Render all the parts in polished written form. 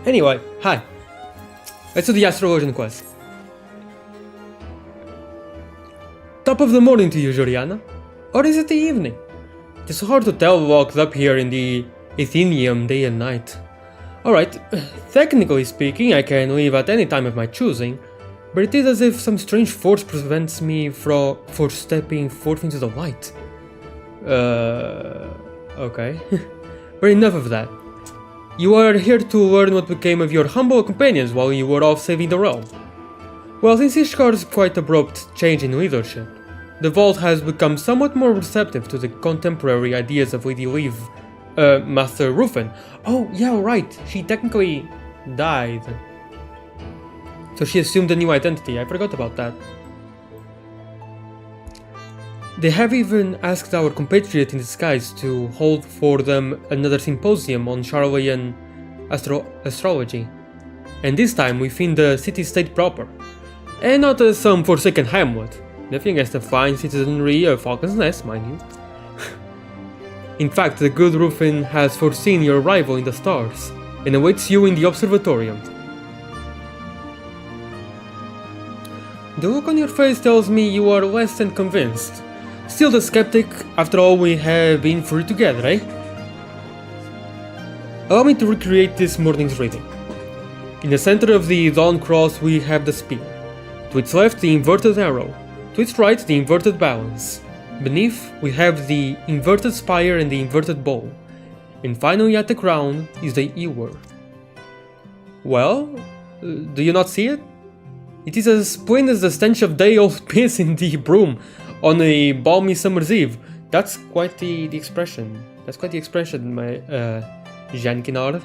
Anyway, hi. Let's do the astrologian quest. Top of the morning to you, Joriana. Or is it the evening? It's hard to tell walked up here in the Athenium day and night. Alright, technically speaking, I can leave at any time of my choosing, but it is as if some strange force prevents me from stepping forth into the light. Okay. But enough of that. You are here to learn what became of your humble companions while you were off saving the realm. Well, since Ishkar's quite abrupt change in leadership, the Vault has become somewhat more receptive to the contemporary ideas of Lady Leave, Master Rufin. Oh, yeah, right, she technically died. So she assumed a new identity, I forgot about that. They have even asked our compatriot in disguise to hold for them another symposium on Charlayan astrology. And this time within the city-state proper. And not some forsaken hamlet. Nothing against the fine citizenry of Falcon's Nest, mind you. In fact, the good Rufin has foreseen your arrival in the stars, and awaits you in the observatorium. The look on your face tells me you are less than convinced. Still the skeptic, after all we have been through together, eh? Allow me to recreate this morning's reading. In the center of the dawn cross we have the spear. To its left the inverted arrow. To its right the inverted balance. Beneath we have the inverted spire and the inverted bow. And finally at the crown is the ewer. Well, do you not see it? It is as plain as the stench of day-old piss in the broom on a balmy summer's eve. That's quite the expression. That's quite the expression, my Janet.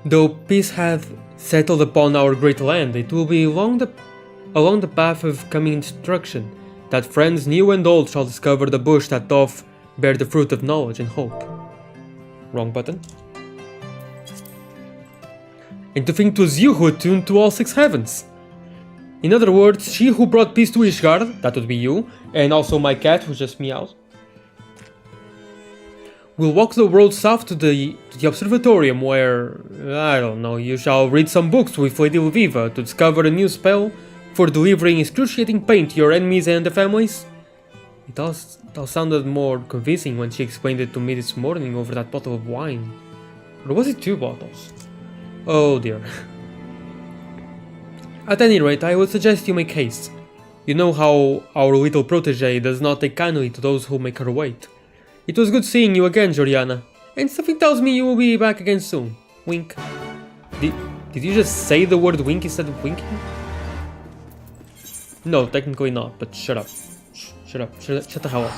Though peace hath settled upon our great land, it will be along the path of coming destruction that friends new and old shall discover the bush that doth bear the fruit of knowledge and hope. Wrong button. And to think 'twas you who attuned to all six heavens. In other words, she who brought peace to Ishgard, that would be you, and also my cat who just meows, will walk the road south to the observatorium where, I don't know, you shall read some books with Lady Lviva to discover a new spell for delivering excruciating pain to your enemies and their families. It all sounded more convincing when she explained it to me this morning over that bottle of wine. Or was it 2 bottles? Oh dear. At any rate, I would suggest you make haste. You know how our little protege does not take kindly to those who make her wait. It was good seeing you again, Joriana, and something tells me you will be back again soon. Wink. Did you just say the word wink instead of winking? No, technically not, but shut up. Shut up. Shut the hell up.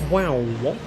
Wow, what?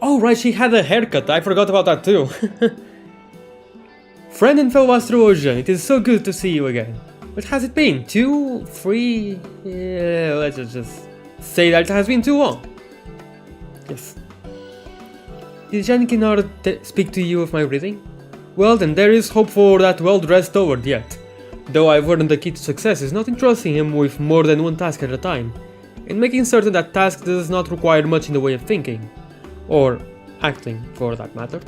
Oh right, she had a haircut, I forgot about that too. Friend and fellow astrologian, it is so good to see you again. What has it been? 2, 3? Yeah, let's just say that it has been too long. Yes. Did Jankinar speak to you of my reading? Well then, there is hope for that well-dressed toward yet. Though I've learned the key to success is not entrusting him with more than one task at a time, and making certain that task does not require much in the way of thinking. Or acting, for that matter.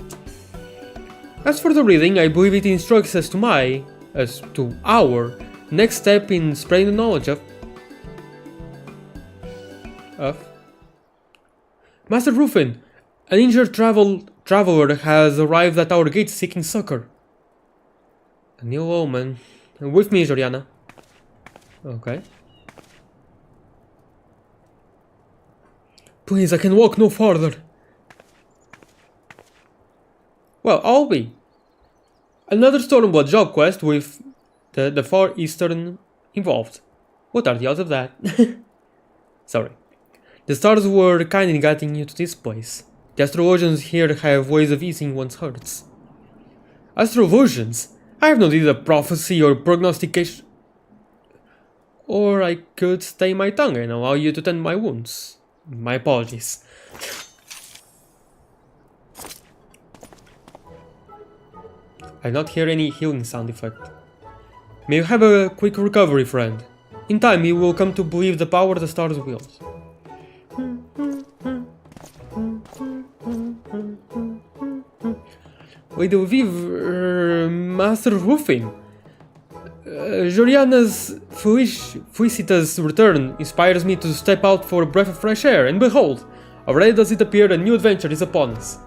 As for the reading, I believe it instructs us to our next step in spreading the knowledge of Master Rufin, an injured traveler has arrived at our gates seeking succor. A new omen. With me, Joriana. Okay. Please, I can walk no farther. Well, I'll be. Another Stormblood job quest with the Far Eastern involved. What are the odds of that? Sorry. The stars were kind in guiding you to this place. The astrologians here have ways of easing one's hurts. Astrologians? I have no need of prophecy or prognostication. Or I could stay my tongue and allow you to tend my wounds. My apologies. I not hear any healing sound effect. May you have a quick recovery, friend. In time you will come to believe the power the stars wields. Lady Viv, Master Ruffin. Joriana's felicitous return inspires me to step out for a breath of fresh air, and behold, already does it appear a new adventure is upon us.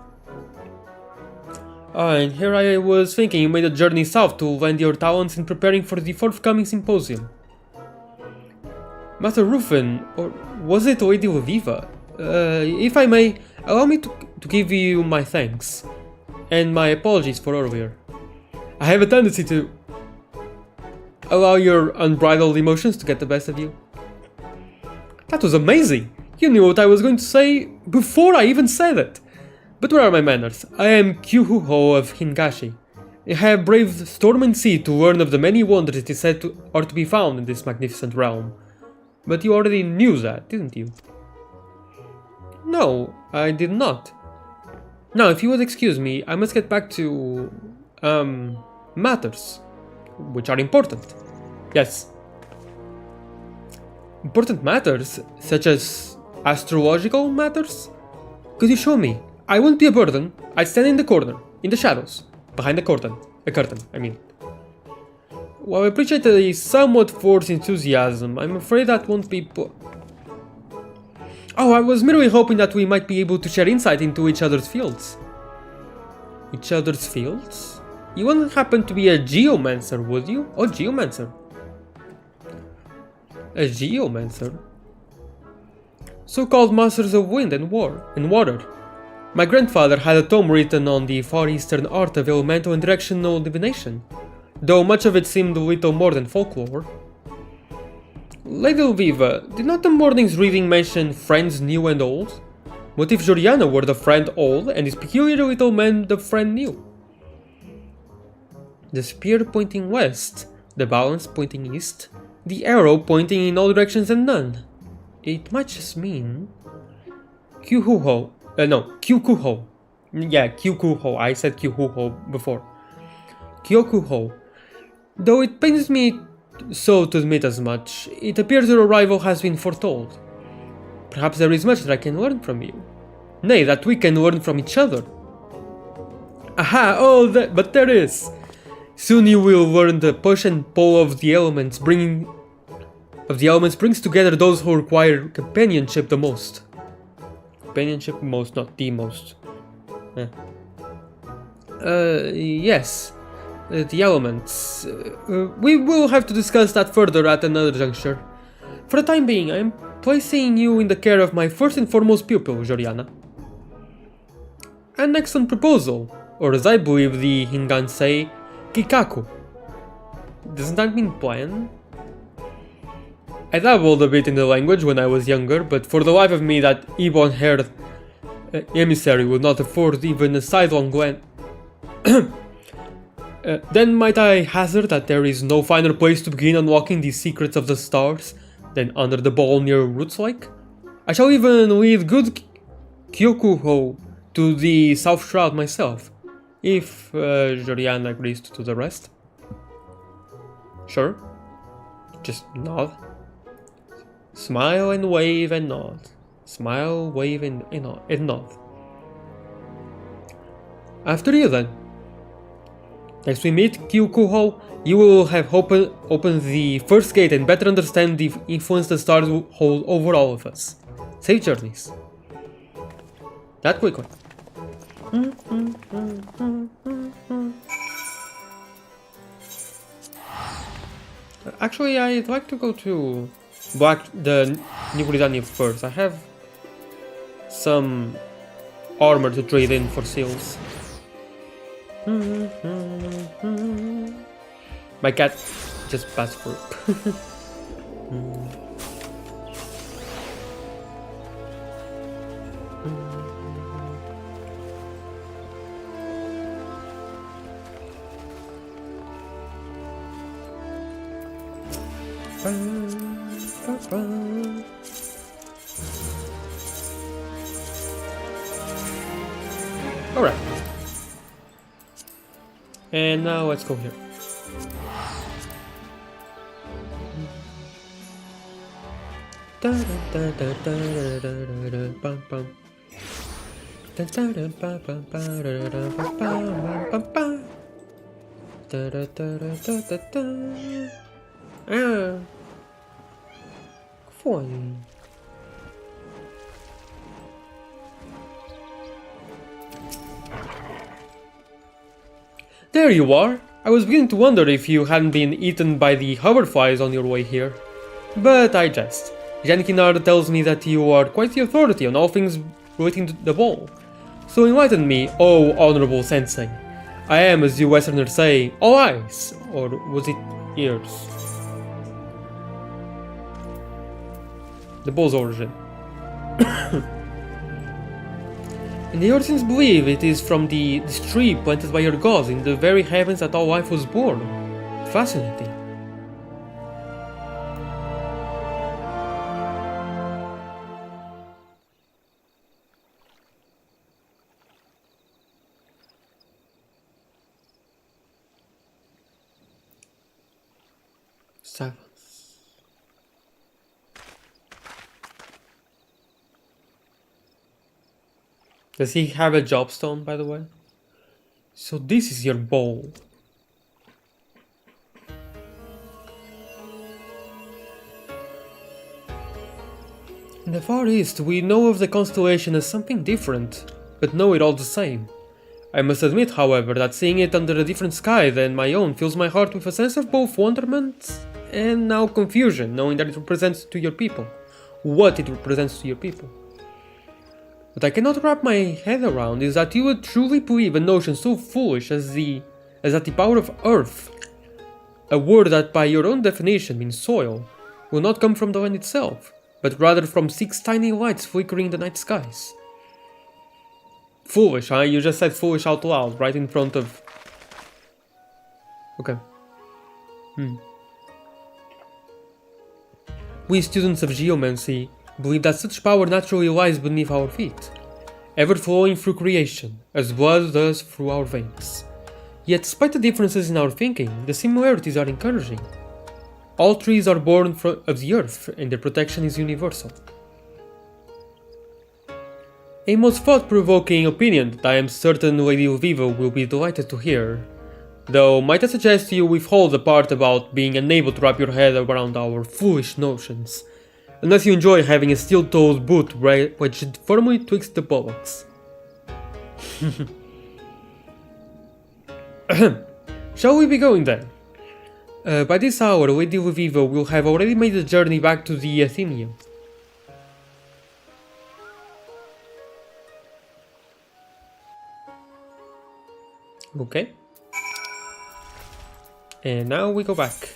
And here I was thinking you made a journey south to lend your talents in preparing for the forthcoming symposium. Master Ruffin, or was it Lady Laviva? If I may, allow me to give you my thanks, and my apologies for earlier. I have a tendency to allow your unbridled emotions to get the best of you. That was amazing! You knew what I was going to say before I even said it! But where are my manners? I am Kyuhuho of Hingashi. I have braved storm and sea to learn of the many wonders it is said are to be found in this magnificent realm. But you already knew that, didn't you? No, I did not. Now, if you would excuse me, I must get back to... matters. Which are important. Yes. Important matters? Such as astrological matters? Could you show me? I won't be a burden. I stand in the corner, in the shadows, behind the curtain. A curtain, I mean. While I appreciate the somewhat forced enthusiasm, I'm afraid that won't be Oh, I was merely hoping that we might be able to share insight into each other's fields. Each other's fields? You wouldn't happen to be a geomancer, would you? Oh, geomancer. A geomancer? So-called masters of wind and water. My grandfather had a tome written on the Far Eastern art of elemental and directional divination, though much of it seemed little more than folklore. Lady Elviva, did not the morning's reading mention friends new and old? What if Joriana were the friend old and this peculiar little man the friend new? The spear pointing west, the balance pointing east, the arrow pointing in all directions and none. It might just mean... Kyukuho. Yeah, Kyukuho. I said Kyukuho before. Kyokuho. Though it pains me so to admit as much, it appears your arrival has been foretold. Perhaps there is much that I can learn from you. Nay, that we can learn from each other. Aha, oh, but there is. Soon you will learn the push and pull of the elements brings together those who require companionship the most. Companionship most, not the most. Yes. The elements. We will have to discuss that further at another juncture. For the time being, I am placing you in the care of my first and foremost pupil, Joriana. An excellent proposal, or as I believe the Hingan say, Kikaku. Doesn't that mean plan? I dabbled a bit in the language when I was younger, but for the life of me that ebon-haired emissary would not afford even a sidelong glance. Then might I hazard that there is no finer place to begin unlocking the secrets of the stars than under the ball near Roots Lake? I shall even lead good Kyokuho to the South Shroud myself, if Joriana agrees to do the rest. Sure. Just nod. Smile and wave and nod. Smile, wave and nod. After you then. Next we meet, Kyukuho, you will have opened the first gate and better understand the influence the stars will hold over all of us. Safe journeys. That quickly. Actually, I'd like to go to the New Britannia first. I have some armor to trade in for seals. My cat just passed through. Alright. And now let's go here. Ah. Fun. There you are! I was beginning to wonder if you hadn't been eaten by the hoverflies on your way here. But I jest. Jankinar tells me that you are quite the authority on all things relating to the ball. So enlighten me, oh honorable sensei. I am, as you Westerners say, all eyes. Or was it ears? The ball's origin. And the Origins believe it is from this tree planted by your gods in the very heavens that all life was born. Fascinating. Savants. Does he have a jobstone, by the way? So this is your bowl. In the Far East, we know of the constellation as something different, but know it all the same. I must admit, however, that seeing it under a different sky than my own fills my heart with a sense of both wonderment and now confusion, knowing that it represents to your people. What it represents to your people. What I cannot wrap my head around is that you would truly believe a notion so foolish as that the power of earth, a word that by your own definition means soil, will not come from the land itself, but rather from 6 tiny lights flickering in the night skies. Foolish, huh? You just said foolish out loud, right in front of... Okay. We students of geomancy believe that such power naturally lies beneath our feet, ever flowing through creation, as blood does through our veins. Yet despite the differences in our thinking, the similarities are encouraging. All trees are born of the earth, and their protection is universal. A most thought-provoking opinion that I am certain Lady Vivo will be delighted to hear, though might I suggest you withhold the part about being unable to wrap your head around our foolish notions, unless you enjoy having a steel-toed boot wedged firmly twixt the buttocks. Shall we be going then? By this hour, Lady Vivo will have already made the journey back to the Athenaeum. Okay. And now we go back.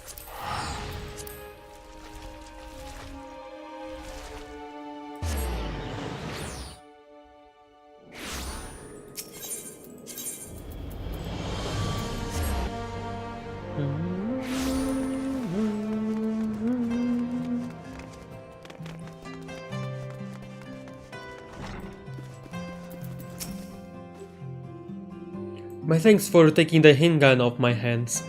My thanks for taking the handgun off my hands,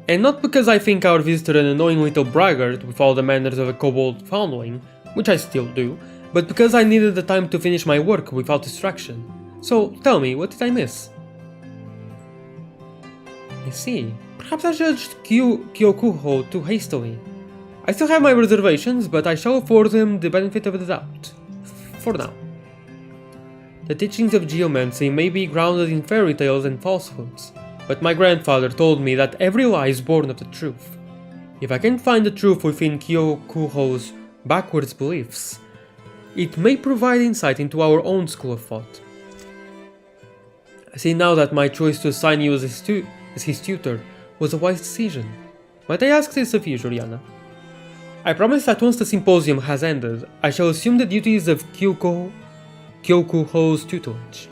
and not because I think our visitor an annoying little braggart with all the manners of a kobold foundling, which I still do, but because I needed the time to finish my work without distraction. So tell me, what did I miss? I see. Perhaps I judged Kyokuho too hastily. I still have my reservations, but I shall afford them the benefit of the doubt. For now. The teachings of geomancy may be grounded in fairy tales and falsehoods, but my grandfather told me that every lie is born of the truth. If I can find the truth within Kyokuho's backwards beliefs, It may provide insight into our own school of thought. I see now that my choice to assign you as his tutor was a wise decision. Might I ask this of you, Juliana? I promise that once the symposium has ended, I shall assume the duties of Kyokuho's tutelage.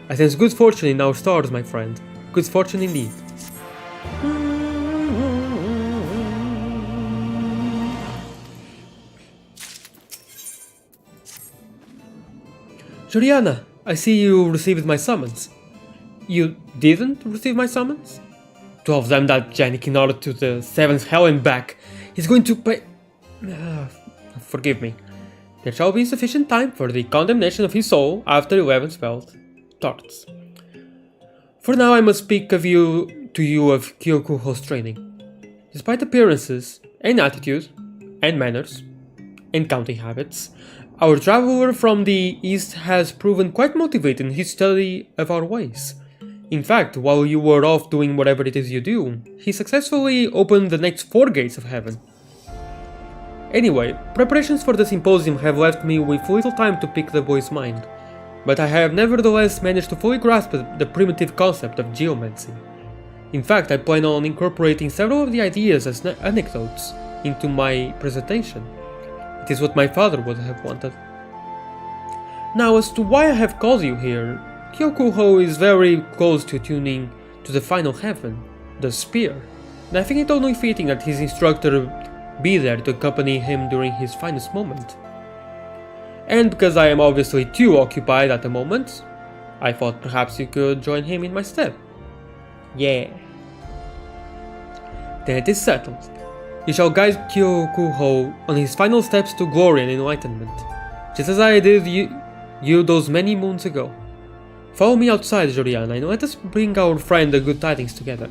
I sense good fortune in our stars, my friend. Good fortune indeed. Juliana, I see you received my summons. You didn't receive my summons? 12 them that Janik in order to the 7th hell and back. He's going to pay... forgive me. There shall be sufficient time for the condemnation of his soul after 11 spelled thoughts. For now I must speak to you of Kyokuho's training. Despite appearances, and attitude, and manners, and counting habits, our traveler from the east has proven quite motivated in his study of our ways. In fact, while you were off doing whatever it is you do, he successfully opened the next 4 gates of heaven. Anyway, preparations for the symposium have left me with little time to pick the boy's mind, but I have nevertheless managed to fully grasp the primitive concept of geomancy. In fact, I plan on incorporating several of the ideas as anecdotes into my presentation. It is what my father would have wanted. Now, as to why I have called you here, Kyokuho is very close to tuning to the final heaven, the spear, and I think it only fitting that his instructor be there to accompany him during his finest moment. And because I am obviously too occupied at the moment, I thought perhaps you could join him in my stead. Yeah. Then it is settled. You shall guide Kyokuho on his final steps to glory and enlightenment, just as I did you those many moons ago. Follow me outside, Juliana, and let us bring our friend the good tidings together.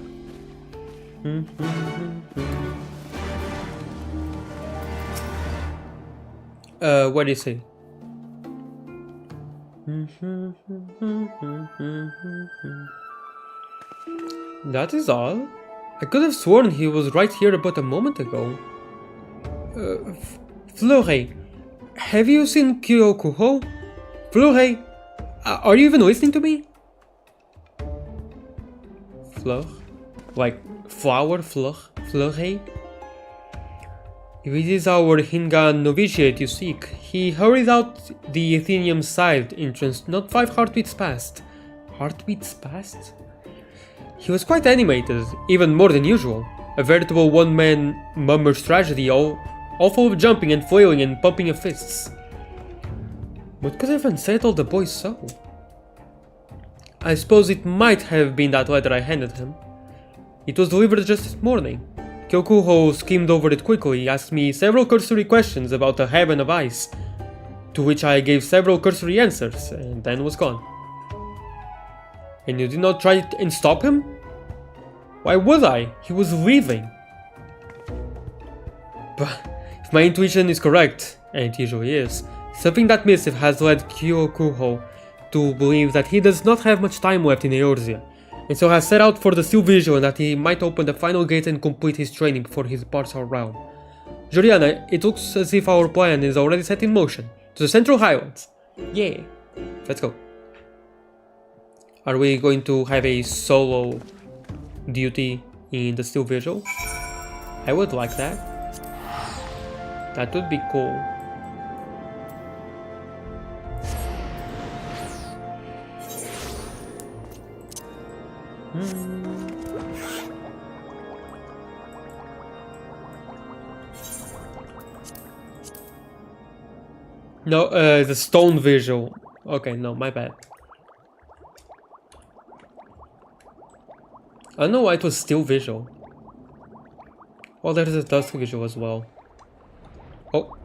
What do you say? That is all. I could have sworn he was right here about a moment ago. Fleury, have you seen Kyokuho? Fleury, are you even listening to me? Fleur? Like flower, Fleury? If it is our Hingan novitiate you seek, he hurried out the Athenium side entrance not 5 heartbeats past. Heartbeats past? He was quite animated, even more than usual. A veritable one-man mummer's tragedy, all full of jumping and flailing and pumping of fists. What could have unsettled the boy's soul? I suppose it might have been that letter I handed him. It was delivered just this morning. Kyokuho skimmed over it quickly, asked me several cursory questions about the heaven of ice, to which I gave several cursory answers, and then was gone. And you did not try and stop him? Why would I? He was leaving. But if my intuition is correct, and it usually is, something that missive has led Kyokuho to believe that he does not have much time left in Eorzea, and so has set out for the Steel Vigil and that he might open the final gate and complete his training before he departs our realm. Juliana, it looks as if our plan is already set in motion. To the Central Highlands. Yeah. Let's go. Are we going to have a solo duty in the Steel Vigil? I would like that. That would be cool. No, the stone visual. Okay, no, my bad. I don't know why it was still visual. Well, there's a dusk visual as well. Oh.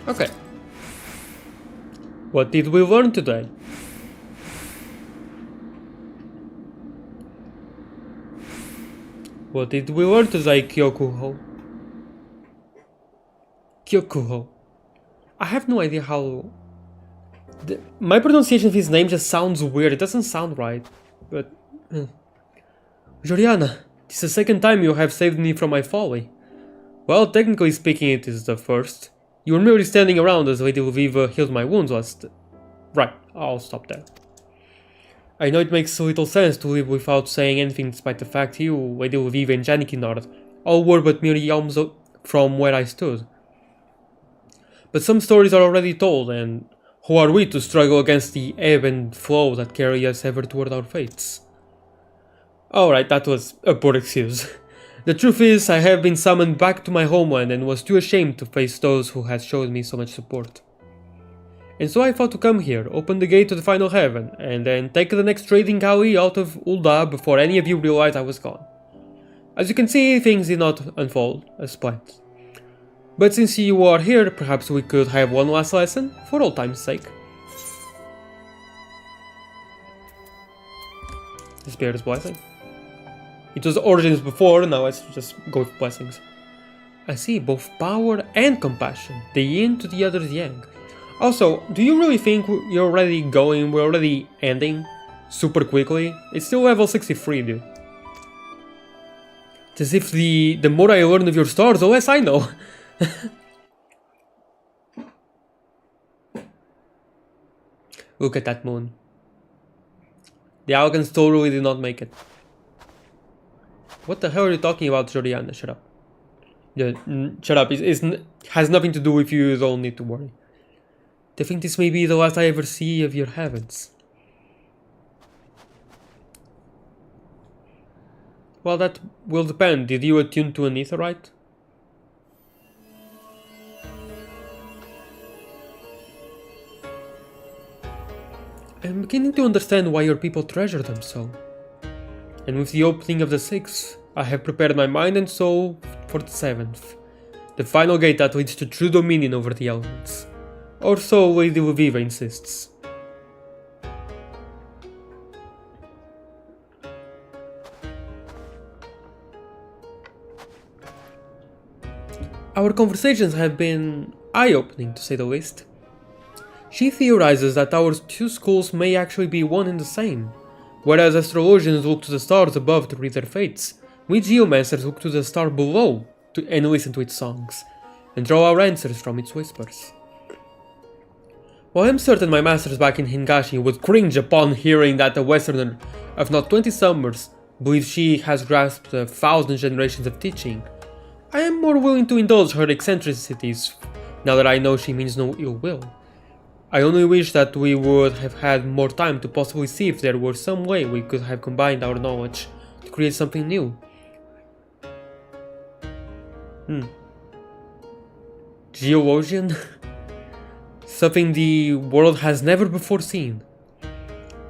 Okay. What did we learn today? What did we learn today, Kyokuho? Kyokuho. I have no idea how... My pronunciation of his name just sounds weird. It doesn't sound right. But... Joriana, this is the second time you have saved me from my folly. Well, technically speaking, it is the first. You were merely standing around as Lady Luviva healed my wounds last... Right, I'll stop there. I know it makes little sense to live without saying anything despite the fact you, Lady Luviva and Janikinard, all were but merely alms from where I stood. But some stories are already told, and who are we to struggle against the ebb and flow that carry us ever toward our fates? Alright, that was a poor excuse. The truth is, I have been summoned back to my homeland and was too ashamed to face those who had showed me so much support. And so I thought to come here, open the gate to the final heaven, and then take the next trading alley out of Ul'dah before any of you realized I was gone. As you can see, things did not unfold as planned. But since you are here, perhaps we could have one last lesson, for old time's sake. The Spirit's Blessing. It was Origins before, now let's just go with Blessings. I see, both power and compassion, the yin to the other's yang. Also, do you really think we're already ending super quickly? It's still level 63, dude. It's as if the more I learn of your stars, the less I know. Look at that moon. The Alkans totally did not make it. What the hell are you talking about, Joriana? Shut up. Shut up. It has nothing to do with you, you don't need to worry. I think this may be the last I ever see of your heavens. Well, that will depend. Did you attune to an Aetherite? I'm beginning to understand why your people treasure them so. And with the opening of the 6th, I have prepared my mind and soul for the 7th. The final gate that leads to true dominion over the elements. Or so Lady Luviva insists. Our conversations have been eye-opening, to say the least. She theorizes that our two schools may actually be one and the same. Whereas astrologians look to the stars above to read their fates, we geomancers look to the star below and listen to its songs, and draw our answers from its whispers. While I'm certain my masters back in Hingashi would cringe upon hearing that a westerner of not 20 summers believes she has grasped 1,000 generations of teaching, I am more willing to indulge her eccentricities now that I know she means no ill will. I only wish that we would have had more time to possibly see if there were some way we could have combined our knowledge to create something new. Geologian? Something the world has never before seen.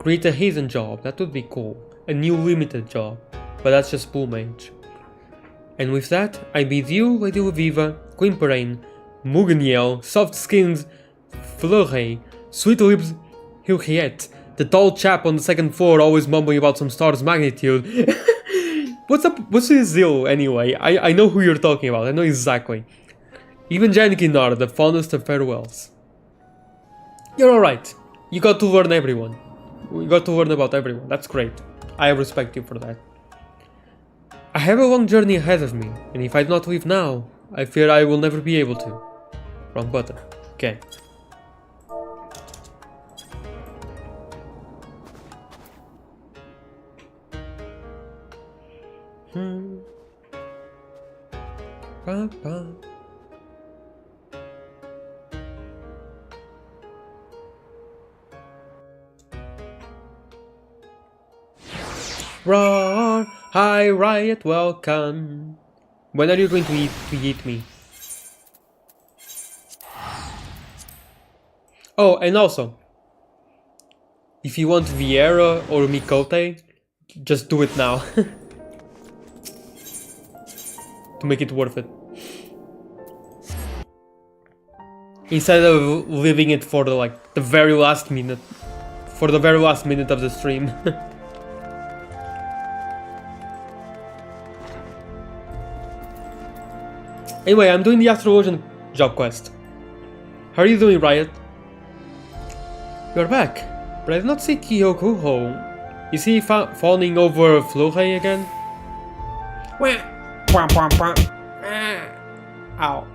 Create a hidden job, that would be cool. A new limited job, but that's just Bull Mage. And with that, I bid you, Lady Luviva, Quimperane, Mugniel, Soft-Skinned, Fleuret, Sweet Lips, Hilriette, the tall chap on the 2nd floor always mumbling about some star's magnitude. What's up? What's his deal anyway? I know who you're talking about, I know exactly. Even Janikinar, the fondest of farewells. You're alright. You got to learn everyone. You got to learn about everyone. That's great. I respect you for that. I have a long journey ahead of me, and if I do not leave now, I fear I will never be able to. Wrong button. Okay. Roar! Hi, Riot, welcome! When are you going to eat me? Oh, and also, if you want Viera or Mikote, just do it now. To make it worth it. instead of leaving it for the very last minute, for the very last minute of the stream. Anyway, I'm doing the astrologian job quest. How are you doing, Riot? You're back, but I did not see Kyokuho. Is he falling over Flore again? Ow.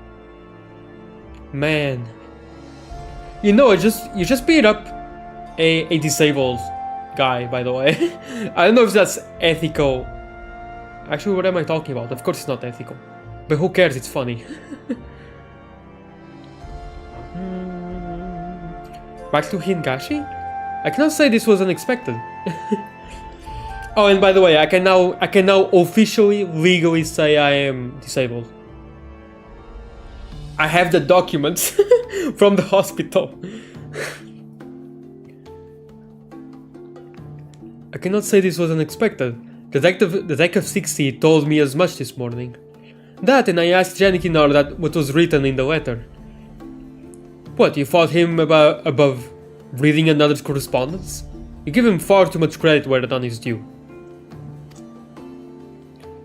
Man. You know, you just beat up a disabled guy, by the way. I don't know if that's ethical. Actually, what am I talking about? Of course it's not ethical. But who cares, it's funny. Back to Hingashi? I cannot say this was unexpected. Oh, and by the way, I can now officially, legally say I am disabled. I have the documents from the hospital. I cannot say this was unexpected. Detective 60 told me as much this morning. That, and I asked Janikinar that what was written in the letter. What, you fought him above reading another's correspondence? You give him far too much credit where none is due.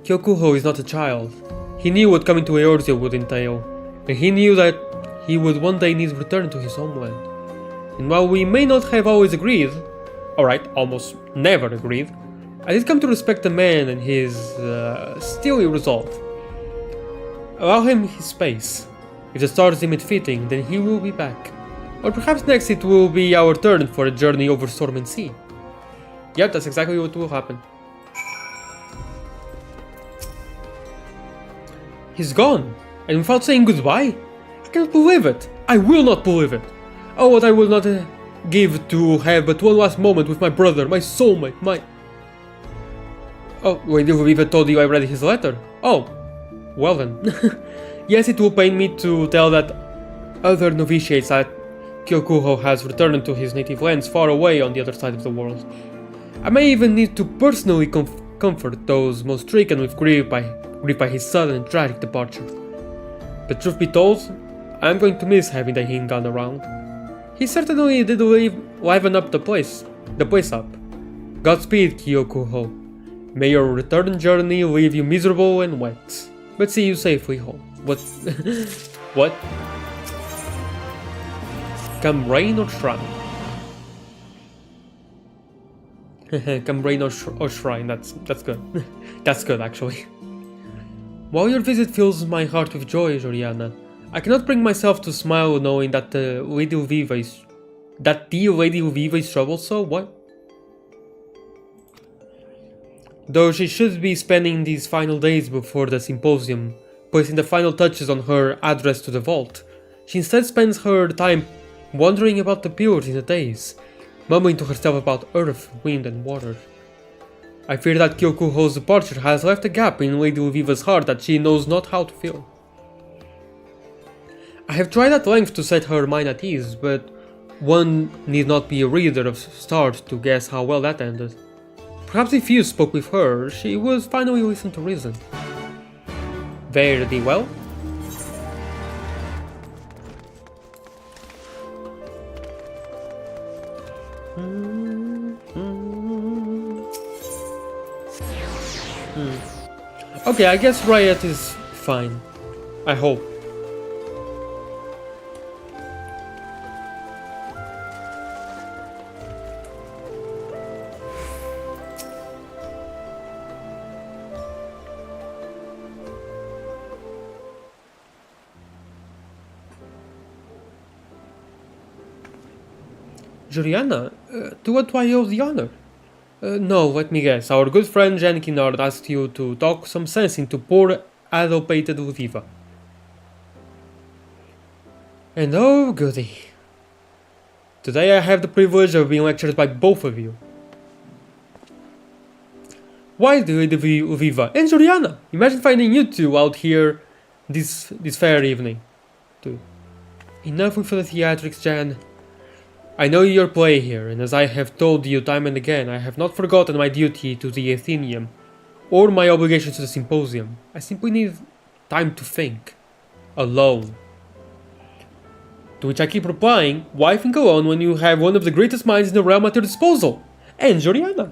Kyokuho is not a child. He knew what coming to Eorzea would entail, and he knew that he would one day need to return to his homeland. And while we may not have always agreed, alright, almost never agreed, I did come to respect the man and his steely resolve. Allow him his space. If the stars deem it fitting, then he will be back. Or perhaps next it will be our turn for a journey over storm and sea. Yep, that's exactly what will happen. He's gone, and without saying goodbye? I cannot believe it! I will not believe it! Oh, what I will not give to have but one last moment with my brother, my soulmate, my... Oh, wait, you even told you I read his letter? Oh, well then. Yes, it will pain me to tell that other novitiates that Kyokuho has returned to his native lands far away on the other side of the world. I may even need to personally comfort those most stricken with grief by his sudden and tragic departure. But truth be told, I am going to miss having the Hingan around. He certainly did liven up the place up. Godspeed, Kyokuho. May your return journey leave you miserable and wet, but see you safely home. What? What? Come rain or shrine? Come rain or shrine, that's good. That's good, actually. While your visit fills my heart with joy, Joriana, I cannot bring myself to smile knowing that the Lady Uviva is troubled, so what? Though she should be spending these final days before the symposium, placing the final touches on her address to the vault, she instead spends her time wandering about the pillars in the days, mumbling to herself about earth, wind and water. I fear that Kyokuho's departure has left a gap in Lady Uviva's heart that she knows not how to fill. I have tried at length to set her mind at ease, but one need not be a reader of stars to guess how well that ended. Perhaps if you spoke with her, she would finally listen to reason. Very well. Okay, I guess Riot is fine. I hope. Juliana, to what do I owe the honor? No, let me guess. Our good friend Jan Kinnard asked you to talk some sense into poor, adulterated Uviva. And oh goody. Today I have the privilege of being lectured by both of you. Why do Lady Uviva and Juliana? Imagine finding you two out here this fair evening. Too. Enough with the theatrics, Jan. I know your play here, and as I have told you time and again, I have not forgotten my duty to the Athenaeum, or my obligation to the Symposium. I simply need time to think. Alone. To which I keep replying, why think alone when you have one of the greatest minds in the realm at your disposal? And Joriana.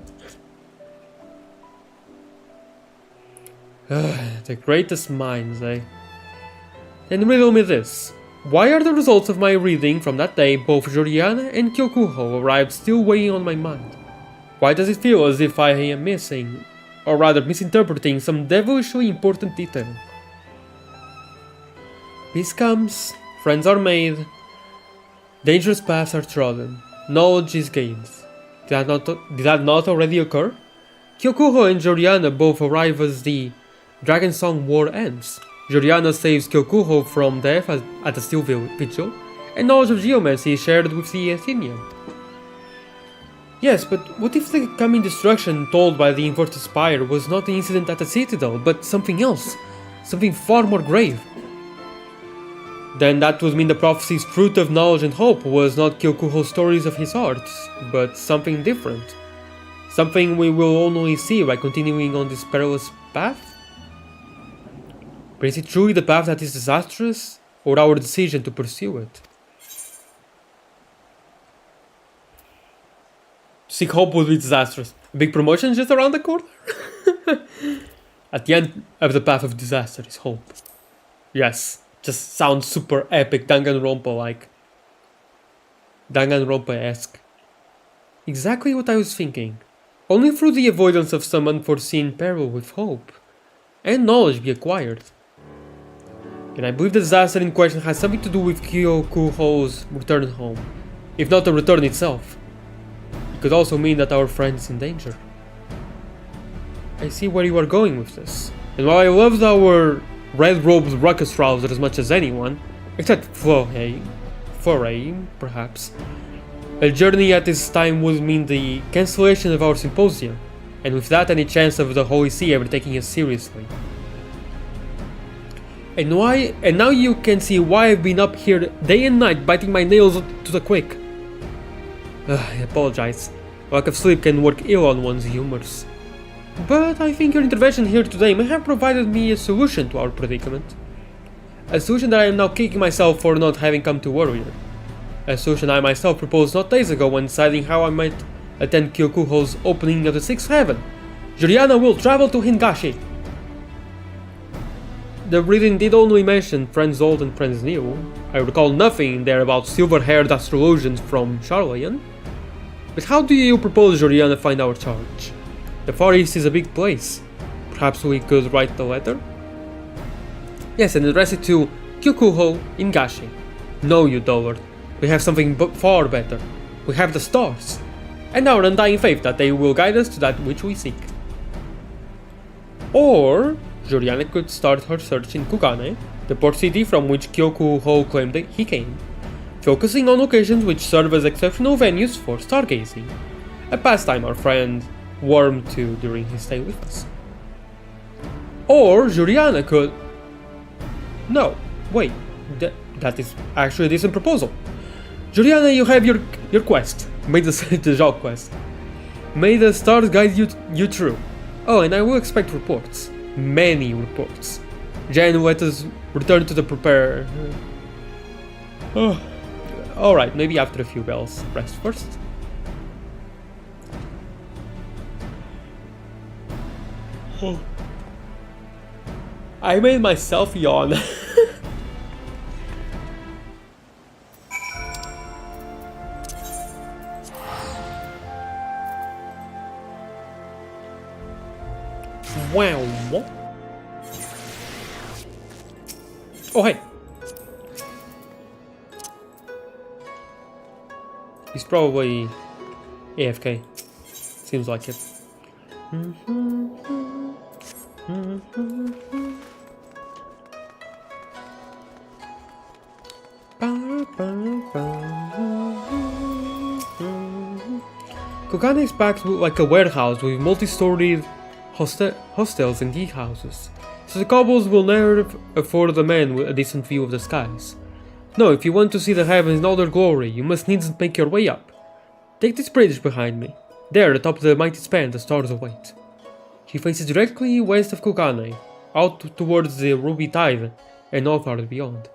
The greatest minds, eh? Then riddle me this. Why are the results of my reading from that day, both Joriana and Kyokuho arrived still weighing on my mind? Why does it feel as if I am missing, or rather misinterpreting, some devilishly important detail? Peace comes, friends are made, dangerous paths are trodden, knowledge is gained. Did that not already occur? Kyokuho and Joriana both arrive as the Dragon Song War ends. Joriana saves Kyokuho from death at the Steel Vigil, and knowledge of geomancy is shared with the Athenian. Yes, but what if the coming destruction told by the inverted spire was not the incident at the Citadel, but something else? Something far more grave? Then that would mean the prophecy's fruit of knowledge and hope was not Kyokuho's stories of his arts, but something different. Something we will only see by continuing on this perilous path? But is it truly the path that is disastrous, or our decision to pursue it? Seek hope would be disastrous. Big promotion just around the corner? At the end of the path of disaster is hope. Yes, just sounds super epic, Danganronpa-like. Danganronpa-esque. Exactly what I was thinking. Only through the avoidance of some unforeseen peril with hope and knowledge be acquired. And I believe the disaster in question has something to do with Kyokuho's return home, if not the return itself. It could also mean that our friend is in danger. I see where you are going with this. And while I loved our red-robed ruckus rouser as much as anyone, except Florey, perhaps, a journey at this time would mean the cancellation of our symposium, and with that any chance of the Holy See ever taking us seriously. And now you can see why I've been up here day and night biting my nails to the quick. I apologize. Lack of sleep can work ill on one's humors. But I think your intervention here today may have provided me a solution to our predicament. A solution that I am now kicking myself for not having come to earlier. A solution I myself proposed not days ago when deciding how I might attend Kyokuho's opening of the Sixth Heaven. Joriana will travel to Hingashi. The reading did only mention friends old and friends new. I recall nothing there about silver-haired astrologians from Charlayan. But how do you propose Joriana find our charge? The Far East is a big place. Perhaps we could write the letter? Yes, and address it to Kyokuho Ingashi. No, you dullard. We have something far better. We have the stars. And our undying faith that they will guide us to that which we seek. Or Joriana could start her search in Kugane, the port city from which Kyokuho claimed that he came, focusing on locations which serve as exceptional venues for stargazing, a pastime our friend warmed to during his stay with us. Or Joriana could... No, wait, that is actually a decent proposal. Joriana, you have your quest. May the job quest. May the stars guide you through. Oh, and I will expect reports. Many reports. Jen, let us return to the prepare. Alright, maybe after a few bells. Rest first. I made myself yawn. Wow. Oh, hey. He's probably AFK. Seems like it. Kugane is packed like a warehouse with multi-storied hostels and tea houses, so the cobbles will never afford a man with a decent view of the skies. No, if you want to see the heavens in all their glory, you must needs make your way up. Take this bridge behind me. There, atop the mighty span, the stars await. She faces directly west of Kugane, out towards the Ruby Tide, and no farther beyond.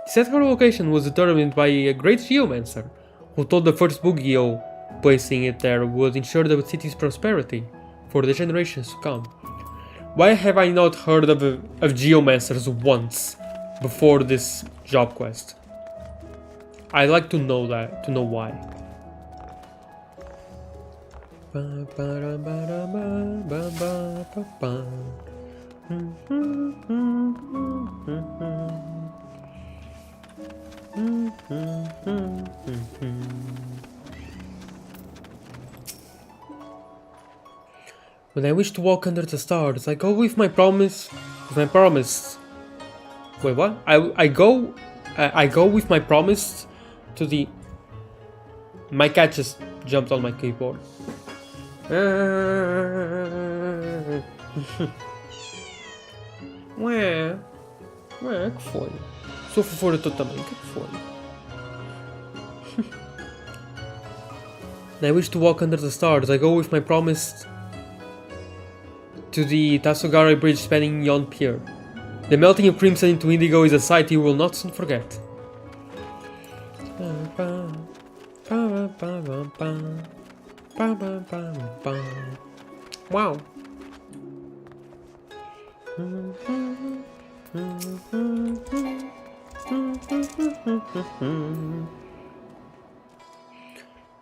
He said her location was determined by a great geomancer, who told the first Bugio placing it there would ensure the city's prosperity for the generations to come. Why have I not heard of geomancers once before this job quest? I'd like to know why. When I wish to walk under the stars, I go with my promise. Wait, what? I go with my promise to the. My cat just jumped on my keyboard. Ué, que foi? Sou fofura tu também, que foi? When I wish to walk under the stars, I go with my promise to the Tasogari Bridge spanning yon pier. The melting of crimson into indigo is a sight you will not soon forget. Wow.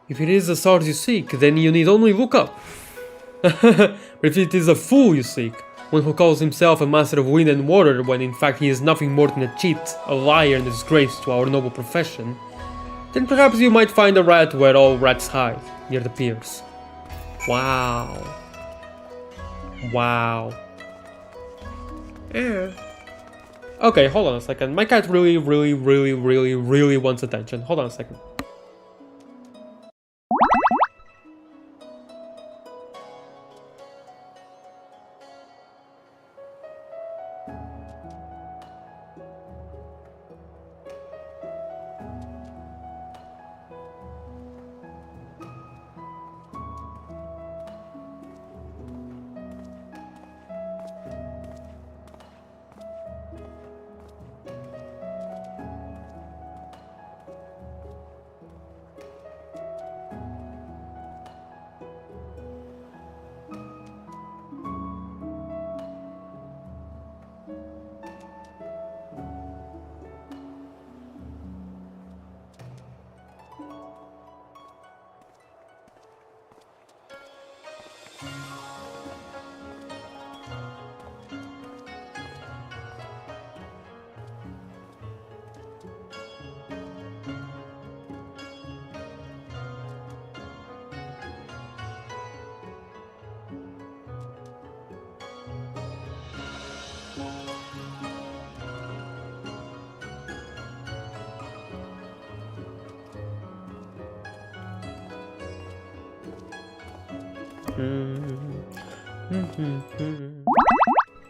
If it is the stars you seek, then you need only look up. But if it is a fool you seek, one who calls himself a master of wind and water when in fact he is nothing more than a cheat, a liar and a disgrace to our noble profession, then perhaps you might find a rat where all rats hide, near the piers. Wow. Wow. Yeah. Okay, hold on a second. My cat really wants attention. Hold on a second.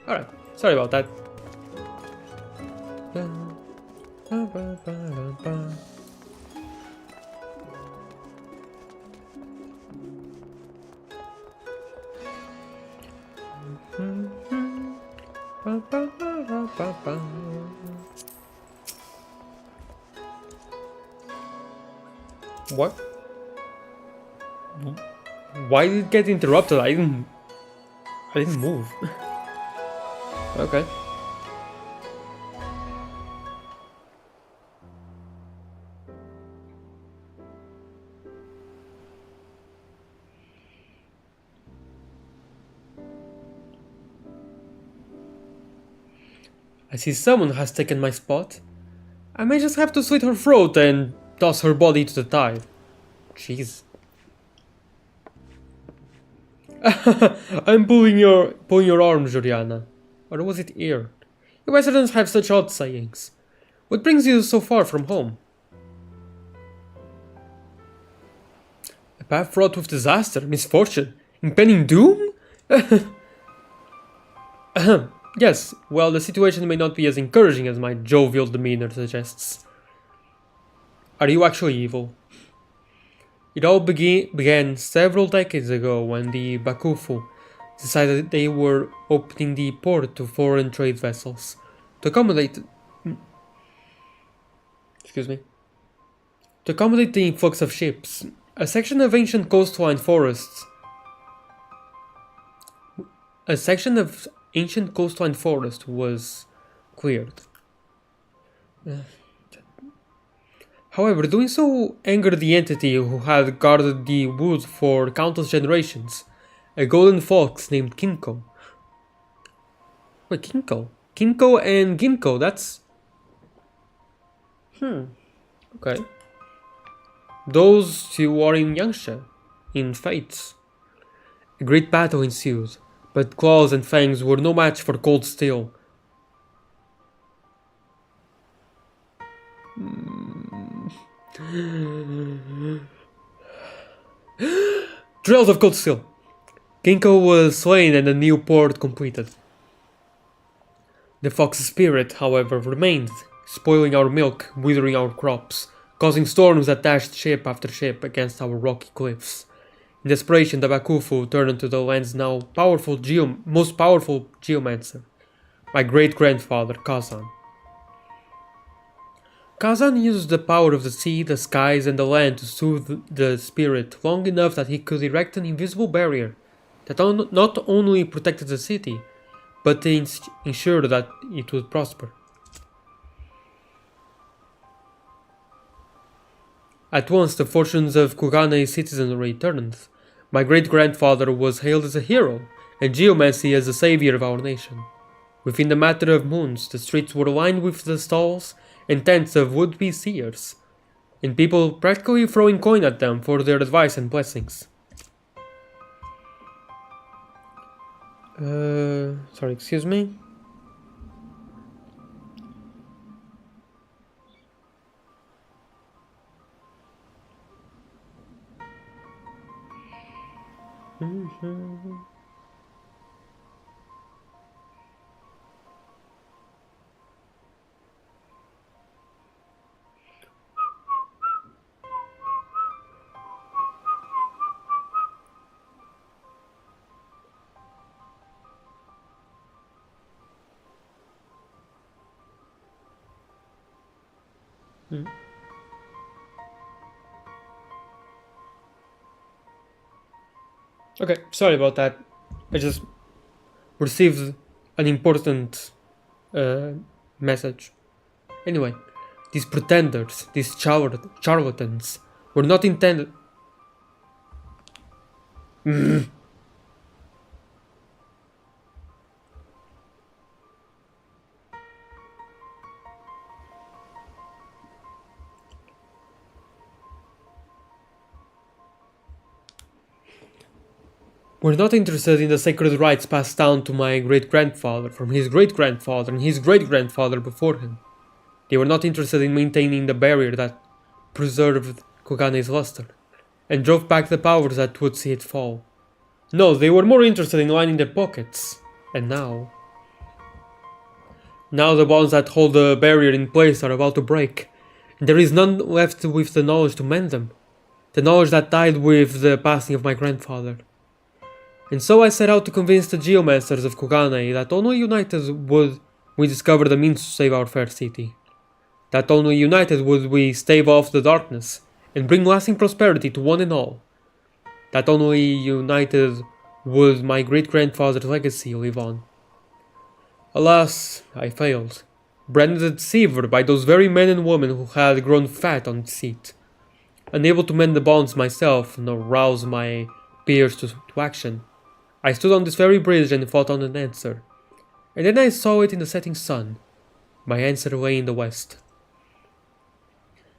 Alright, sorry about that. What? Why did it get interrupted? I didn't move. Okay. I see someone has taken my spot. I may just have to slit her throat and toss her body to the tide. Jeez. I'm pulling your arm, Juliana. Or was it ear? You Westerners have such odd sayings. What brings you so far from home? A path fraught with disaster, misfortune, impending doom? Yes, well, the situation may not be as encouraging as my jovial demeanor suggests. Are you actually evil? It all began several decades ago when the Bakufu decided they were opening the port to foreign trade vessels to accommodate excuse me. To accommodate the influx of ships, a section of ancient coastline forests was cleared. However, doing so angered the entity who had guarded the wood for countless generations, a golden fox named Kinko. Wait, Kinko? Kinko and Gimko, that's... okay. Those two are in Yangsha, in Fates. A great battle ensued, but claws and fangs were no match for cold steel. Trails of cold steel. Ginkgo was slain and a new port completed. The fox's spirit, however, remained, spoiling our milk, withering our crops, causing storms that dashed ship after ship against our rocky cliffs. In desperation, the Bakufu turned to the land's now most powerful geomancer, my great-grandfather Kazan. Kazan used the power of the sea, the skies, and the land to soothe the spirit long enough that he could erect an invisible barrier that not only protected the city, but ensured that it would prosper. At once, the fortunes of Kugane's citizenry turned. My great-grandfather was hailed as a hero, and geomancy as the savior of our nation. Within the matter of moons, the streets were lined with the stalls and tents of would-be seers, and people practically throwing coin at them for their advice and blessings. Sorry, excuse me? Okay, sorry about that. I just received an important message. Anyway, these pretenders, these charlatans, were not intended. Were not interested in the sacred rites passed down to my great-grandfather from his great-grandfather and his great-grandfather before him. They were not interested in maintaining the barrier that preserved Kogane's luster, and drove back the powers that would see it fall. No, they were more interested in lining their pockets. And now... Now the bonds that hold the barrier in place are about to break, and there is none left with the knowledge to mend them. The knowledge that died with the passing of my grandfather. And so I set out to convince the geomancers of Kogane that only united would we discover the means to save our fair city. That only united would we stave off the darkness and bring lasting prosperity to one and all. That only united would my great-grandfather's legacy live on. Alas, I failed, branded a deceiver by those very men and women who had grown fat on deceit. Unable to mend the bonds myself, nor rouse my peers to action, I stood on this very bridge and fought on an answer. And then I saw it in the setting sun. My answer lay in the west.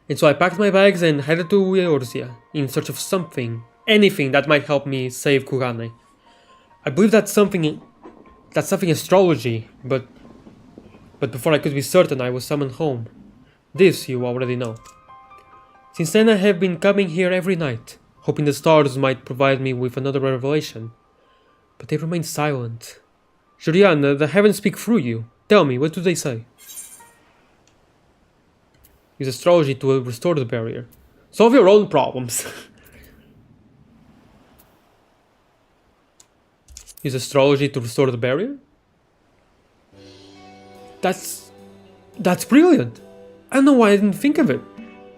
And so I packed my bags and headed to Eorzea in search of something, anything that might help me save Kugane. I believe that's something astrology, but before I could be certain I was summoned home. This you already know. Since then I have been coming here every night, hoping the stars might provide me with another revelation. But they remain silent. Jurian, the heavens speak through you. Tell me, what do they say? Use astrology to restore the barrier. Solve your own problems. Use astrology to restore the barrier? That's brilliant. I don't know why I didn't think of it.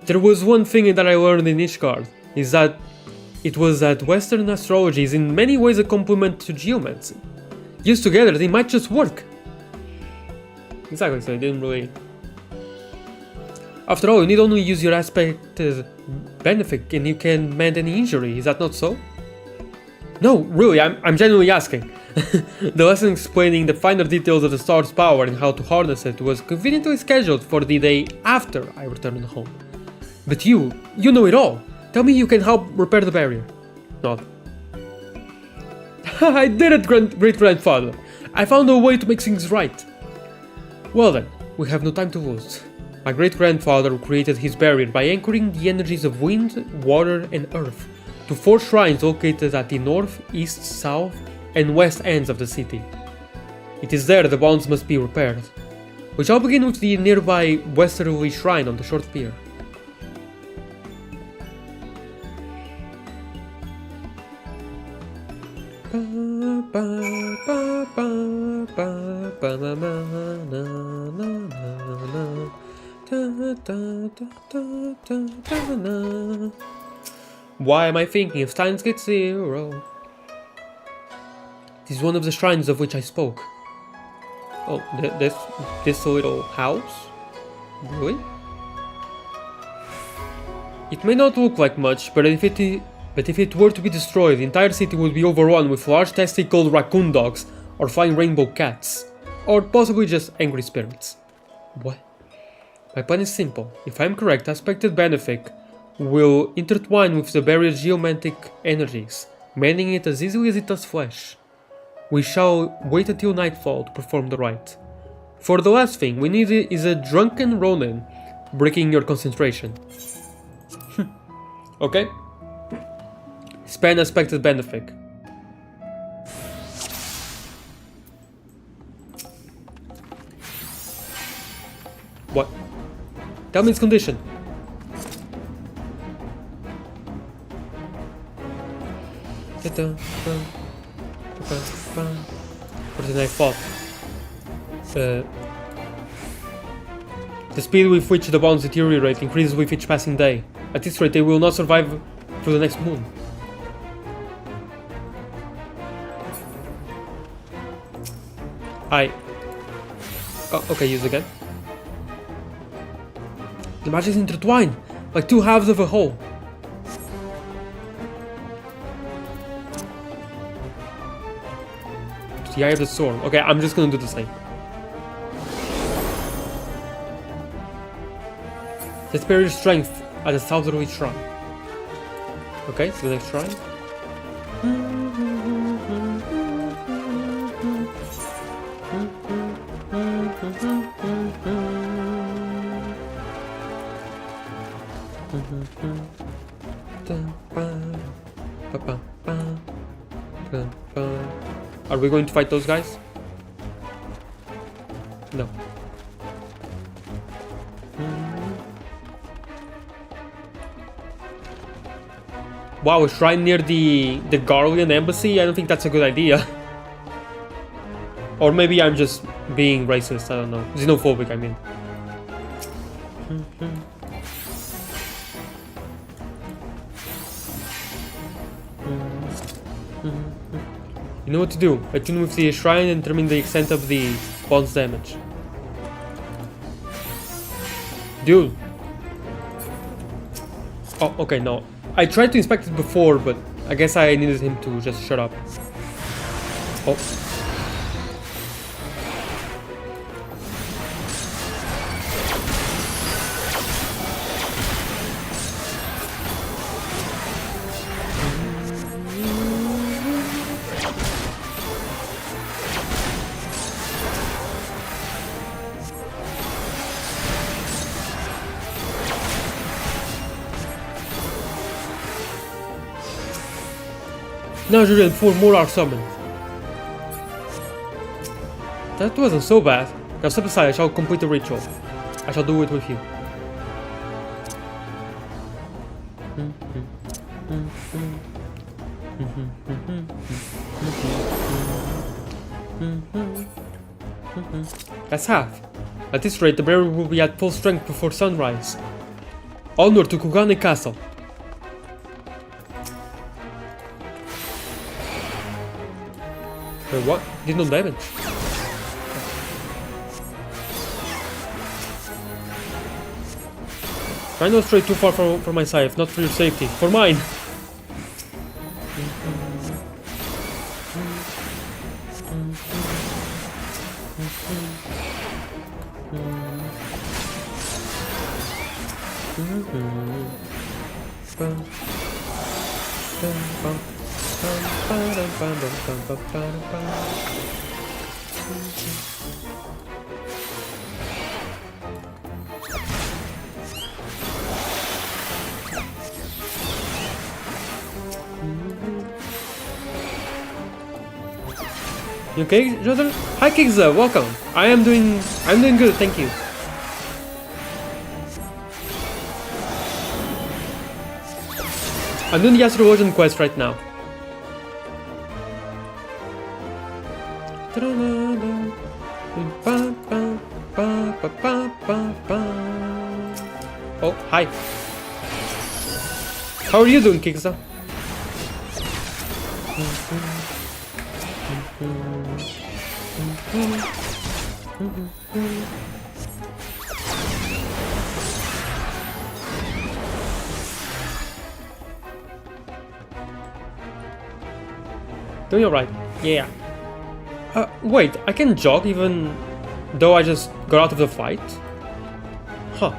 There was one thing that I learned in Ishgard, is that it was that Western astrology is in many ways a complement to geomancy. Used together, they might just work. Exactly, so I didn't really... After all, you need only use your aspect as benefic and you can mend any injury, is that not so? No, really, I'm genuinely asking. The lesson explaining the finer details of the star's power and how to harness it was conveniently scheduled for the day after I returned home. But you know it all. Tell me you can help repair the barrier. Nod. I did it, great-grandfather. I found a way to make things right. Well then, we have no time to lose. My great-grandfather created his barrier by anchoring the energies of wind, water, and earth to 4 shrines located at the north, east, south, and west ends of the city. It is there the bonds must be repaired. We shall begin with the nearby westerly shrine on the short pier. Why am I thinking of Steins Gate 0? This is one of the shrines of which I spoke. Oh, this little house? Really? It may not look like much, but if it were to be destroyed, the entire city would be overrun with large testicled raccoon dogs or flying rainbow cats. Or possibly just angry spirits. What? My plan is simple. If I am correct, Aspected Benefic will intertwine with the barrier's geomantic energies, mending it as easily as it does flesh. We shall wait until nightfall to perform the rite. For the last thing we need is a drunken Ronin breaking your concentration. Okay? Spend Aspected Benefic. What? Tell me its condition. What did I thought? The speed with which the bonds deteriorate increases with each passing day. At this rate, they will not survive through the next moon. Oh, okay, use again. The magic is intertwined, like 2 halves of a whole. The Eye of the Storm. Okay, I'm just gonna do the same. Let's pair your strength at the southerly shrine. Okay, so the next shrine. Are we going to fight those guys? No. Wow, a shrine near the Garlean embassy? I don't think that's a good idea. Or maybe I'm just being racist, I don't know. Xenophobic, I mean. You know what to do. Attune with the shrine and determine the extent of the bond's damage. Dude. Oh, okay, no. I tried to inspect it before, but I guess I needed him to just shut up. Oh. Now Julian, 4 more are summoned. That wasn't so bad. Now step aside, I shall complete the ritual. I shall do it with you. That's half. At this rate, the barrier will be at full strength before sunrise. Onward to Kugane Castle. Wait, what? Did no damage. Try not to stray too far from my side, not for your safety. For mine! You okay, Jother? Hi Kigza, welcome. I'm doing good, thank you. I'm doing the Astrologian quest right now. Oh, hi. How are you doing, Kigza? Doing alright, yeah. Wait, I can jog even though I just got out of the fight? Huh.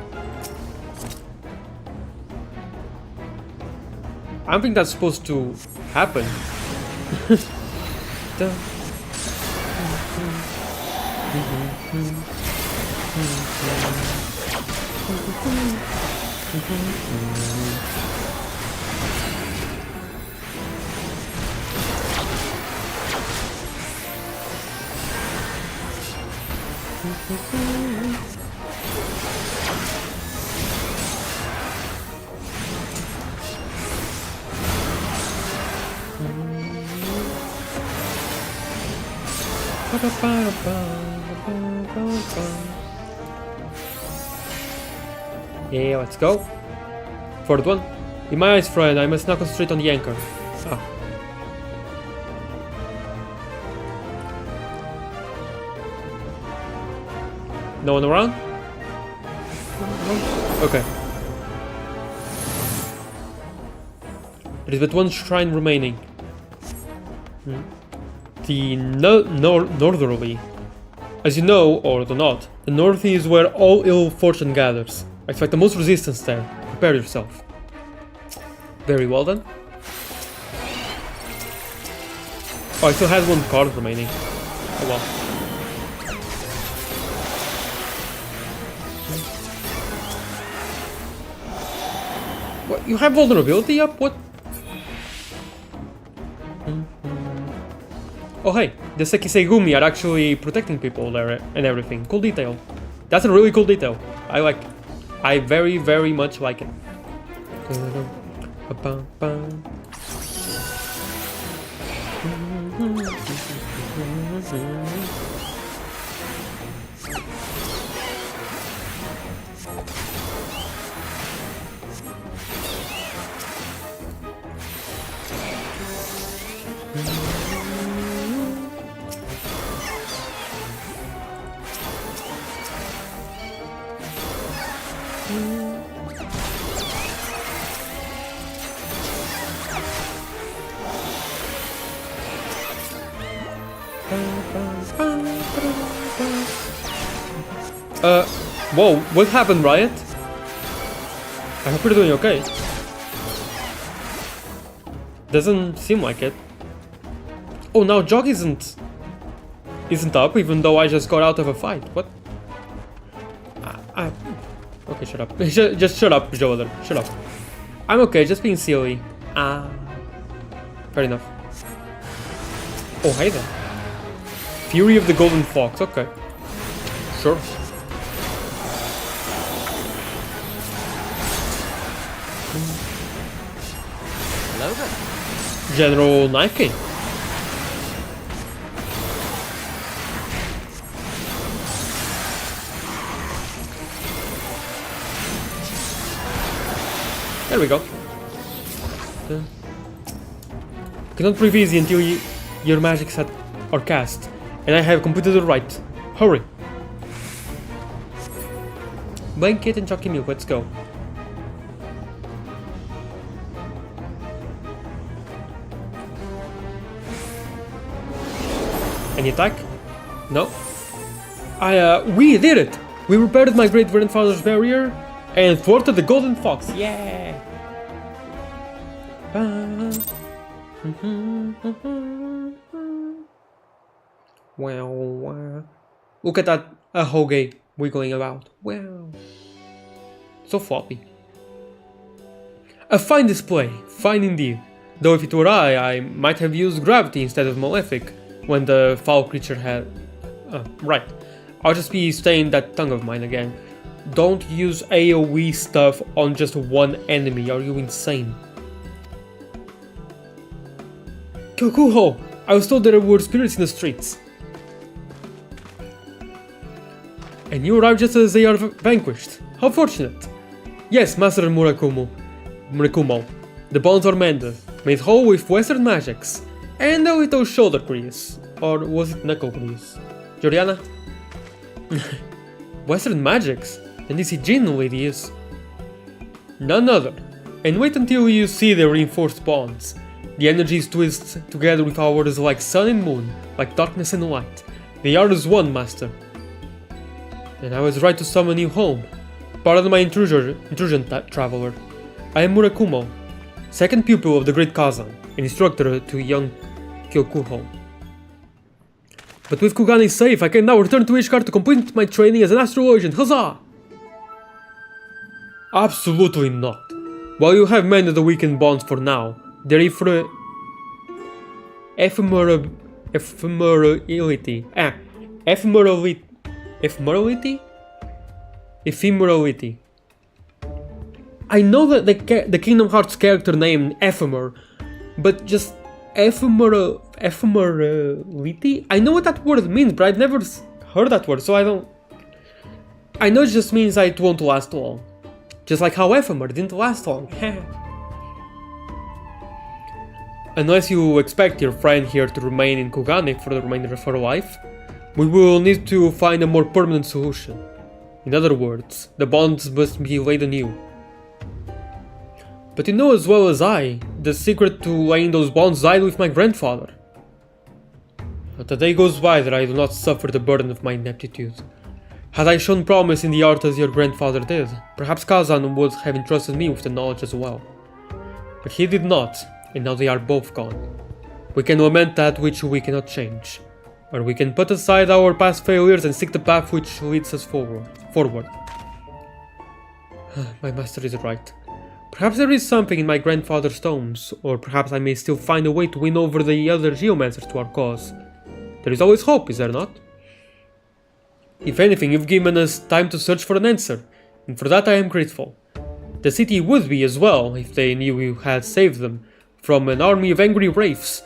I don't think that's supposed to happen. Yeah, let's go. Fourth one. In my eyes, friend, I must now concentrate on the anchor. Ah. No one around? Okay. There is but one shrine remaining. The northerly. As you know, or do not, the north is where all ill fortune gathers. I expect the most resistance there. Prepare yourself. Very well then. Oh, I still had one card remaining. Oh well. What? You have vulnerability up? What? Oh hey, the Sekisegumi are actually protecting people there and everything. Cool detail. That's a really cool detail. I like it. I very, very much like it. Whoa, what happened, Riot? I hope you're doing okay. Doesn't seem like it. Oh, now Jog isn't up, even though I just got out of a fight. What? Okay, shut up. Just shut up, Joel. Shut up. I'm okay, just being silly. Fair enough. Oh, hey there. Fury of the Golden Fox, okay. Sure. Hello there. General Nike. There we go. Cannot breathe easy until your magics are cast. And I have completed the rite. Hurry. Blanket and chalky milk, let's go. Any attack? No. We did it! We repaired my great-grandfather's barrier and thwarted the golden fox. Yeah! Wow. Look at that hoagie wiggling about. Wow. So floppy. A fine display. Fine indeed. Though if it were I might have used gravity instead of malefic when the foul creature had... right. I'll just be saying that tongue of mine again. Don't use AoE stuff on just one enemy, are you insane? Kyokuho! I was told there were spirits in the streets. And you arrived just as they are vanquished. How fortunate! Yes, Master Murakumo. The bonds are mended, made whole with western magics, and a little shoulder grease. Or was it knuckle grease? Joriana? Western magics? Then this Jin lady is... None other. And wait until you see the reinforced bonds. The energies twist together with ours like sun and moon, like darkness and light. They are as one, Master. And I was right to summon you home. Pardon my intrusion, traveler. I am Murakumo, second pupil of the great Kazan, and instructor to young Kyokuho. But with Kugane safe, I can now return to Ishikar to complete my training as an astrologian. Huzzah! Absolutely not. While you have mended the weakened bonds for now, their ephemerality. I know that the Kingdom Hearts character named Ephemer, but just ephemerality? I know what that word means, but I've never heard that word, so I don't... I know it just means that it won't last long. Just like how ephemer didn't last long. Unless you expect your friend here to remain in Kugane for the remainder of her life, we will need to find a more permanent solution. In other words, the bonds must be laid anew. But you know as well as I, the secret to laying those bonds died with my grandfather. Not a day goes by that I do not suffer the burden of my ineptitude. Had I shown promise in the art as your grandfather did, perhaps Kazan would have entrusted me with the knowledge as well. But he did not, and now they are both gone. We can lament that which we cannot change, or we can put aside our past failures and seek the path which leads us forward. My master is right. Perhaps there is something in my grandfather's tomes, or perhaps I may still find a way to win over the other geomancers to our cause. There is always hope, is there not? If anything, you've given us time to search for an answer, and for that I am grateful. The city would be as well, if they knew you had saved them from an army of angry wraiths,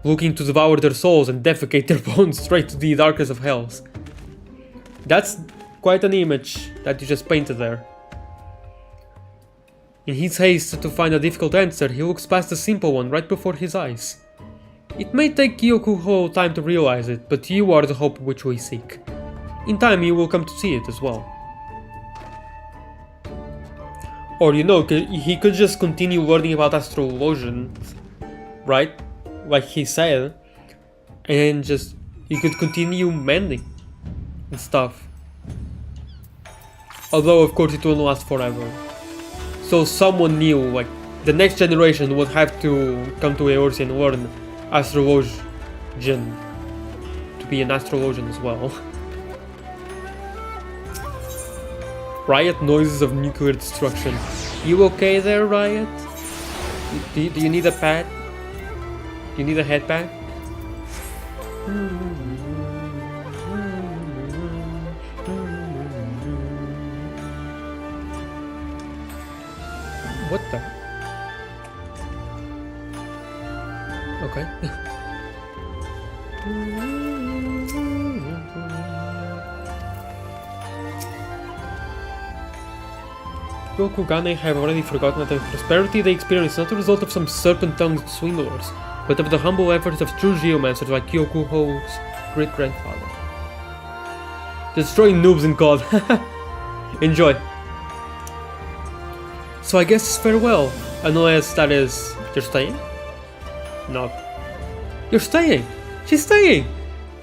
looking to devour their souls and defecate their bones straight to the darkest of hells. That's quite an image that you just painted there. In his haste to find a difficult answer, he looks past the simple one right before his eyes. It may take Kyokuho time to realize it, but you are the hope which we seek. In time you will come to see it as well. Or you know, he could just continue learning about astrologians, right? Like he said, and just he could continue mending and stuff. Although of course it won't last forever. So someone new, like the next generation, would have to come to Eorze and learn astrologian to be an astrologian as well. Riot, noises of nuclear destruction. You okay there, Riot? Do you need a pad? Do you need a headband? What the? Okay. Ryokugane have already forgotten that the prosperity they experience is not a result of some serpent-tongued swindlers, but of the humble efforts of true geomancers like Kyokuho's great-grandfather. Destroying noobs in God. Enjoy. So I guess farewell, unless that is... You're staying? No. You're staying! She's staying!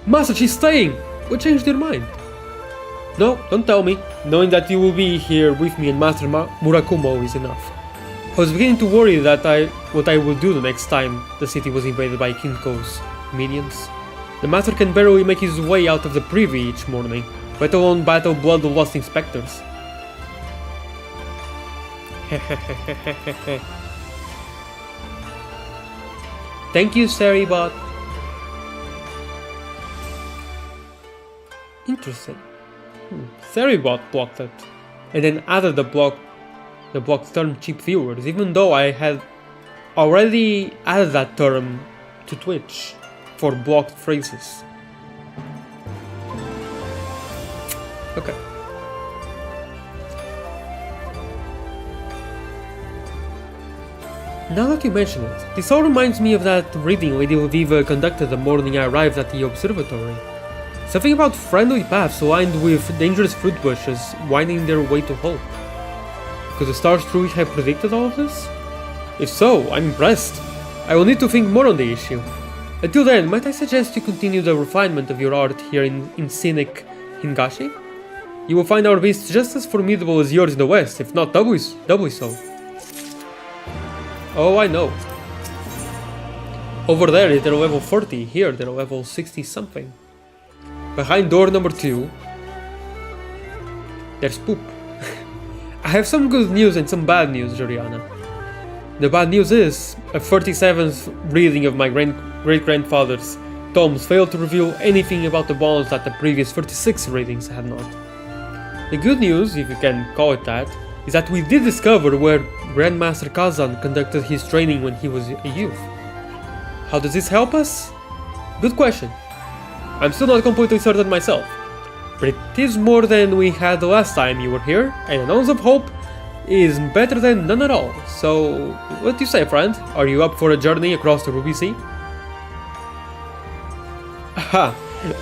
Master, she's staying! What changed your mind? No, don't tell me. Knowing that you will be here with me and Master Murakumo is enough. I was beginning to worry that what I will do the next time the city was invaded by Kinko's minions. The Master can barely make his way out of the privy each morning, let alone battle blood-lost inspectors. Thank you, Saribot. Interesting. Saribot blocked it, and then added the block term cheap viewers, even though I had already added that term to Twitch for blocked phrases. Okay. Now that you mention it, this all reminds me of that reading Lady Lviva conducted the morning I arrived at the observatory. Something about friendly paths lined with dangerous fruit bushes winding their way to hope. Could the stars truly have predicted all of this? If so, I'm impressed. I will need to think more on the issue. Until then, might I suggest you continue the refinement of your art here in scenic Hingashi? You will find our beasts just as formidable as yours in the west, if not doubly so. Oh, I know. Over there they're level 40, here they're level 60 something. Behind door number 2, there's poop. I have some good news and some bad news, Juliana. The bad news is, a 37th reading of my great-grandfather's tomes failed to reveal anything about the bonds that the previous 36 readings had not. The good news, if you can call it that, is that we did discover where Grandmaster Kazan conducted his training when he was a youth. How does this help us? Good question. I'm still not completely certain myself, but it is more than we had the last time you were here, and an ounce of hope is better than none at all. So, what do you say, friend? Are you up for a journey across the Ruby Sea? Aha!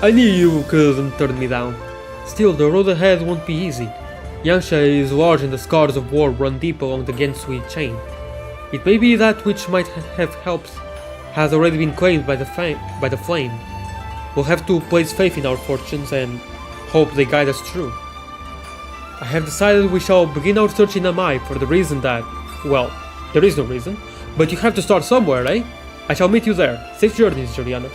I knew you couldn't turn me down. Still, the road ahead won't be easy. Yansha is large and the scars of war run deep along the Gensui chain. It may be that which might have helped has already been claimed by the flame. We'll have to place faith in our fortunes and hope they guide us through. I have decided we shall begin our search in Amai for the reason that, well, there is no reason, but you have to start somewhere, eh? I shall meet you there. Safe journeys, Juliana.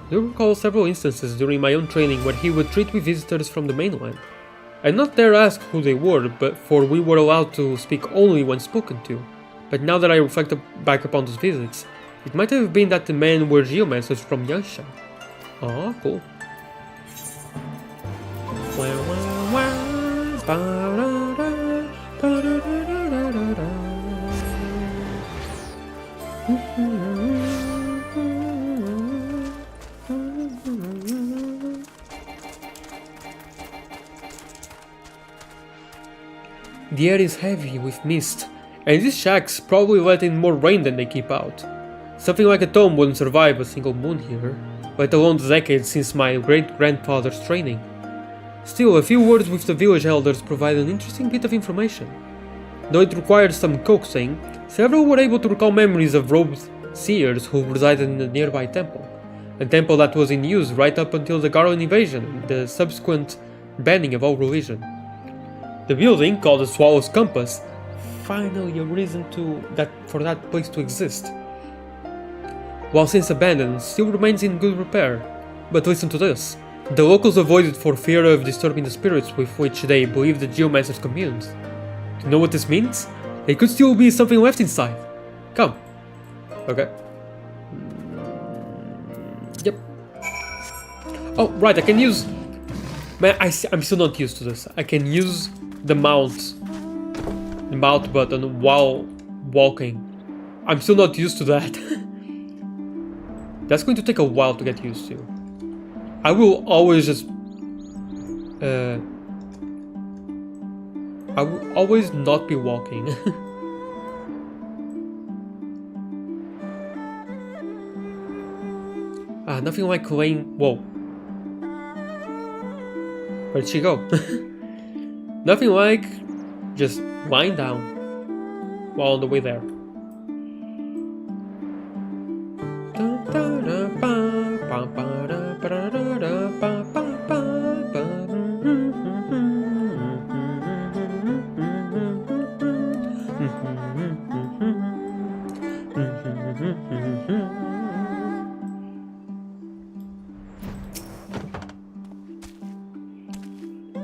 I do recall several instances during my own training where he would treat with visitors from the mainland. I did not dare ask who they were, for we were allowed to speak only when spoken to. But now that I reflect back upon those visits, it might have been that the men were geomancers from Yansha. Oh, cool. The air is heavy with mist, and these shacks probably let in more rain than they keep out. Something like a tome wouldn't survive a single moon here, let alone the decades since my great-grandfather's training. Still, a few words with the village elders provide an interesting bit of information. Though it required some coaxing, several were able to recall memories of robed seers who resided in a nearby temple, a temple that was in use right up until the Garon invasion and the subsequent banning of all religion. The building, called the Swallow's Compass, finally a reason for that place to exist. While since abandoned, still remains in good repair. But listen to this. The locals avoided for fear of disturbing the spirits with which they believed the geomancers communed. Do you know what this means? There could still be something left inside. Come. Okay. Yep. Oh, right, I can use... Man, I'm still not used to this. I can use the mount button while walking. I'm still not used to that. That's going to take a while to get used to. I will always just... I will always not be walking. Nothing like laying... Whoa. Where'd she go? Nothing like just lying down while on the way there.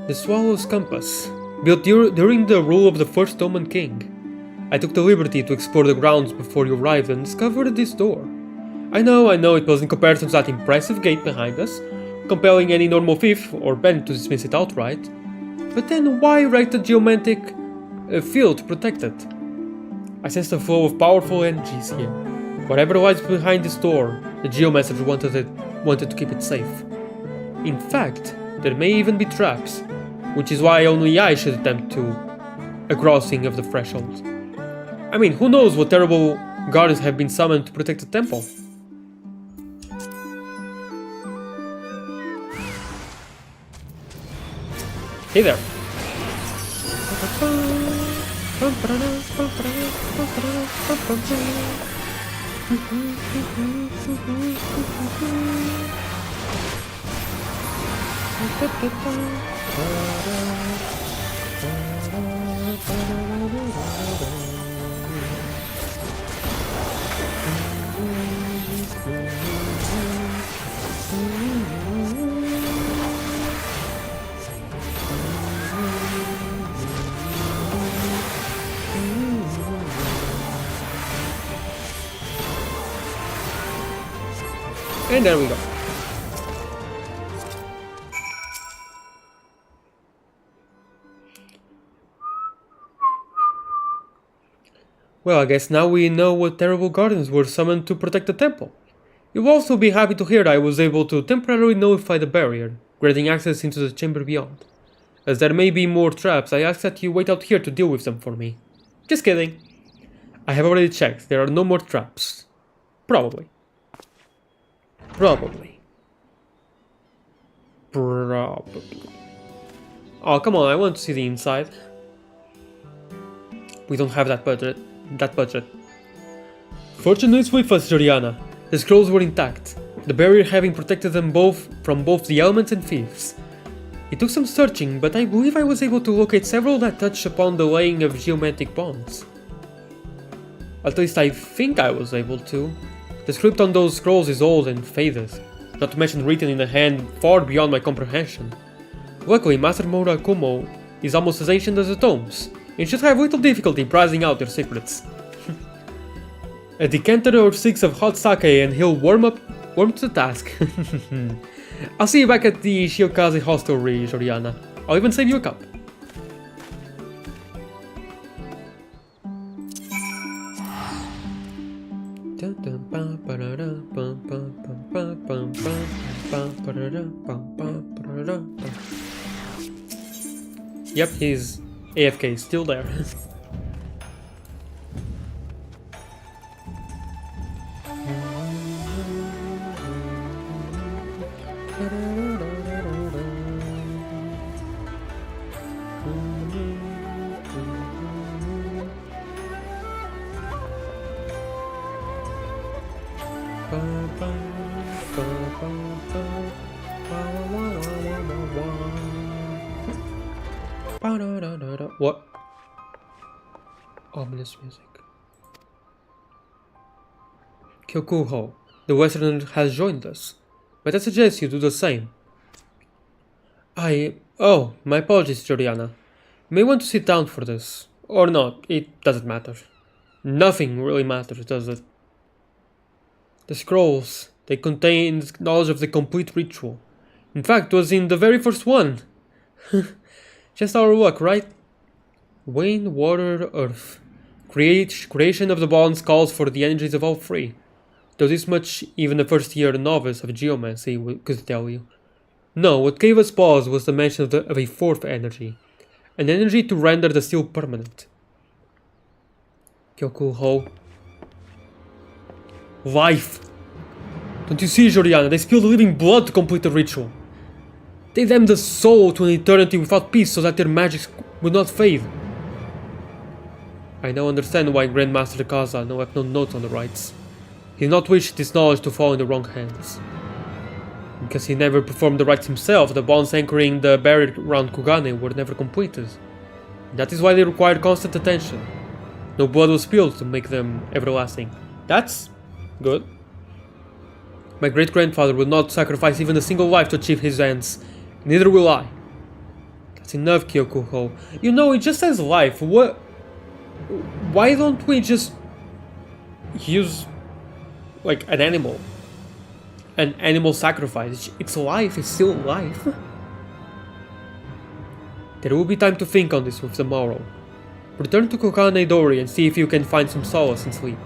The Swallow's Compass, built during the rule of the first Omen King. I took the liberty to explore the grounds before you arrived and discovered this door. I know it was in comparison to that impressive gate behind us, compelling any normal thief or bandit to dismiss it outright. But then why erect a geomantic field to protect it? I sensed a flow of powerful energies here. Whatever lies behind this door, the Geomaster wanted to keep it safe. In fact, there may even be traps, which is why only I should attempt a crossing of the threshold. I mean, who knows what terrible guardians have been summoned to protect the temple? Hey there. And there we go. Well, I guess now we know what terrible guardians were summoned to protect the temple. You'll also be happy to hear that I was able to temporarily nullify the barrier, granting access into the chamber beyond. As there may be more traps, I ask that you wait out here to deal with them for me. Just kidding. I have already checked, there are no more traps. Probably. Oh, come on, I want to see the inside. We don't have that budget. Fortune is with us, Joriana. The scrolls were intact, the barrier having protected them both from both the elements and thieves. It took some searching, but I believe I was able to locate several that touched upon the laying of geomantic bonds. At least I think I was able to. The script on those scrolls is old and faded, not to mention written in a hand far beyond my comprehension. Luckily, Master Murakumo is almost as ancient as the tomes, and should have little difficulty prizing out their secrets. A decanter or 6 of hot sake and he'll warm to the task. I'll see you back at the Shiokaze hostelry, Joriana. I'll even save you a cup. Yep, he's AFK, still there. What? Ominous music. Kyokuho, the Westerner has joined us. But I suggest you do the same. Oh, my apologies, Joriana. You may want to sit down for this. Or not, it doesn't matter. Nothing really matters, does it? The scrolls, they contain knowledge of the complete ritual. In fact, it was in the very first one. Just our luck, right? Wind, water, earth. Creation of the bonds calls for the energies of all three. Though this much even the first year novice of geomancy could tell you. No, what gave us pause was the mention of a fourth energy. An energy to render the seal permanent. Kyokuho. Life. Don't you see, Joriana? They spilled living blood to complete the ritual. They damned the soul to an eternity without peace so that their magic would not fade. I now understand why Grandmaster Kaza left no note on the rites. He did not wish this knowledge to fall in the wrong hands. Because he never performed the rites himself, the bonds anchoring the barrier around Kugane were never completed. That is why they required constant attention. No blood was spilled to make them everlasting. That's good. My great-grandfather would not sacrifice even a single life to achieve his ends. Neither will I. That's enough, Kyokuho. You know, it just says life. What? Why don't we just use, like, an animal? An animal sacrifice. It's life, it's still life. There will be time to think on this with the morrow. Return to Kokane Dori and see if you can find some solace in sleep.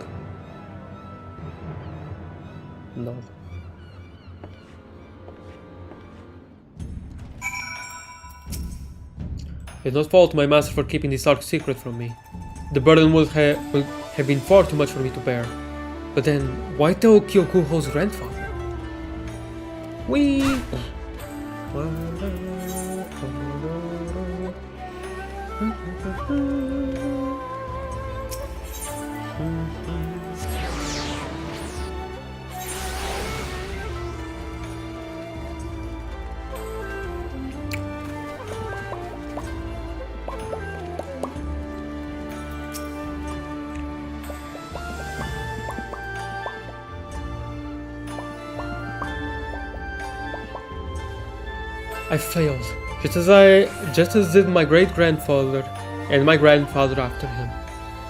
No. I do not fault my master for keeping this dark secret from me. The burden would have been far too much for me to bear. But then, why tell Kyokuho's grandfather? We. I failed, just as did my great-grandfather and my grandfather after him.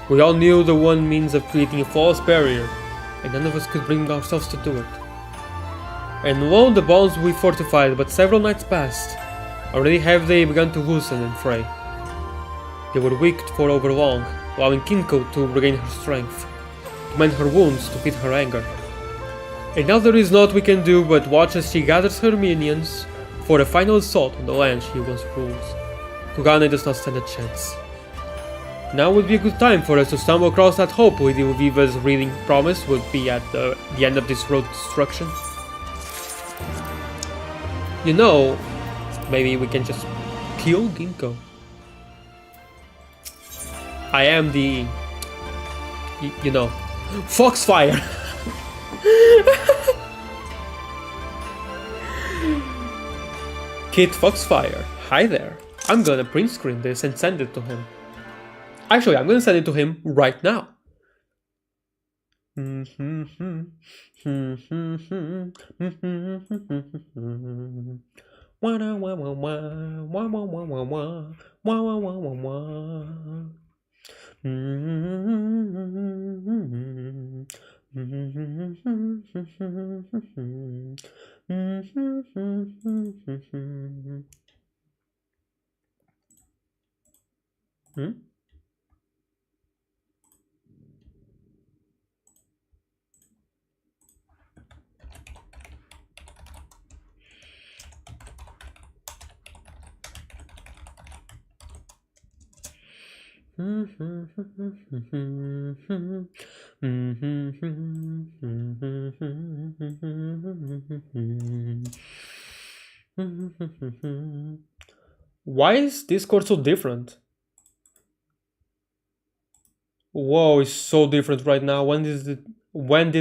We all knew the one means of creating a flawless barrier, and none of us could bring ourselves to do it. And lo, the bonds we fortified, but several nights passed. Already have they begun to loosen and fray. They were weak for over long, allowing Kinko to regain her strength, to mend her wounds, to feed her anger. And now there is naught we can do but watch as she gathers her minions for a final assault on the land she once ruled. Kugane does not stand a chance. Now would be a good time for us to stumble across that hope Lady Viva's reading promised would be at the end of this road to destruction. You know, maybe we can just kill Ginkgo. I am the... you know, Foxfire! Kid Foxfire, hi there. I'm gonna print screen this and send it to him. Actually, I'm gonna send it to him right now. Why is Discord so different? Whoa, it's so different right now. When did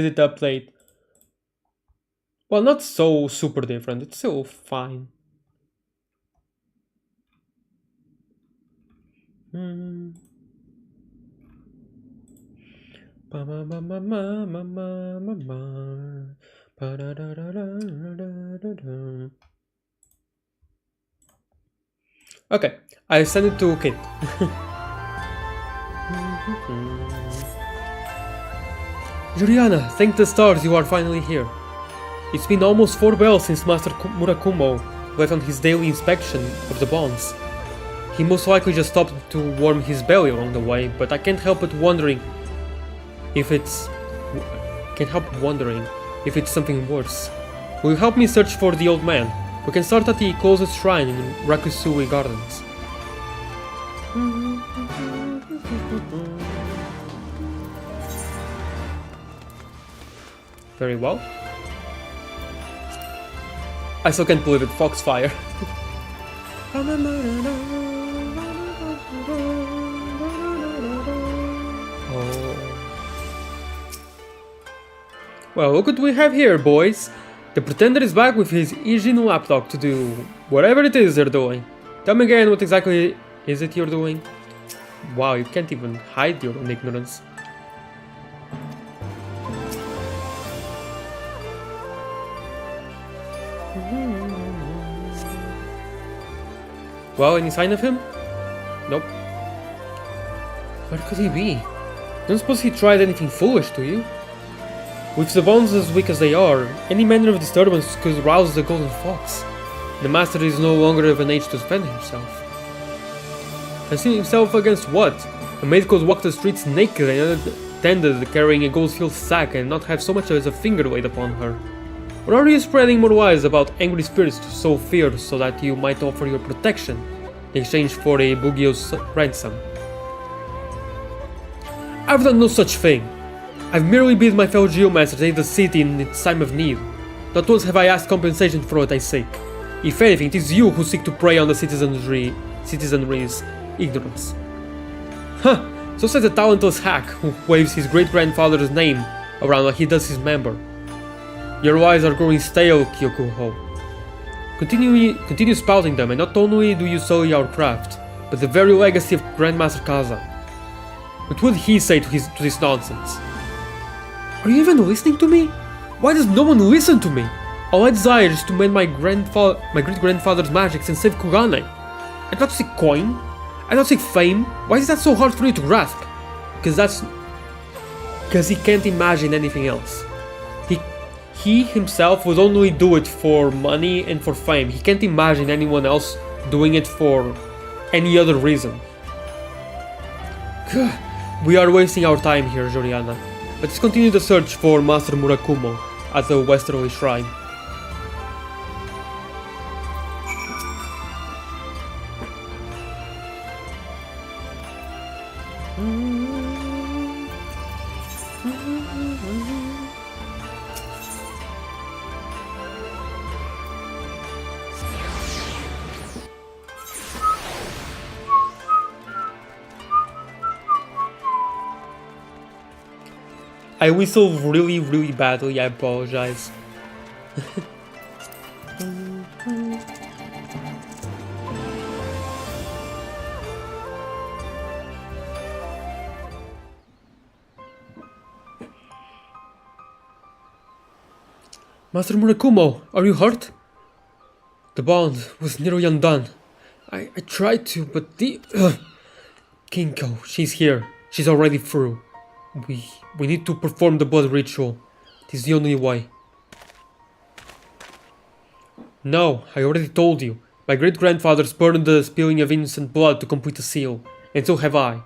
it update? Well, not so super different. It's still fine. Okay, I sent it to Kit. Juliana, thank the stars you are finally here. It's been almost 4 bells since Master Murakumo left on his daily inspection of the bonds. He most likely just stopped to warm his belly along the way, but I can't help wondering if it's something worse. Will you help me search for the old man? We can start at the closest shrine in Rakusui Gardens. Very well. I still can't believe it, Foxfire. Well, look what we have here, boys. The Pretender is back with his Ijin lapdog to do whatever it is they're doing. Tell me again, what exactly is it you're doing? Wow, you can't even hide your own ignorance. Well, any sign of him? Nope. Where could he be? Don't suppose he tried anything foolish, do you? With the bonds as weak as they are, any manner of disturbance could rouse the golden fox. The master is no longer of an age to defend himself. Defend himself against what? A maid could walk the streets naked and unattended, carrying a gold-filled sack and not have so much as a finger laid upon her. Or are you spreading more lies about angry spirits to sow fear so that you might offer your protection in exchange for a Bugio's ransom? I've done no such thing. I've merely bid my fellow geomaster take the city in its time of need. Not once have I asked compensation for what I seek. If anything, it is you who seek to prey on the citizenry's ignorance. Huh, so says a talentless hack who waves his great-grandfather's name around like he does his member. Your lies are growing stale, Kyokuho. Continue spouting them, and not only do you sully our craft, but the very legacy of Grandmaster Kazan. What would he say to this nonsense? Are you even listening to me? Why does no one listen to me? All I desire is to mend my great-grandfather's magics and save Kugane. I do not seek coin. I don't seek fame. Why is that so hard for you to grasp? Because he can't imagine anything else. He himself would only do it for money and for fame. He can't imagine anyone else doing it for any other reason. We are wasting our time here, Joriana. Let's continue the search for Master Murakumo at the Westerly Shrine. I whistle really, really badly, I apologize. Master Murakumo, are you hurt? The bond was nearly undone. I tried to, but the... Kinko, she's here. She's already through. We need to perform the blood ritual. It is the only way. No, I already told you. My great-grandfathers burned the spilling of innocent blood to complete the seal, and so have I.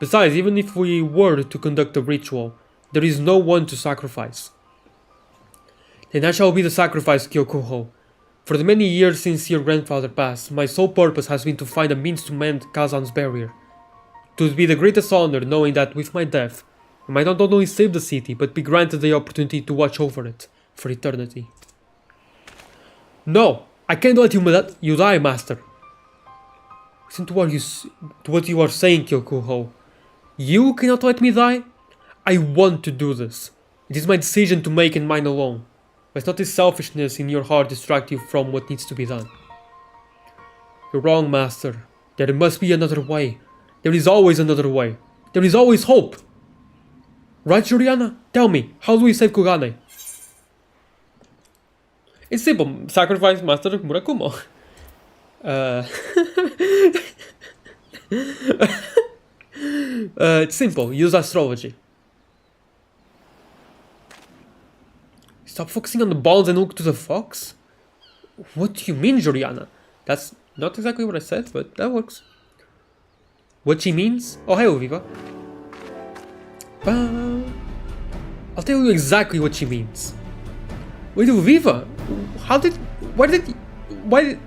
Besides, even if we were to conduct the ritual, there is no one to sacrifice. Then I shall be the sacrifice, Kyokuho. For the many years since your grandfather passed, my sole purpose has been to find a means to mend Kazan's barrier. It would be the greatest honor knowing that with my death, I might not only save the city, but be granted the opportunity to watch over it for eternity. No! I can't let you die, Master! Listen to what you are saying, Kyokuho. You cannot let me die? I want to do this. It is my decision to make and mine alone. Let not this selfishness in your heart distract you from what needs to be done. You're wrong, Master. There must be another way. There is always another way. There is always hope! Right, Joriana? Tell me, how do we save Kugane? It's simple. Sacrifice Master Murakumo. It's simple. Use astrology. Stop focusing on the balls and look to the fox? What do you mean, Joriana? That's not exactly what I said, but that works. What she means? Oh, hello, Viva. I'll tell you exactly what she means. Wait, Viva, Why?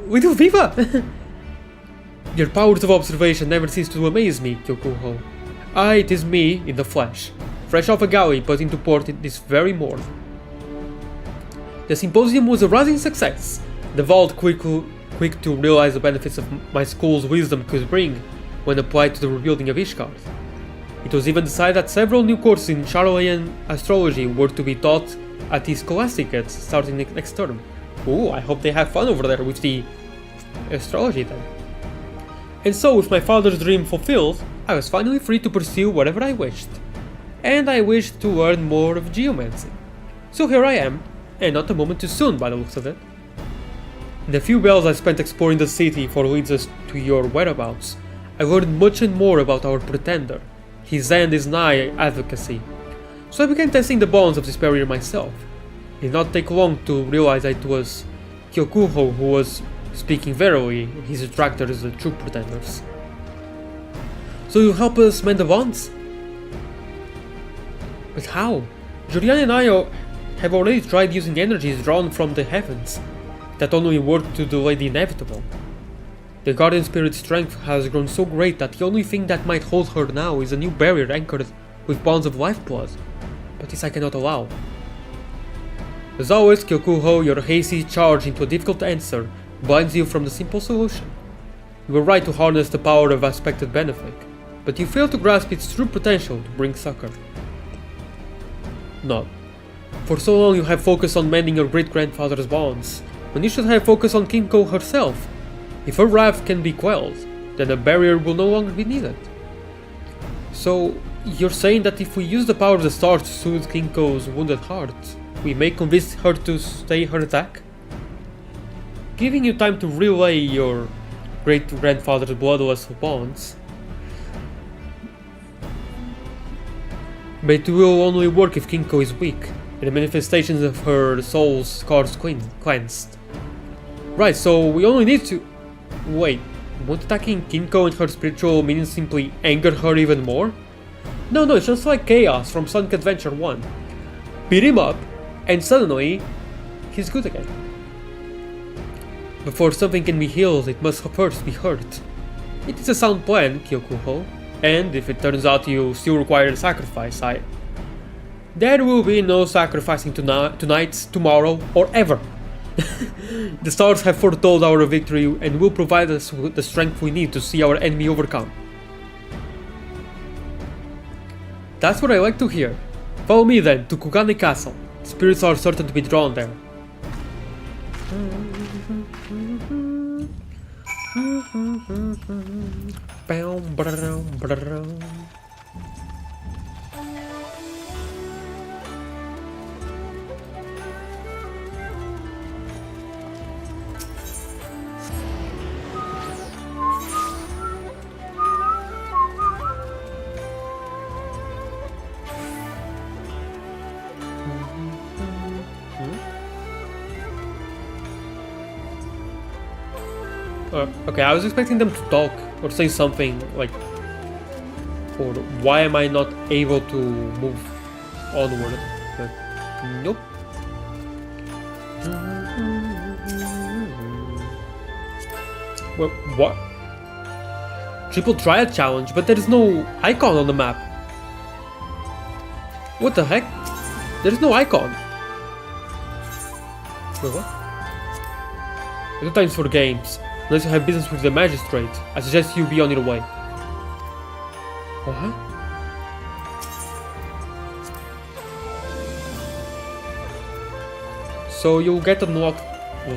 We do Viva! Your powers of observation never cease to amaze me, Kyokuho. It is me, in the flesh. Fresh off a galley, put into port this very morning. The symposium was a rousing success. The vault quick to realize the benefits of my school's wisdom could bring when applied to the rebuilding of Ishgard. It was even decided that several new courses in Charlayan astrology were to be taught at the Scholasticates starting next term. Ooh, I hope they have fun over there with the astrology then. And so, with my father's dream fulfilled, I was finally free to pursue whatever I wished. And I wished to learn more of geomancy. So here I am, and not a moment too soon by the looks of it. In the few bells I spent exploring the city for leads us to your whereabouts, I learned much and more about our pretender, his and his nigh advocacy. So I began testing the bonds of this barrier myself. It did not take long to realize that it was Kyokuho who was speaking verily, and his detractors the true pretenders. So you help us mend the bonds? But how? Julian and I have already tried using energies drawn from the heavens, that only work to delay the inevitable. The Guardian Spirit's strength has grown so great that the only thing that might hold her now is a new barrier anchored with bonds of lifeblood, but this I cannot allow. As always, Kyokuho, your hasty charge into a difficult answer blinds you from the simple solution. You were right to harness the power of aspected benefic, but you fail to grasp its true potential to bring succor. No. For so long you have focused on mending your great-grandfather's bonds, when you should have focused on Kinko herself. If her wrath can be quelled, then a barrier will no longer be needed. So, you're saying that if we use the power of the stars to soothe Kinko's wounded heart, we may convince her to stay her attack? Giving you time to relay your great-grandfather's bloodless bonds. But it will only work if Kinko is weak, and the manifestations of her soul's scars cleansed. Right, so we only need to... Wait, won't attacking Kinko and her spiritual minions simply anger her even more? No, it's just like Chaos from Sonic Adventure 1. Beat him up, and suddenly, he's good again. Before something can be healed, it must first be hurt. It is a sound plan, Kyokuho, and if it turns out you still require a sacrifice, there will be no sacrificing tonight, tomorrow, or ever. The stars have foretold our victory and will provide us with the strength we need to see our enemy overcome. That's what I like to hear. Follow me then to Kugane Castle. Spirits are certain to be drawn there. Okay, I was expecting them to talk or say something like, or why am I not able to move onward? But nope. Well, what? Triple Triad Challenge, but there is no icon on the map. What the heck? There is no icon. Wait, what? 2 times for games. Unless you have business with the magistrate, I suggest you be on your way. What? So you'll get unlocked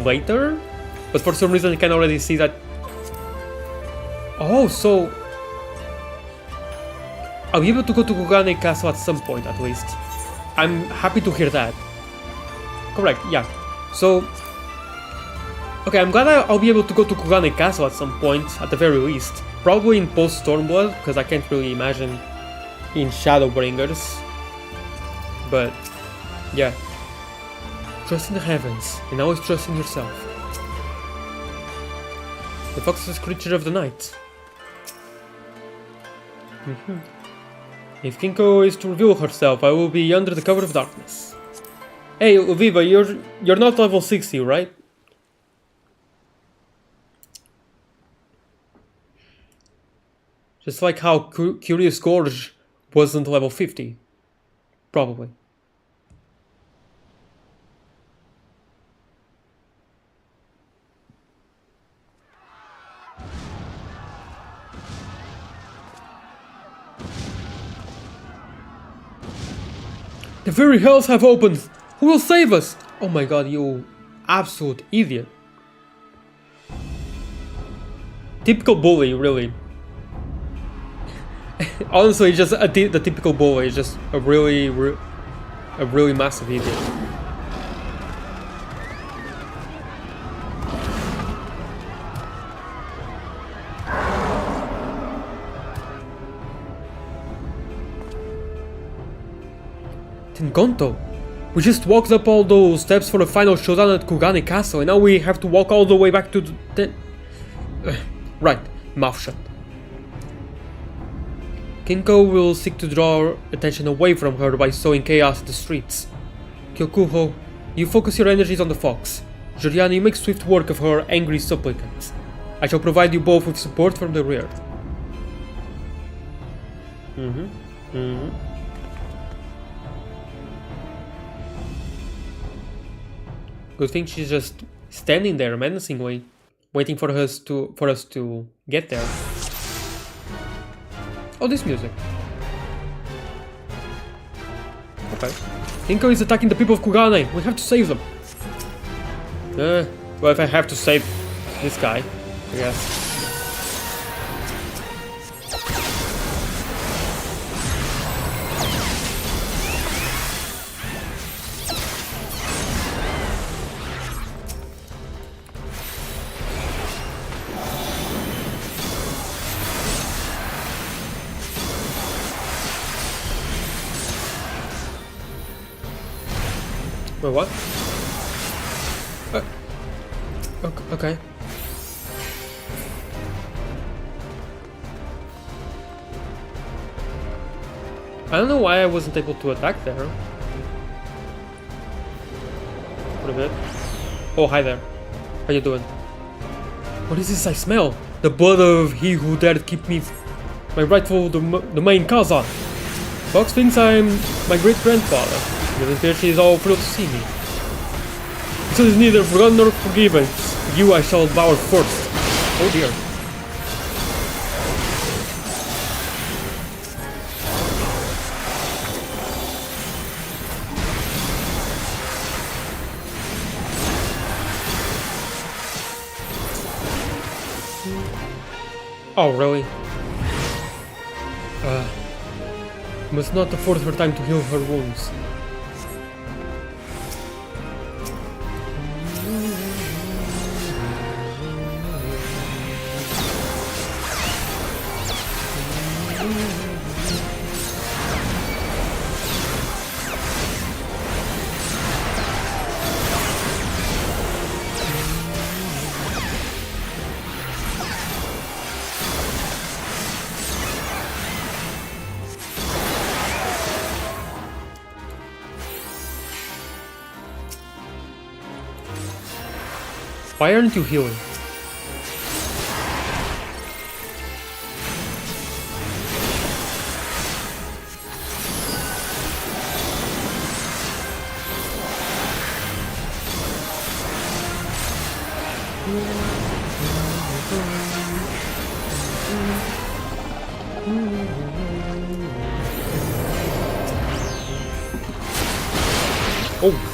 later? But for some reason I can already see that... Oh, so... I'll be able to go to Kugane Castle at some point, at least. I'm happy to hear that. Correct, yeah. So... Okay, I'm glad I'll be able to go to Kugane Castle at some point, at the very least. Probably in post-Stormblood, because I can't really imagine in Shadowbringers. But, yeah. Trust in the heavens, and always trust in yourself. The fox is creature of the night. If Kinko is to reveal herself, I will be under the cover of darkness. Hey, Uviva, you're not level 60, right? Just like how Curious Gorge wasn't level 50. Probably. The very hells have opened! Who will save us? Oh my god, you absolute idiot. Typical bully, really. Honestly, just the typical bully is just a really massive idiot. Tengonto, we just walked up all those steps for the final showdown at Kugane Castle, and now we have to walk all the way back to the... Right, mouth shut. Kinko will seek to draw attention away from her by sowing chaos in the streets. Kyokuho, you focus your energies on the fox. Juliana, you make swift work of her angry supplicants. I shall provide you both with support from the rear. Good thing she's just standing there menacingly, waiting for us to get there. Oh, this music. Okay. Kinko is attacking the people of Kugane. We have to save them. Well, if I have to save this guy, I guess. Wait, what? Okay. I don't know why I wasn't able to attack there. What a bit. Oh, hi there. How you doing? What is this I smell? The blood of he who dared keep me my rightful domain Kaza. Fox thinks I'm my great-grandfather. Even here she is all thrilled to see me. This is neither forgotten nor forgiven. You I shall devour first. Oh dear. Oh, really? Must not afford her time to heal her wounds. Why aren't you healing? Oh.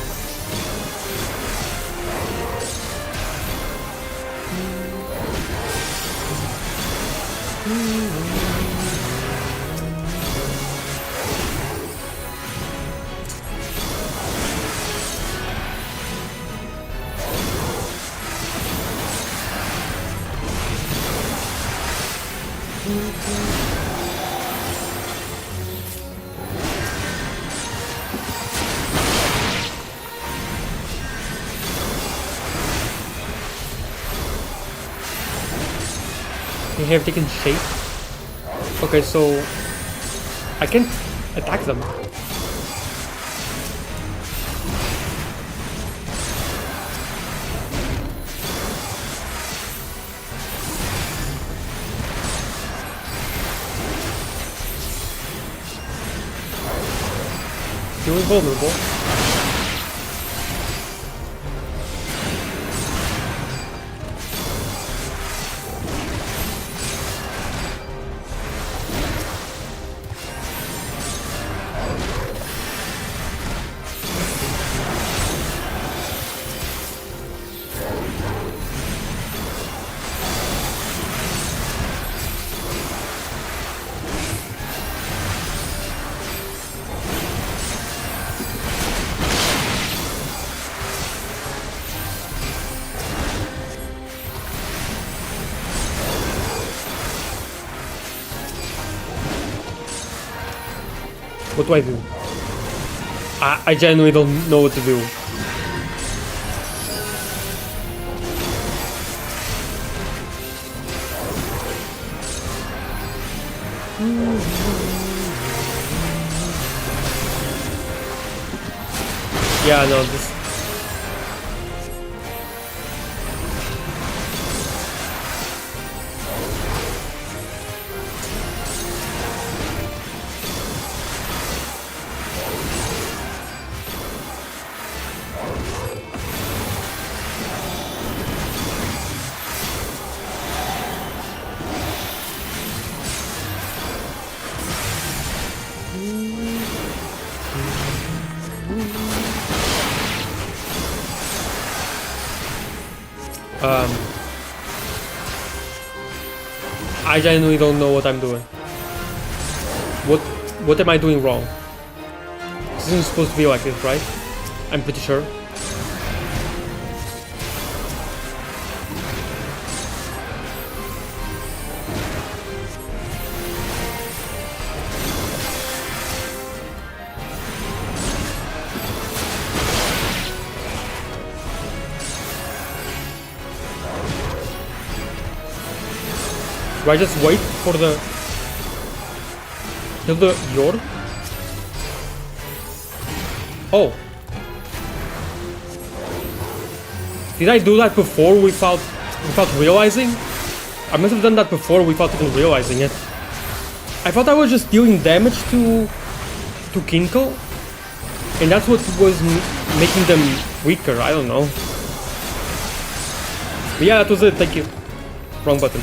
They have taken shape. Okay, so I can't attack them. Still invulnerable. What do I do? I genuinely don't know what to do. Yeah, no, this... I genuinely don't know what I'm doing. What am I doing wrong? This isn't supposed to be like this, right? I'm pretty sure. Do I just wait for the... Kill the Yord? Oh. Did I do that before without realizing? I must have done that before without even realizing it. I thought I was just dealing damage to Kinko, and that's what was making them weaker, I don't know. But yeah, that was it, thank you. Wrong button.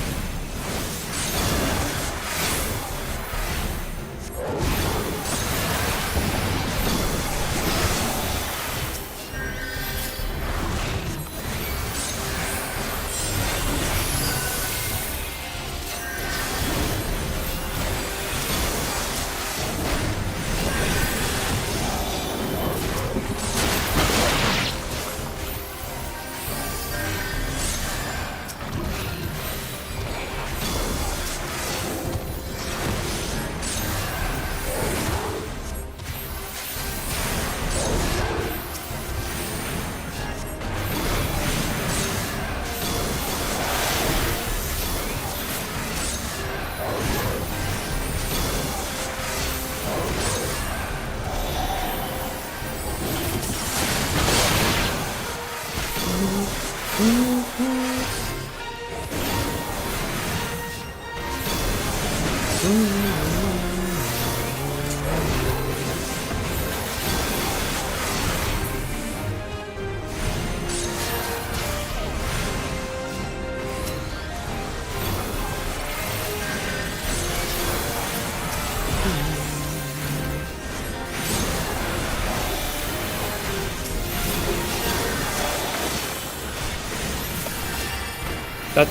That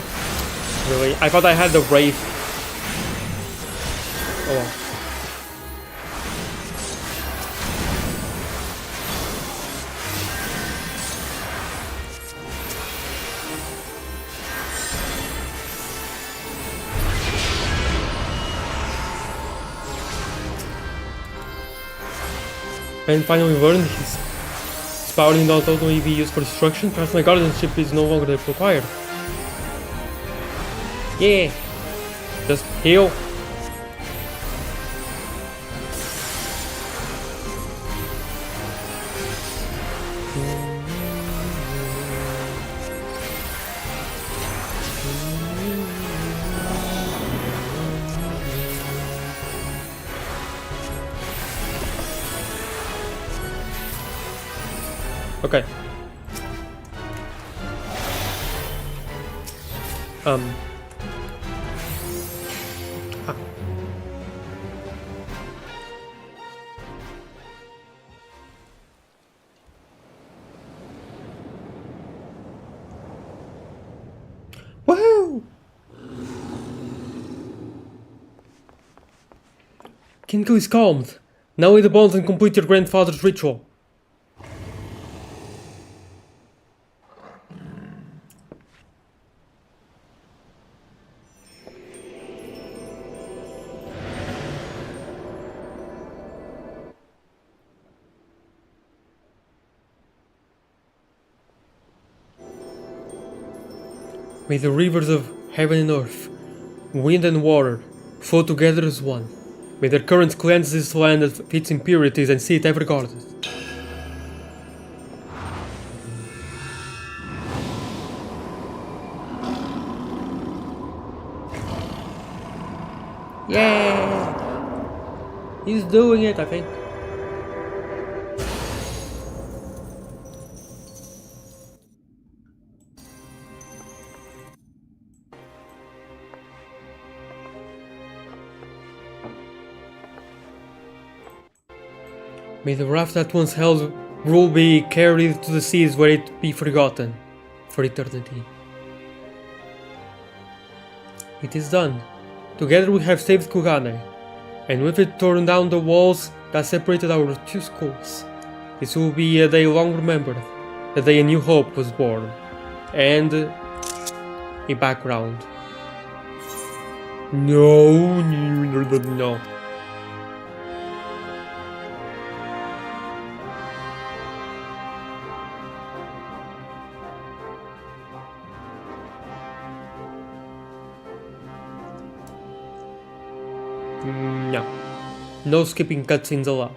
really, I thought I had the Wraith. Oh well. Ben finally learned his power will not only be used for destruction, perhaps my guardianship is no longer required. Yeah, just heal. Okay. Ah. Woohoo! Kinko is calmed. Now with the bonds and complete your grandfather's ritual. May the rivers of heaven and earth, wind and water, flow together as one. May their currents cleanse this land of its impurities and see it ever guarded. Yeah! He's doing it, I think. May the wrath that once held rule be carried to the seas where it be forgotten for eternity. It is done. Together we have saved Kugane, and with it torn down the walls that separated our two schools. This will be a day long remembered, the day a new hope was born, and a background. No. No. No skipping cutscenes allowed.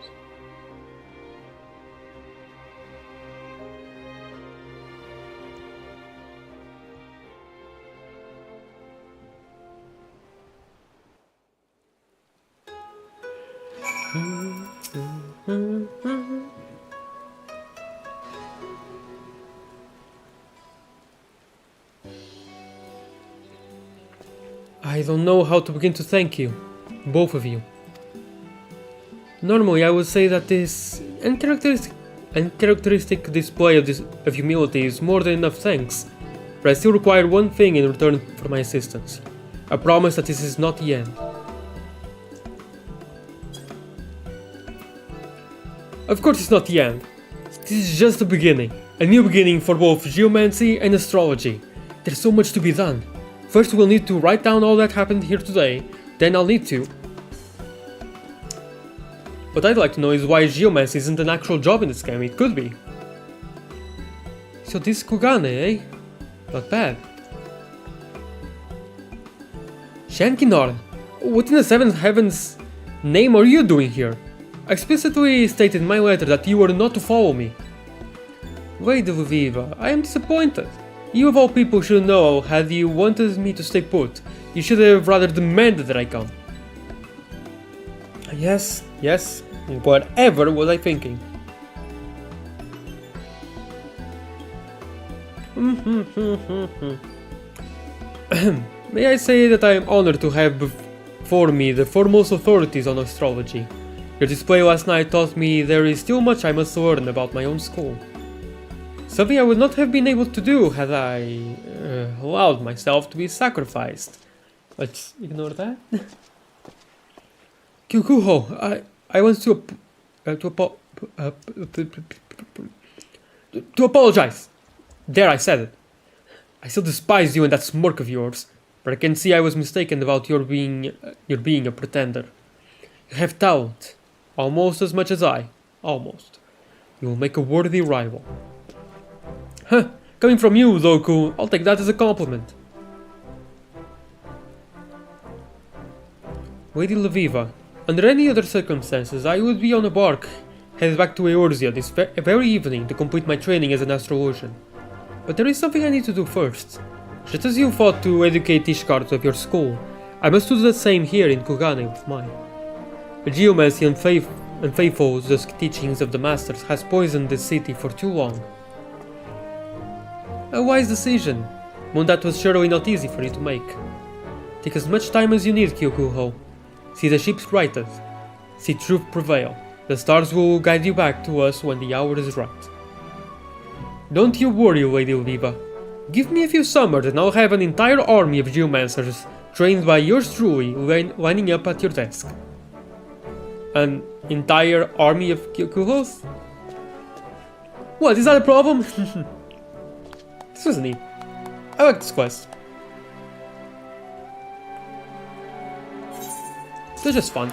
I don't know how to begin to thank you, both of you. Normally I would say that this uncharacteristic display of humility is more than enough thanks, but I still require one thing in return for my assistance. A promise that this is not the end. Of course it's not the end. This is just the beginning. A new beginning for both geomancy and astrology. There's so much to be done. First we'll need to write down all that happened here today, then I'll need to... What I'd like to know is why geomancy isn't an actual job in this game. It could be. So this is Kugane, eh? Not bad. Shankinor, what in the seventh heaven's name are you doing here? I explicitly stated in my letter that you were not to follow me. Wait, Luviva, I am disappointed. You of all people should know, had you wanted me to stay put, you should have rather demanded that I come. Yes, whatever was I thinking? May I say that I am honored to have before me the foremost authorities on astrology. Your display last night taught me there is still much I must learn about my own school. Something I would not have been able to do had I allowed myself to be sacrificed. Let's ignore that. Kyukuho, I want to apologize. There, I said it. I still despise you and that smirk of yours, but I can see I was mistaken about your being a pretender. You have talent, almost as much as I. Almost. You will make a worthy rival. Huh, coming from you, Zoku, I'll take that as a compliment. Lady Leviva, under any other circumstances, I would be on a bark headed back to Eorzea this very evening to complete my training as an astrologian. But there is something I need to do first. Just as you fought to educate Ishkart of your school, I must do the same here in Kugane with mine. The geomancy unfaithful to the teachings of the masters has poisoned this city for too long. A wise decision. One that was surely not easy for you to make. Take as much time as you need, Kyokuho. See the ships righted. See truth prevail. The stars will guide you back to us when the hour is right. Don't you worry, Lady Viva. Give me a few summers and I'll have an entire army of geomancers trained by yours truly lining up at your desk. An entire army of Kyokuhos? What, is that a problem? This was neat. I like this quest. They're just fun.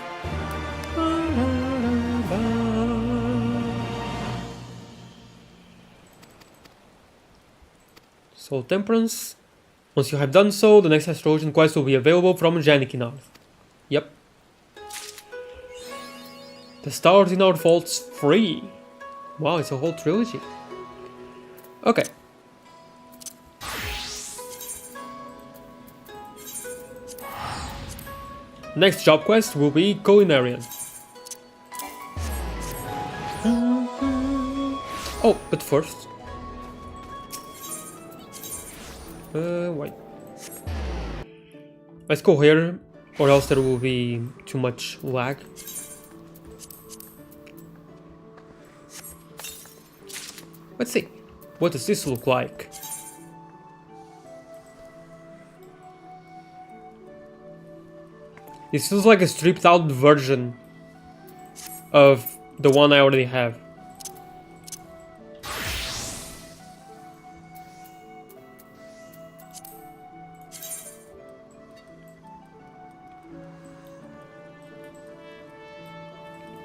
Soul Temperance. Once you have done so, the next astrologian quest will be available from Janikinath. Yep. The stars in our vaults free. Wow, it's a whole trilogy. Okay. Next job quest will be Culinarian. Oh, but first... wait. Let's go here, or else there will be too much lag. Let's see. What does this look like? This feels like a stripped out version of the one I already have.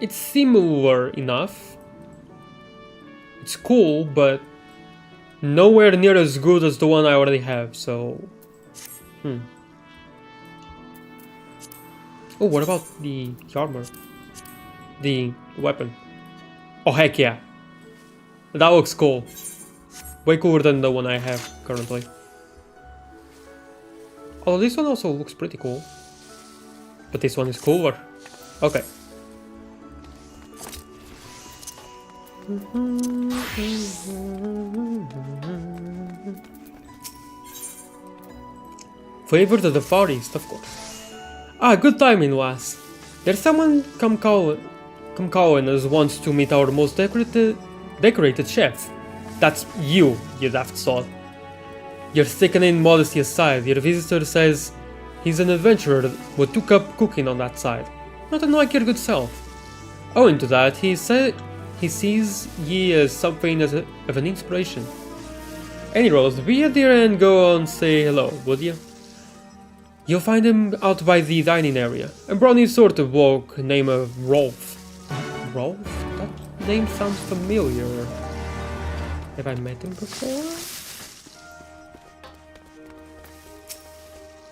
It's similar enough. It's cool, but nowhere near as good as the one I already have, so... Oh, what about the armor? The weapon? Oh, heck yeah. That looks cool. Way cooler than the one I have currently. Although this one also looks pretty cool. But this one is cooler. Okay. Favored of the Far East, of course. Ah, good timing, lass. There's someone come calling us wants to meet our most decorated chef. That's you daft sod. Your sickening modesty aside, your visitor says he's an adventurer who took up cooking on that side. Not unlike your good self. Owing to that, he sees ye as something of an inspiration. Anyways, be a dear and go and say hello, would you? You'll find him out by the dining area. A brawny sort of bloke named Rolf. Rolf? That name sounds familiar. Have I met him before?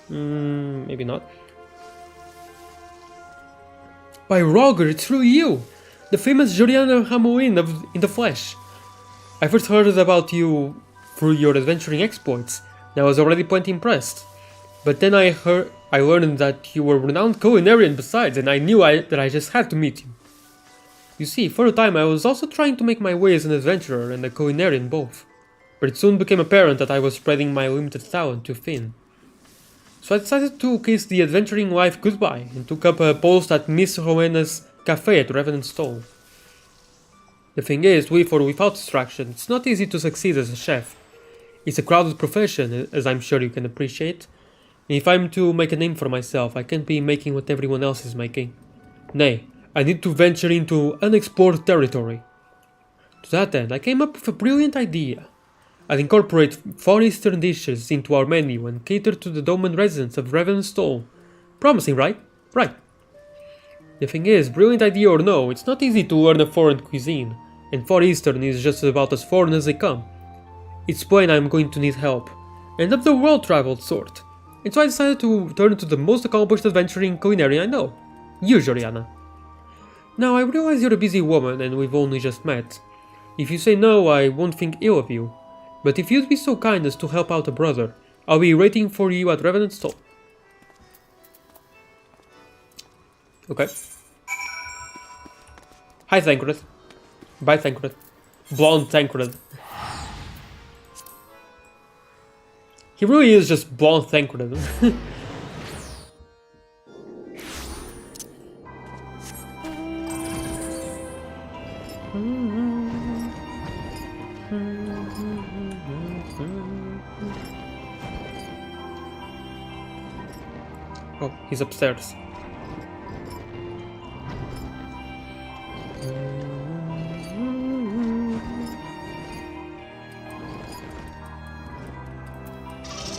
Maybe not. By Roger, it's really you! The famous Joriana Hamuin in the flesh. I first heard about you through your adventuring exploits, and I was already plenty impressed. But then I learned that you were a renowned culinarian besides, and I knew that I just had to meet you. You see, for a time I was also trying to make my way as an adventurer and a culinarian both, but it soon became apparent that I was spreading my limited talent too thin. So I decided to kiss the adventuring life goodbye and took up a post at Miss Rowena's cafe at Revenant Stall. The thing is, with or without distraction, it's not easy to succeed as a chef. It's a crowded profession, as I'm sure you can appreciate. And if I'm to make a name for myself, I can't be making what everyone else is making. Nay, I need to venture into unexplored territory. To that end, I came up with a brilliant idea. I'd incorporate Far Eastern dishes into our menu and cater to the dominant residents of Revenant Stall. Promising, right? Right. The thing is, brilliant idea or no, it's not easy to learn a foreign cuisine, and Far Eastern is just about as foreign as they come. It's plain I'm going to need help, and of the well-traveled sort. And so I decided to turn to the most accomplished adventuring culinarian I know, you, Joriana. Now, I realize you're a busy woman and we've only just met. If you say no, I won't think ill of you. But if you'd be so kind as to help out a brother, I'll be waiting for you at Revenant Stall. Okay. Hi, Thancred. Bye, Thancred. Blonde Thancred. He really is just blonde Thancred. Oh, he's upstairs.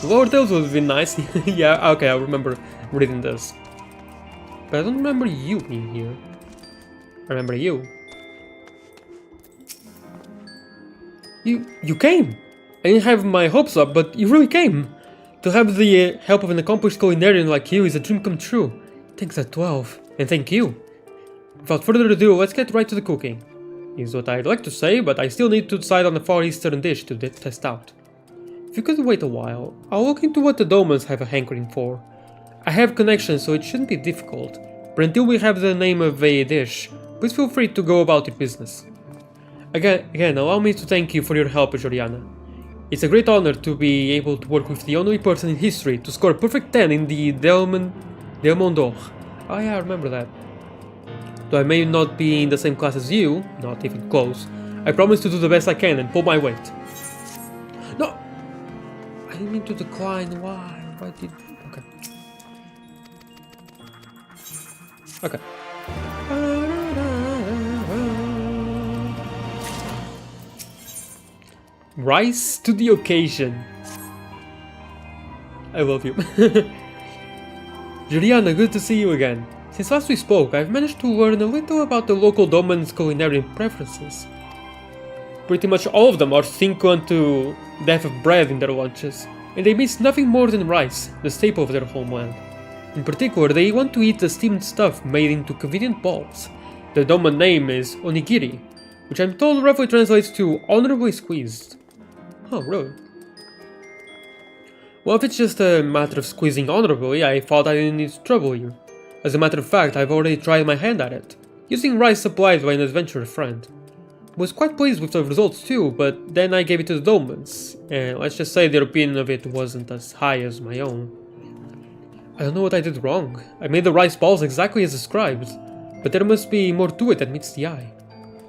Lower Tails would have been nice. Yeah, okay, I remember reading this. But I don't remember you being here. I remember you. You came! I didn't have my hopes up, but you really came! To have the help of an accomplished culinarian like you is a dream come true. Thanks at 12. And thank you. Without further ado, let's get right to the cooking. Is what I'd like to say, but I still need to decide on a Far Eastern dish to test out. If you could wait a while, I'll look into what the Domans have a hankering for. I have connections, so it shouldn't be difficult, but until we have the name of a dish, please feel free to go about your business. Again, allow me to thank you for your help, Joriana. It's a great honor to be able to work with the only person in history to score a perfect 10 in the Delmon d'Or. Oh yeah, I remember that. Though I may not be in the same class as you, not even close, I promise to do the best I can and pull my weight. No! I didn't mean to decline, why? Why did... Okay. Rise to the occasion. I love you. Juliana, good to see you again. Since last we spoke, I've managed to learn a little about the local Doman's culinary preferences. Pretty much all of them are sink unto death of bread in their lunches, and they miss nothing more than rice, the staple of their homeland. In particular, they want to eat the steamed stuff made into convenient balls. The Doman name is onigiri, which I'm told roughly translates to honorably squeezed. Oh, really? Well, if it's just a matter of squeezing honorably, I thought I didn't need to trouble you. As a matter of fact, I've already tried my hand at it, using rice supplied by an adventurer friend. Was quite pleased with the results too, but then I gave it to the Domans, and let's just say their opinion of it wasn't as high as my own. I don't know what I did wrong. I made the rice balls exactly as described, but there must be more to it than meets the eye.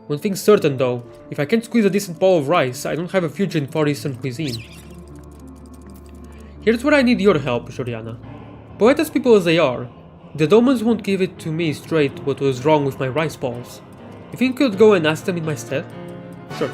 One thing's certain though, if I can't squeeze a decent ball of rice, I don't have a future in Far Eastern cuisine. Here's where I need your help, Joriana. Polite as people as they are, the Domans won't give it to me straight what was wrong with my rice balls. You think you could go and ask them in my stead? Sure.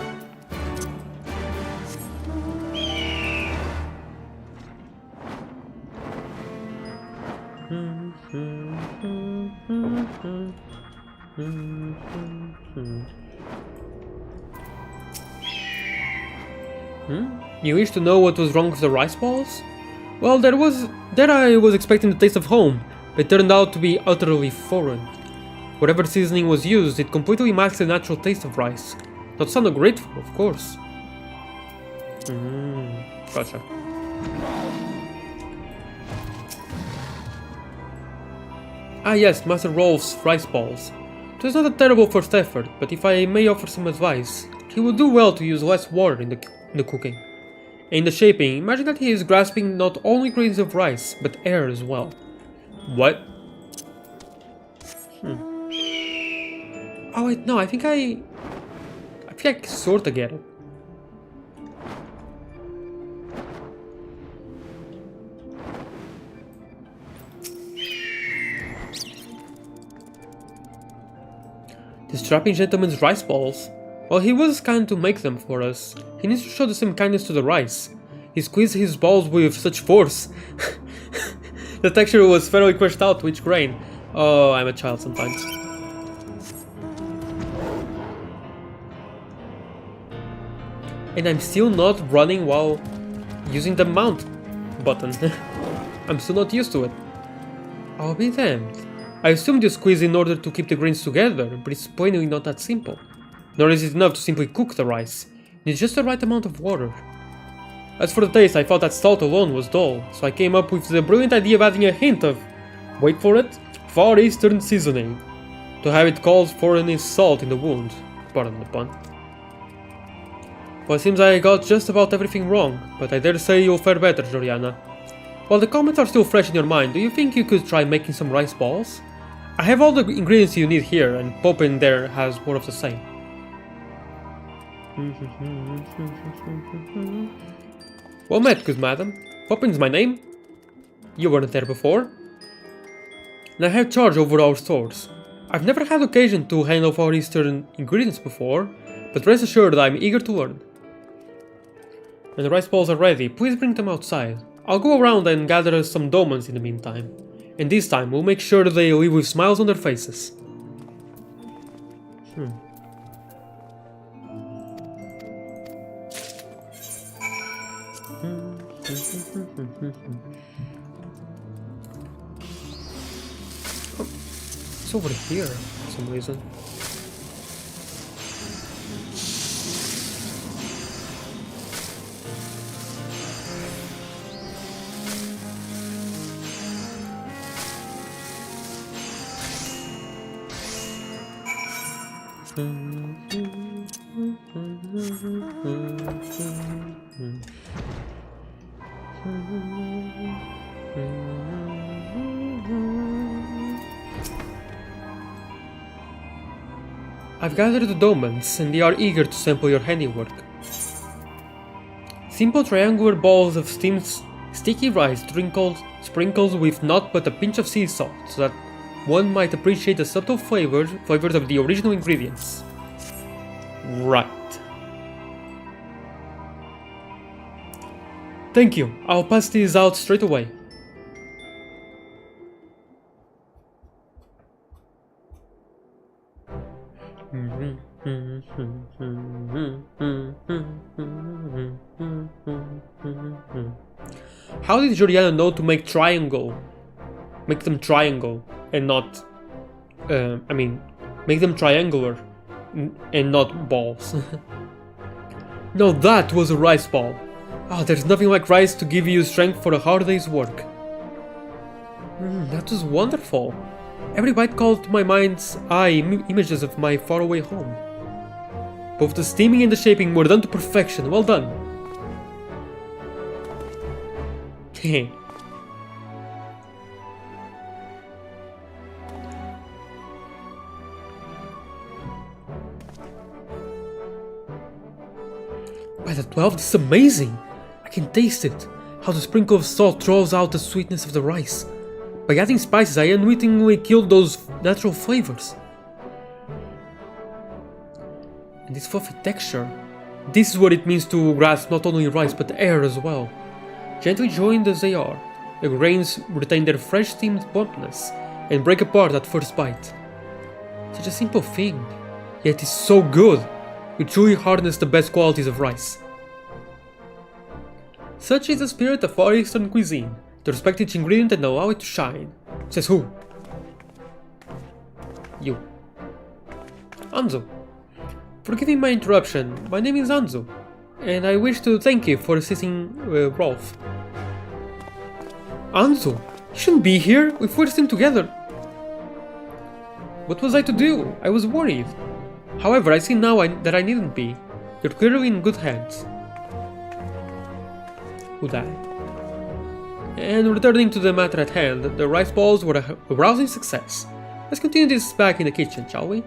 You wish to know what was wrong with the rice balls? Well, there I was expecting the taste of home, but it turned out to be utterly foreign. Whatever seasoning was used, it completely masked the natural taste of rice. Not sound grateful, of course. Gotcha. Ah yes, Master Rolf's rice balls. It was not a terrible first effort, but if I may offer some advice, he would do well to use less water in the cooking. In the shaping, imagine that he is grasping not only grains of rice, but air as well. What? Oh wait, no, I think I sorta get it. This strapping gentleman's rice balls. Well, he was kind to make them for us. He needs to show the same kindness to the rice. He squeezed his balls with such force. The texture was fairly crushed out to each grain. Oh, I'm a child sometimes. And I'm still not running while using the mount button. I'm still not used to it. I'll be damned. I assumed you squeeze in order to keep the grains together, but it's plainly not that simple. Nor is it enough to simply cook the rice. It needs just the right amount of water. As for the taste, I thought that salt alone was dull, so I came up with the brilliant idea of adding a hint of, wait for it, Far Eastern seasoning. To have it called for any salt in the wound. Pardon the pun. Well, it seems I got just about everything wrong, but I dare say you'll fare better, Joriana. While the comments are still fresh in your mind, do you think you could try making some rice balls? I have all the ingredients you need here, and Popin there has more of the same. Well met, good madam. Popin's my name. You weren't there before. And I have charge over our stores. I've never had occasion to handle Far Eastern ingredients before, but rest assured I'm eager to learn. When the rice balls are ready, please bring them outside. I'll go around and gather some dolmens in the meantime. And this time, we'll make sure they leave with smiles on their faces. It's over here for some reason. I've gathered the dolmens, and they are eager to sample your handiwork. Simple triangular balls of steamed sticky rice sprinkled with not but a pinch of sea salt, so that one might appreciate the subtle flavors of the original ingredients. Right. Thank you. I'll pass these out straight away. How did Joriana know to make make them triangle and not make them triangular and not balls? No, that was a rice ball. Oh, there's nothing like rice to give you strength for a hard day's work. That was wonderful. Every bite called to my mind's eye images of my faraway home. Both the steaming and the shaping were done to perfection. Well done. Heh. By the 12th, this is amazing! I can taste it, how the sprinkle of salt draws out the sweetness of the rice. By adding spices, I unwittingly killed those natural flavors. And this fluffy texture, this is what it means to grasp not only rice but air as well. Gently joined as they are, the grains retain their fresh steamed plumpness and break apart at first bite. Such a simple thing, yet it's so good. We truly harness the best qualities of rice. Such is the spirit of Far Eastern cuisine, to respect each ingredient and allow it to shine. Says who? You. Anzu. Forgive me my interruption, my name is Anzu, and I wish to thank you for assisting Rolf. Anzu, you shouldn't be here, we forced him together. What was I to do? I was worried. However, I see now that I needn't be. You're clearly in good hands. Who died? And returning to the matter at hand, the rice balls were a rousing success. Let's continue this back in the kitchen, shall we?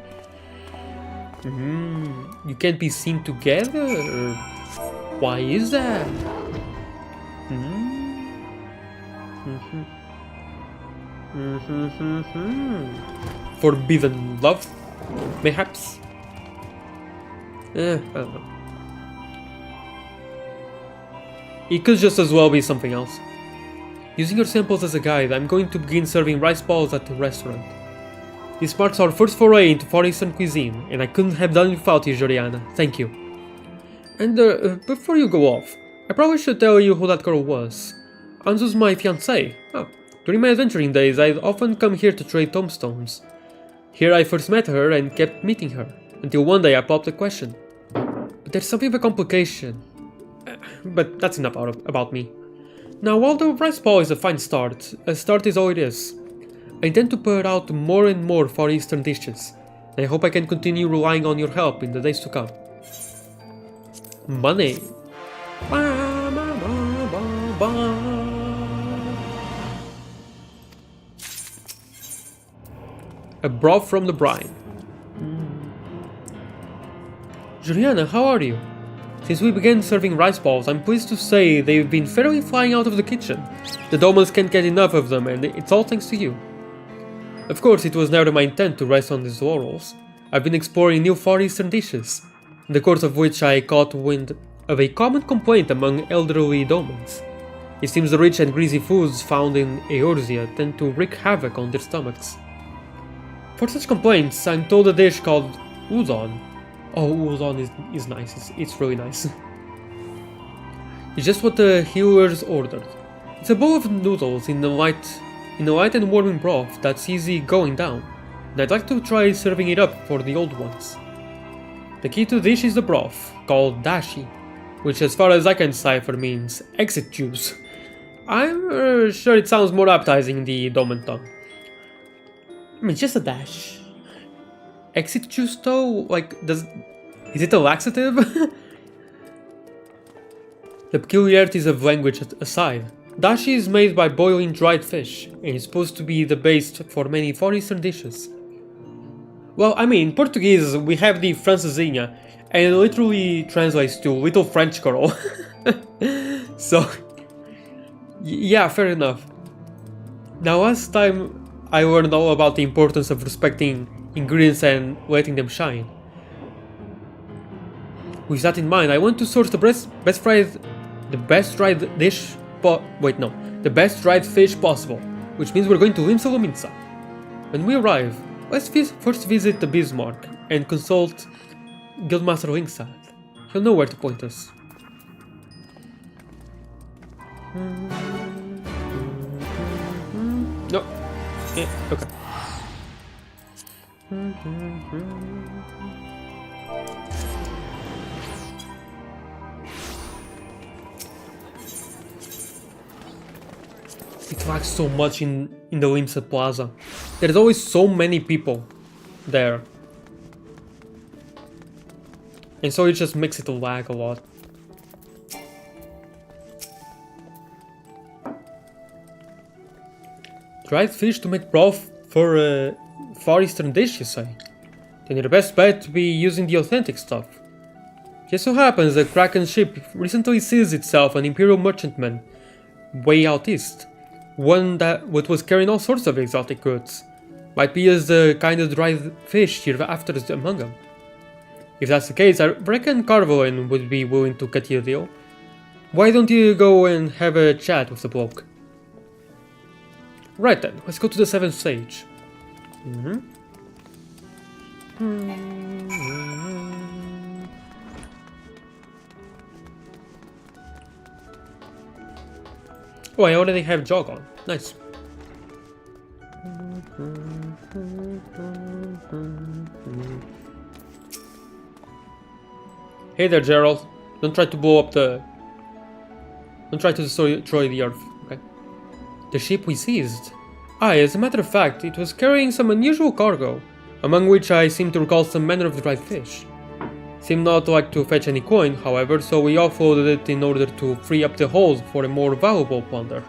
You can't be seen together? Why is that? Forbidden love? Mayhaps? I don't know. It could just as well be something else. Using your samples as a guide, I'm going to begin serving rice balls at the restaurant. This marks our first foray into Far Eastern cuisine, and I couldn't have done it without you, Joriana. Thank you. And before you go off, I probably should tell you who that girl was. Anzu's my fiancée. Oh, during my adventuring days, I'd often come here to trade tombstones. Here I first met her and kept meeting her, until one day I popped the question. But there's something of a complication. But that's enough about me. Now, while the rice ball is a fine start, a start is all it is. I intend to put out more and more Far Eastern dishes, and I hope I can continue relying on your help in the days to come. Money. A broth from the brine. Juliana, how are you? Since we began serving rice balls, I'm pleased to say they've been fairly flying out of the kitchen. The Dolmans can't get enough of them, and it's all thanks to you. Of course, it was never my intent to rest on these laurels. I've been exploring new Far Eastern dishes, in the course of which I caught wind of a common complaint among elderly Dolmans. It seems the rich and greasy foods found in Eorzea tend to wreak havoc on their stomachs. For such complaints, I'm told a dish called udon. Oh, udon is nice, it's really nice. It's just what the healers ordered. It's a bowl of noodles in a light and warming broth that's easy going down, and I'd like to try serving it up for the old ones. The key to the dish is the broth, called dashi, which as far as I can decipher means exit juice. I'm sure it sounds more appetizing in the Doman tongue. I mean, just a dash. Exit juice though? Like, is it a laxative? The peculiarities of language aside, dashi is made by boiling dried fish, and is supposed to be the base for many Far Eastern dishes. Well, I mean, in Portuguese we have the francesinha, and it literally translates to little French girl. So, yeah, fair enough. Now, last time I learned all about the importance of respecting ingredients and letting them shine. With that in mind, I want to source the best dried fish possible, which means we're going to Limsa Lominsa. When we arrive, let's first visit the Bismarck and consult Guildmaster Lingsad. He'll know where to point us. No. Yeah, okay. It lags so much in the Limsa Plaza. There's always so many people there. And so it just makes it lag a lot. Dried fish to make broth for a Far Eastern dish, you say? Then your best bet to be using the authentic stuff. Just so happens that Kraken's ship recently seized itself an Imperial merchantman way out east. One that was carrying all sorts of exotic goods. Might be as the kind of dried fish you're after among them. If that's the case, I reckon Carvolin would be willing to cut you a deal. Why don't you go and have a chat with the bloke? Right then, let's go to the 7th stage. Oh, I already have Jog on. Nice. Hey there, Gerald. Don't try to blow up the... Don't try to destroy the Earth, okay? The ship we seized. As a matter of fact, it was carrying some unusual cargo, among which I seem to recall some manner of dried fish. Seemed not to like to fetch any coin, however, so we offloaded it in order to free up the hold for a more valuable plunder.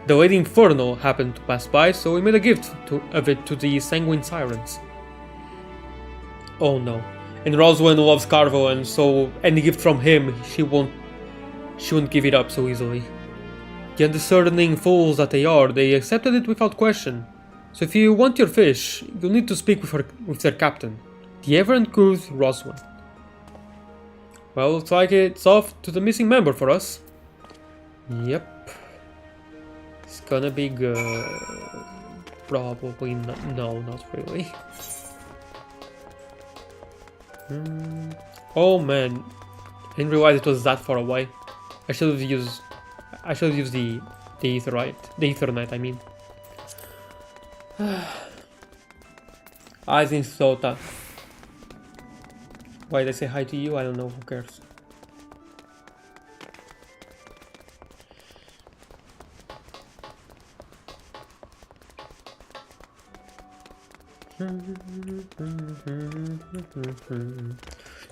The Lady Inferno happened to pass by, so we made a gift of it to the Sanguine Sirens. Oh no. And Roswell loves Carvo, and so any gift from him, she won't give it up so easily. The undiscerning fools that they are, they accepted it without question. So if you want your fish, you'll need to speak with their captain, the ever-uncouth Roswell. Well, looks like it's off to the missing member for us. Yep. It's gonna be good. Probably not. No, not really. Oh man, I didn't realize it was that far away. I should have used the Ethernet, I mean. I think so tough. Why did I say hi to you? I don't know, who cares?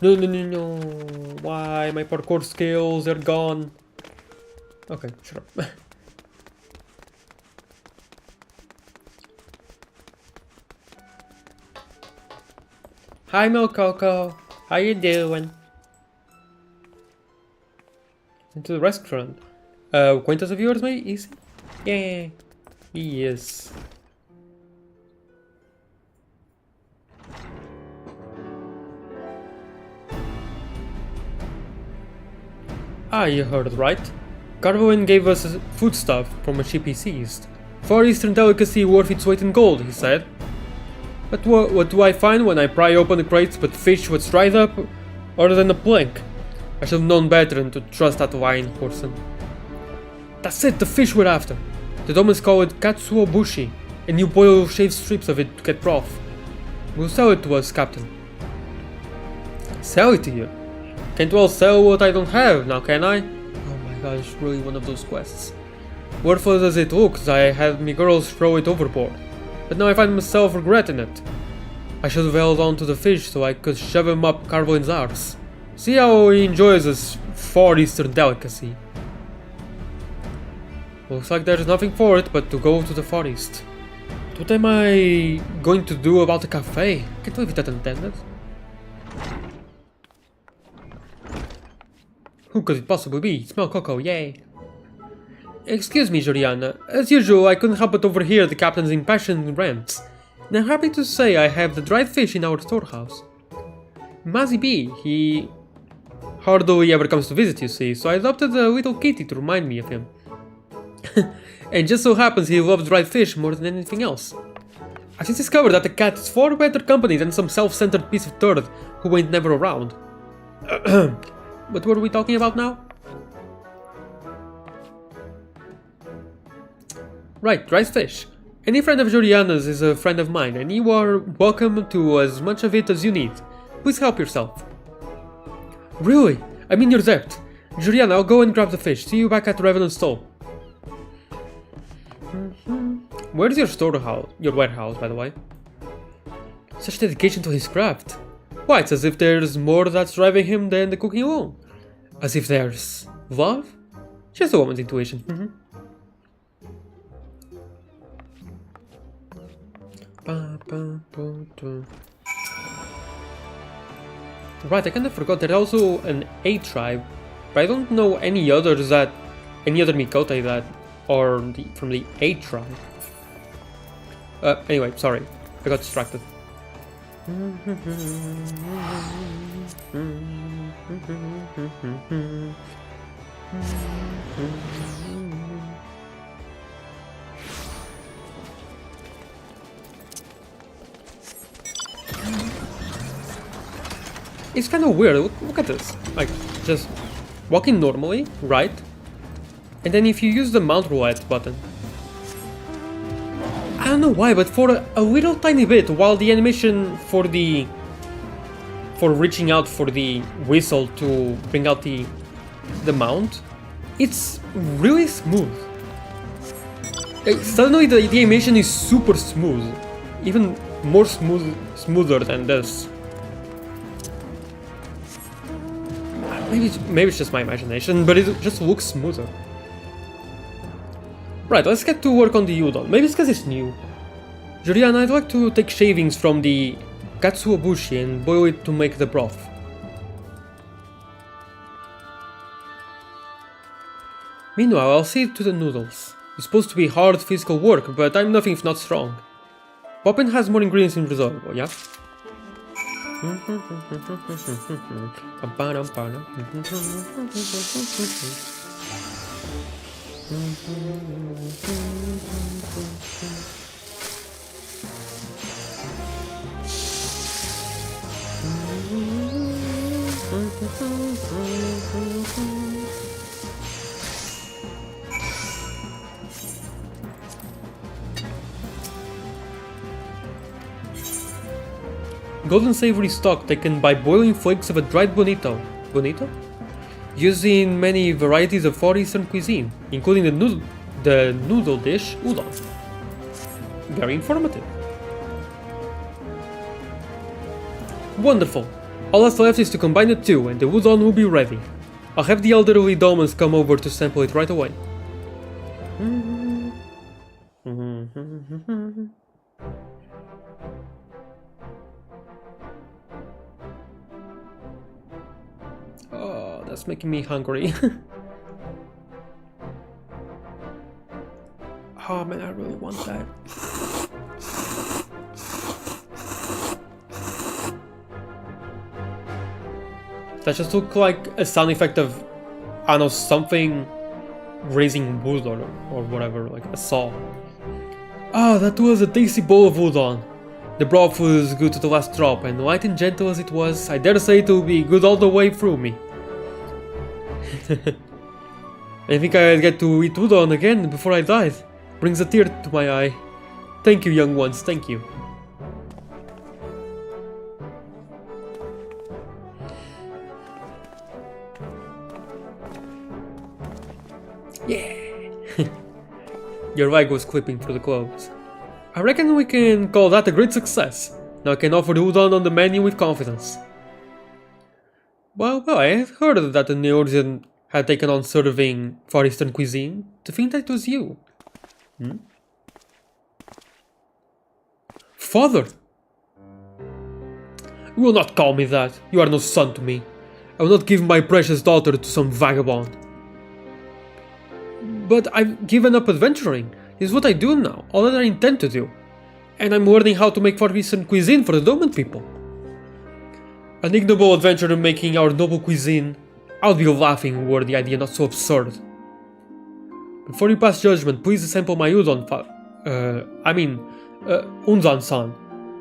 No, no, no, no. Why? My parkour skills are gone. Okay, shut up. Hi, Milk Coco. How you doing? Into the restaurant. Acquaintance of yours, mate? Is he? Yeah, he is. Ah, you heard right. Carboin gave us foodstuff from a ship he seized. Far Eastern delicacy worth its weight in gold, he said. But what do I find when I pry open the crates but fish what's dried up? Other than a plank. I should have known better than to trust that wine person. That's it, the fish we're after. The Domins call it katsuo bushi, and you boil shaved strips of it to get broth. Will sell it to us, Captain. Sell it to you? Can't well sell what I don't have, now can I? Oh my god, it's really one of those quests. Worthless as it looks, I had me girls throw it overboard. But now I find myself regretting it. I should have held on to the fish so I could shove him up Carboin's arse. See how he enjoys this Far Eastern delicacy. Looks like there's nothing for it but to go to the Far East. What am I going to do about the cafe? Can't believe that intended. Who could it possibly be? Smell cocoa, yay! Excuse me, Juliana. As usual, I couldn't help but overhear the captain's impassioned rants. And I'm happy to say I have the dried fish in our storehouse. Mazzy B, he hardly ever comes to visit, you see, so I adopted a little kitty to remind me of him. And just so happens he loves dried fish more than anything else. I just discovered that the cat is far better company than some self-centered piece of turd who ain't never around. What were we talking about now? Right, dried fish. Any friend of Juliana's is a friend of mine, and you are welcome to as much of it as you need. Please help yourself. Really? I mean you're zapped. Juliana, I'll go and grab the fish. See you back at the Revenant's stall. Where's your storehouse? Your warehouse, by the way. Such dedication to his craft. Why, it's as if there's more that's driving him than the cooking alone. As if there's love? Just a woman's intuition. Right, I kinda forgot there's also an A tribe, but I don't know any other Mikotai that are from the A tribe. Anyway, sorry, I got distracted. It's kind of weird. Look at this. Like, just walking normally, right? And then if you use the mount roulette button, I don't know why, but for a little tiny bit, while the animation for reaching out for the whistle to bring out the mount, it's really smooth. Suddenly the animation is super smooth, even more smoother than this. Maybe it's just my imagination, but it just looks smoother. Right, let's get to work on the udon. Maybe it's because it's new. Juliana, I'd like to take shavings from the katsuobushi and boil it to make the broth. Meanwhile, I'll see to the noodles. It's supposed to be hard physical work, but I'm nothing if not strong. Poppin has more ingredients in reserve, yeah? Golden savory stock taken by boiling flakes of a dried bonito. Bonito? Used in many varieties of Far Eastern cuisine, including the noodle dish udon. Very informative. Wonderful. All that's left is to combine the two, and the udon will be ready. I'll have the elderly Dolmens come over to sample it right away. Oh, that's making me hungry. Oh man, I really want that. That just looked like a sound effect of, I don't know, something raising wood or whatever, like a saw. Ah, that was a tasty bowl of udon. The broth was good to the last drop, and light and gentle as it was, I dare say it will be good all the way through me. I think I'll get to eat udon again before I die. Brings a tear to my eye. Thank you, young ones, thank you. Yeah! Your leg was clipping through the clothes. I reckon we can call that a great success. Now I can offer the udon on the menu with confidence. Well, I had heard that the Neordian had taken on serving Far Eastern cuisine. To think that it was you. Father! You will not call me that. You are no son to me. I will not give my precious daughter to some vagabond. But I've given up adventuring. This is what I do now, all that I intend to do. And I'm learning how to make Far Eastern cuisine for the Doman people. An ignoble adventurer making our noble cuisine. I'll be laughing were the idea not so absurd. Before you pass judgment, please sample my udon Unzan-san.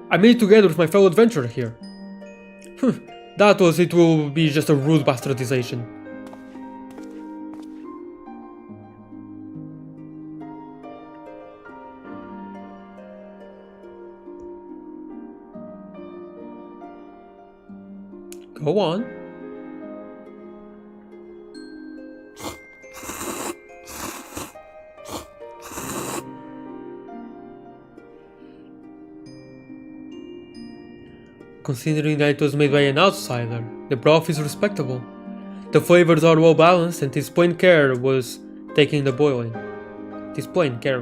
I made it together with my fellow adventurer here. It will be just a rude bastardization. Go on. Considering that it was made by an outsider, the broth is respectable. The flavors are well balanced and his plain care was taken in the boiling. His plain care.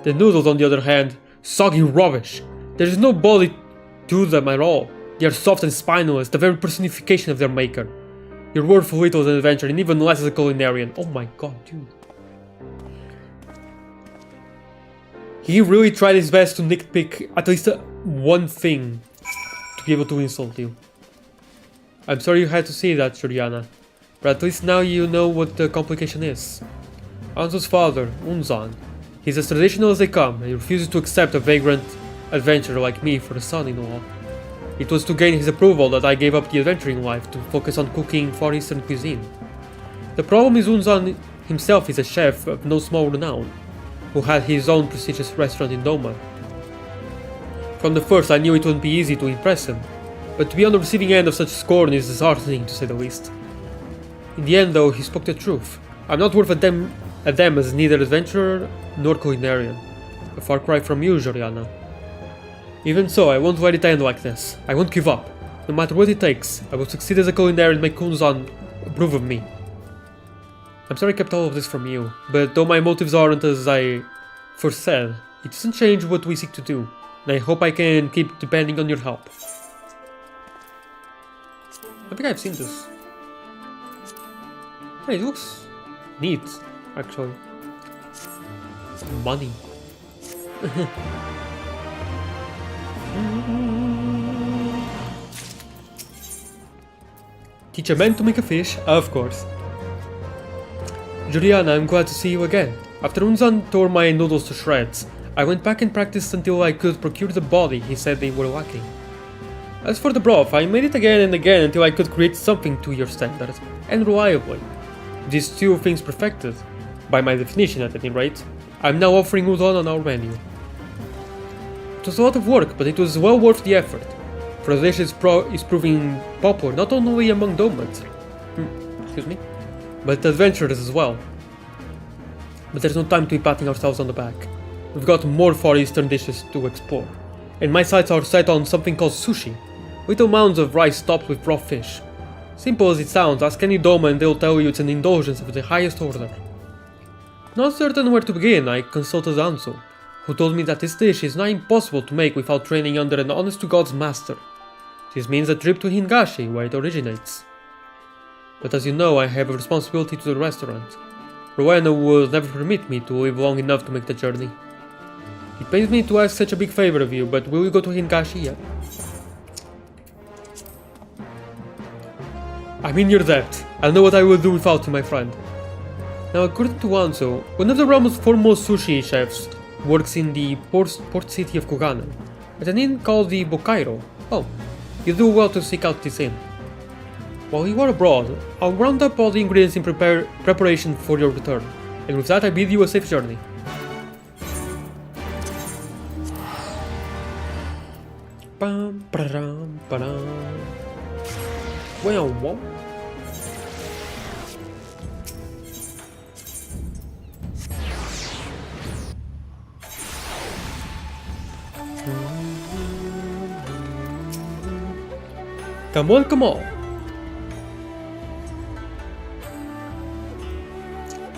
The noodles, on the other hand, soggy rubbish. There is no body to them at all. They are soft and spineless, the very personification of their maker. You're worth little as an adventurer and even less as a culinarian. Oh my god, dude. He really tried his best to nitpick at least one thing to be able to insult you. I'm sorry you had to see that, Juliana, but at least now you know what the complication is. Anzo's father, Unzan, he's as traditional as they come and he refuses to accept a vagrant adventurer like me for a son-in-law. It was to gain his approval that I gave up the adventuring life to focus on cooking Far Eastern cuisine. The problem is Unzan himself is a chef of no small renown, who had his own prestigious restaurant in Doma. From the first I knew it wouldn't be easy to impress him, but to be on the receiving end of such scorn is disheartening to say the least. In the end though, he spoke the truth. I'm not worth a damn as neither adventurer nor culinarian. A far cry from you, Juliana. Even so, I won't let it end like this. I won't give up. No matter what it takes, I will succeed as a culinarian and make Unzan approve of me. I'm sorry I kept all of this from you, but though my motives aren't as I first said, it doesn't change what we seek to do, and I hope I can keep depending on your help. I think I've seen this. Hey, it looks neat, actually. Money. Teach a man to make a fish, of course. Juliana, I'm glad to see you again. After Unzan tore my noodles to shreds, I went back and practiced until I could procure the body he said they were lacking. As for the broth, I made it again and again until I could create something to your standards, and reliably. These two things perfected, by my definition at any rate, I'm now offering udon on our menu. It was a lot of work, but it was well worth the effort, for the dish is proving popular not only among Domans, but adventurers as well. But there's no time to be patting ourselves on the back. We've got more Far Eastern dishes to explore. and my sights are set on something called sushi. Little mounds of rice topped with raw fish. Simple as it sounds, ask any doma and they'll tell you it's an indulgence of the highest order. Not certain where to begin, I consulted Anso, who told me that this dish is not impossible to make without training under an honest-to-God's master. This means a trip to Hingashi, where it originates. But as you know, I have a responsibility to the restaurant. Rowena will never permit me to live long enough to make the journey. It pains me to ask such a big favor of you, but will you go to Hingashi yet? I'm in your debt. I'll know what I will do without you, my friend. Now, according to Anso, one of the realm's foremost sushi chefs works in the port city of Koganen, at an inn called the Bokairo. Oh, you do well to seek out this inn. While you are abroad, I'll round up all the ingredients in preparation for your return, and with that I bid you a safe journey. Bam, ba-dum, ba-dum. Well, what? Come on, come on.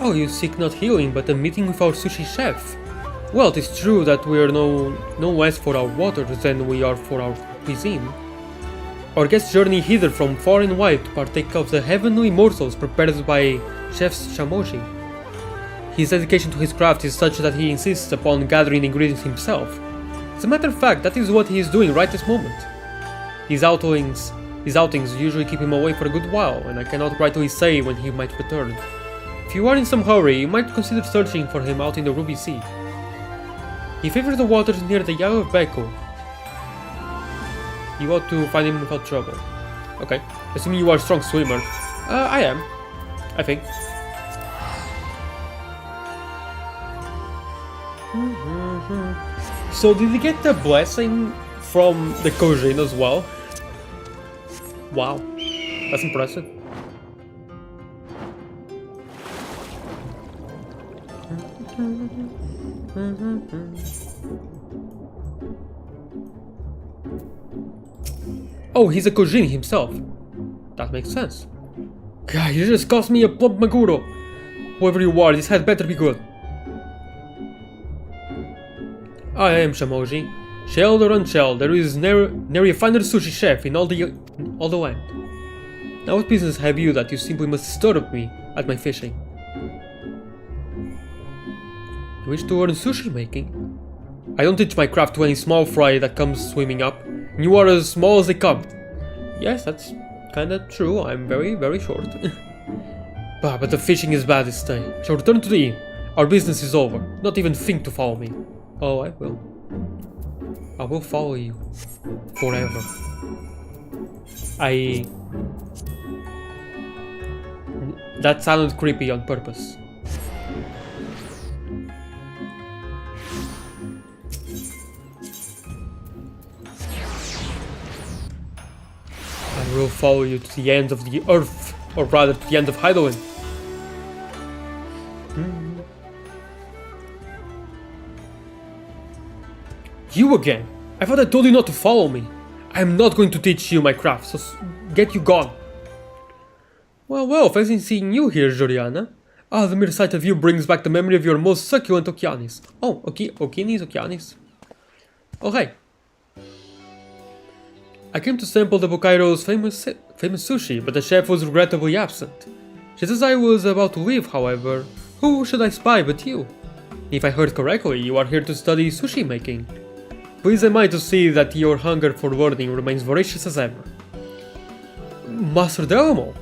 Oh, you seek not healing, but a meeting with our sushi chef. Well, it is true that we are no less for our waters than we are for our cuisine. Our guests journey hither from far and wide to partake of the heavenly morsels prepared by Chef Shamoji. His dedication to his craft is such that he insists upon gathering ingredients himself. As a matter of fact, that is what he is doing right this moment. His outings usually keep him away for a good while, and I cannot rightly say when he might return. If you are in some hurry, you might consider searching for him out in the Ruby Sea. He favors the waters near the Yao of Beko. You ought to find him without trouble. Okay, assuming you are a strong swimmer. I am. I think. So did he get the blessing from the Kojin as well? Wow, that's impressive. Oh, he's a Kojin himself. That makes sense. God, you just cost me a plump Maguro. Whoever you are, this had better be good. I am Shamoji. Shelled or unshelled, there is nary a finer sushi chef in all the land. Now what business have you that you simply must disturb me at my fishing? You wish to learn sushi making? I don't teach my craft to any small fry that comes swimming up, and you are as small as they come. Yes, that's kinda true, I'm very, very short. But the fishing is bad this day. I shall return to the inn. Our business is over. Not even think to follow me. Oh, I will. I will follow you. Forever. That sounded creepy on purpose. I will follow you to the end of the earth, or rather to the end of Heidelin. You again? I thought I told you not to follow me. I am not going to teach you my craft, so get you gone. Well, fancy seeing you here, Joriana. Ah, the mere sight of you brings back the memory of your most succulent okianis. Oh, okianis. Okay. I came to sample the Bokairo's famous sushi, but the chef was regrettably absent. Just as I was about to leave, however, who should I spy but you? If I heard correctly, you are here to study sushi making. Pleased am I to see that your hunger for learning remains voracious as ever. Master Delamo,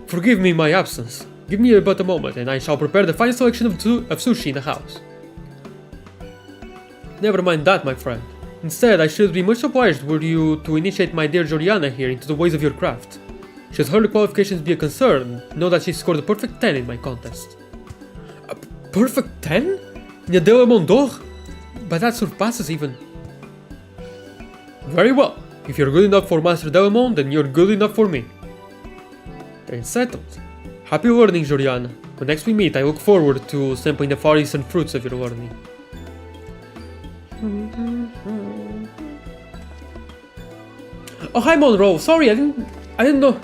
forgive me my absence. Give me but a moment, and I shall prepare the finest selection of sushi in the house. Never mind that, my friend. Instead, I should be much obliged were you to initiate my dear Joriana here into the ways of your craft. Should her qualifications be a concern, know that she scored a perfect 10 in my contest. A perfect 10? In a Delamon d'Or? But that surpasses even... Very well. If you're good enough for Master Delamon, then you're good enough for me. Then settled. Happy learning, Joriana. When next we meet, I look forward to sampling the far eastern fruits of your learning. Oh, hi Monroe. Sorry, I didn't know.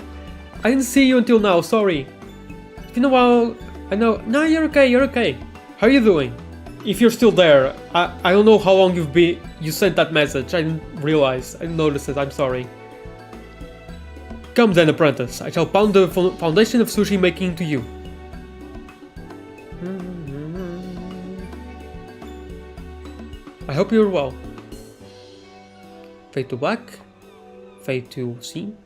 I didn't see you until now. Sorry. It's been a while. I know. No, you're okay. You're okay. How are you doing? If you're still there, I don't know how long you sent that message. I didn't realize. I didn't notice it. I'm sorry. Come then, apprentice. I shall pound the foundation of sushi making to you. I hope you're well. Fade to black. Fade to scene.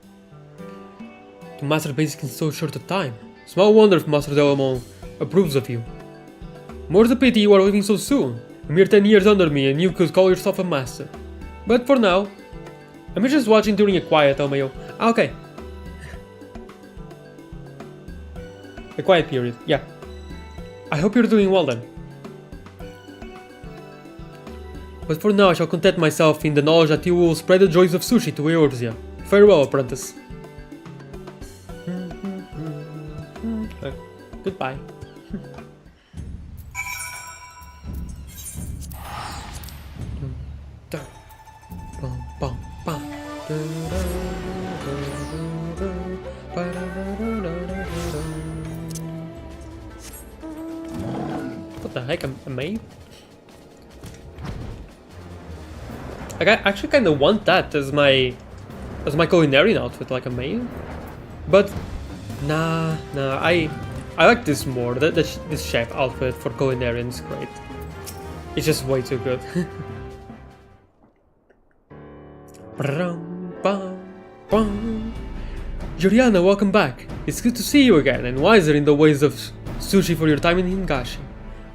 To master basics in so short a time. Small wonder if Master Delamon approves of you. More's the pity you are leaving so soon. A mere 10 years under me and you could call yourself a master. But for now, I'm just watching during a quiet, Almayo. Okay. A quiet period, yeah. I hope you're doing well then. But for now I shall content myself in the knowledge that you will spread the joys of sushi to Eorzea. Farewell, apprentice. Goodbye. What the heck, a maid? I actually kind of want that as my culinarian outfit, like a maid. But nah, I like this more. This chef outfit for culinarian is great. It's just way too good. Juliana, welcome back. It's good to see you again, and wiser in the ways of sushi for your time in Hingashi.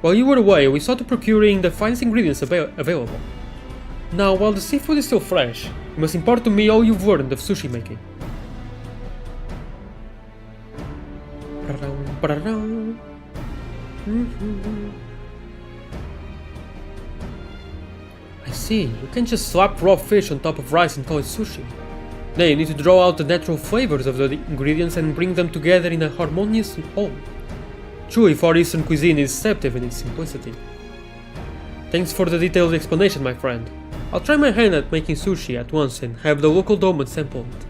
While you were away, we saw to procuring the finest ingredients available. Now, while the seafood is still fresh, you must impart to me all you've learned of sushi making. I see, you can't just slap raw fish on top of rice and call it sushi. No, you need to draw out the natural flavors of the ingredients and bring them together in a harmonious whole. Truly, Far Eastern cuisine is deceptive in its simplicity. Thanks for the detailed explanation, my friend. I'll try my hand at making sushi at once and have the local doorman sample it.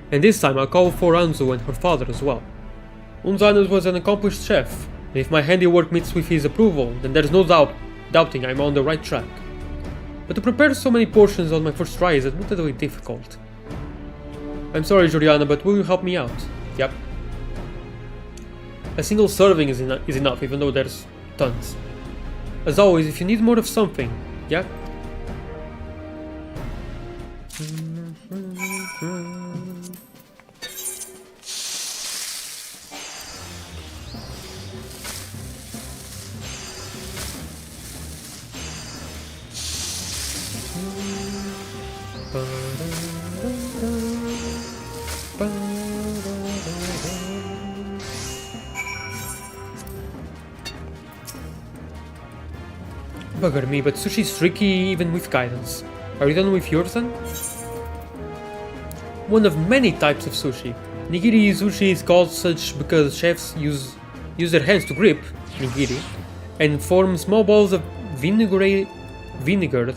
And this time I'll call for Anzu and her father as well. Unzanus was an accomplished chef, and if my handiwork meets with his approval, then there's no doubting I'm on the right track. But to prepare so many portions on my first try is admittedly difficult. I'm sorry, Juliana, but will you help me out? Yep. A single serving is enough, even though there's tons. As always, if you need more of something, yeah? Bugger me, but sushi's tricky even with guidance. Are you done with yours then? One of many types of sushi. Nigiri sushi is called such because chefs use their hands to grip nigiri and form small balls of vinegared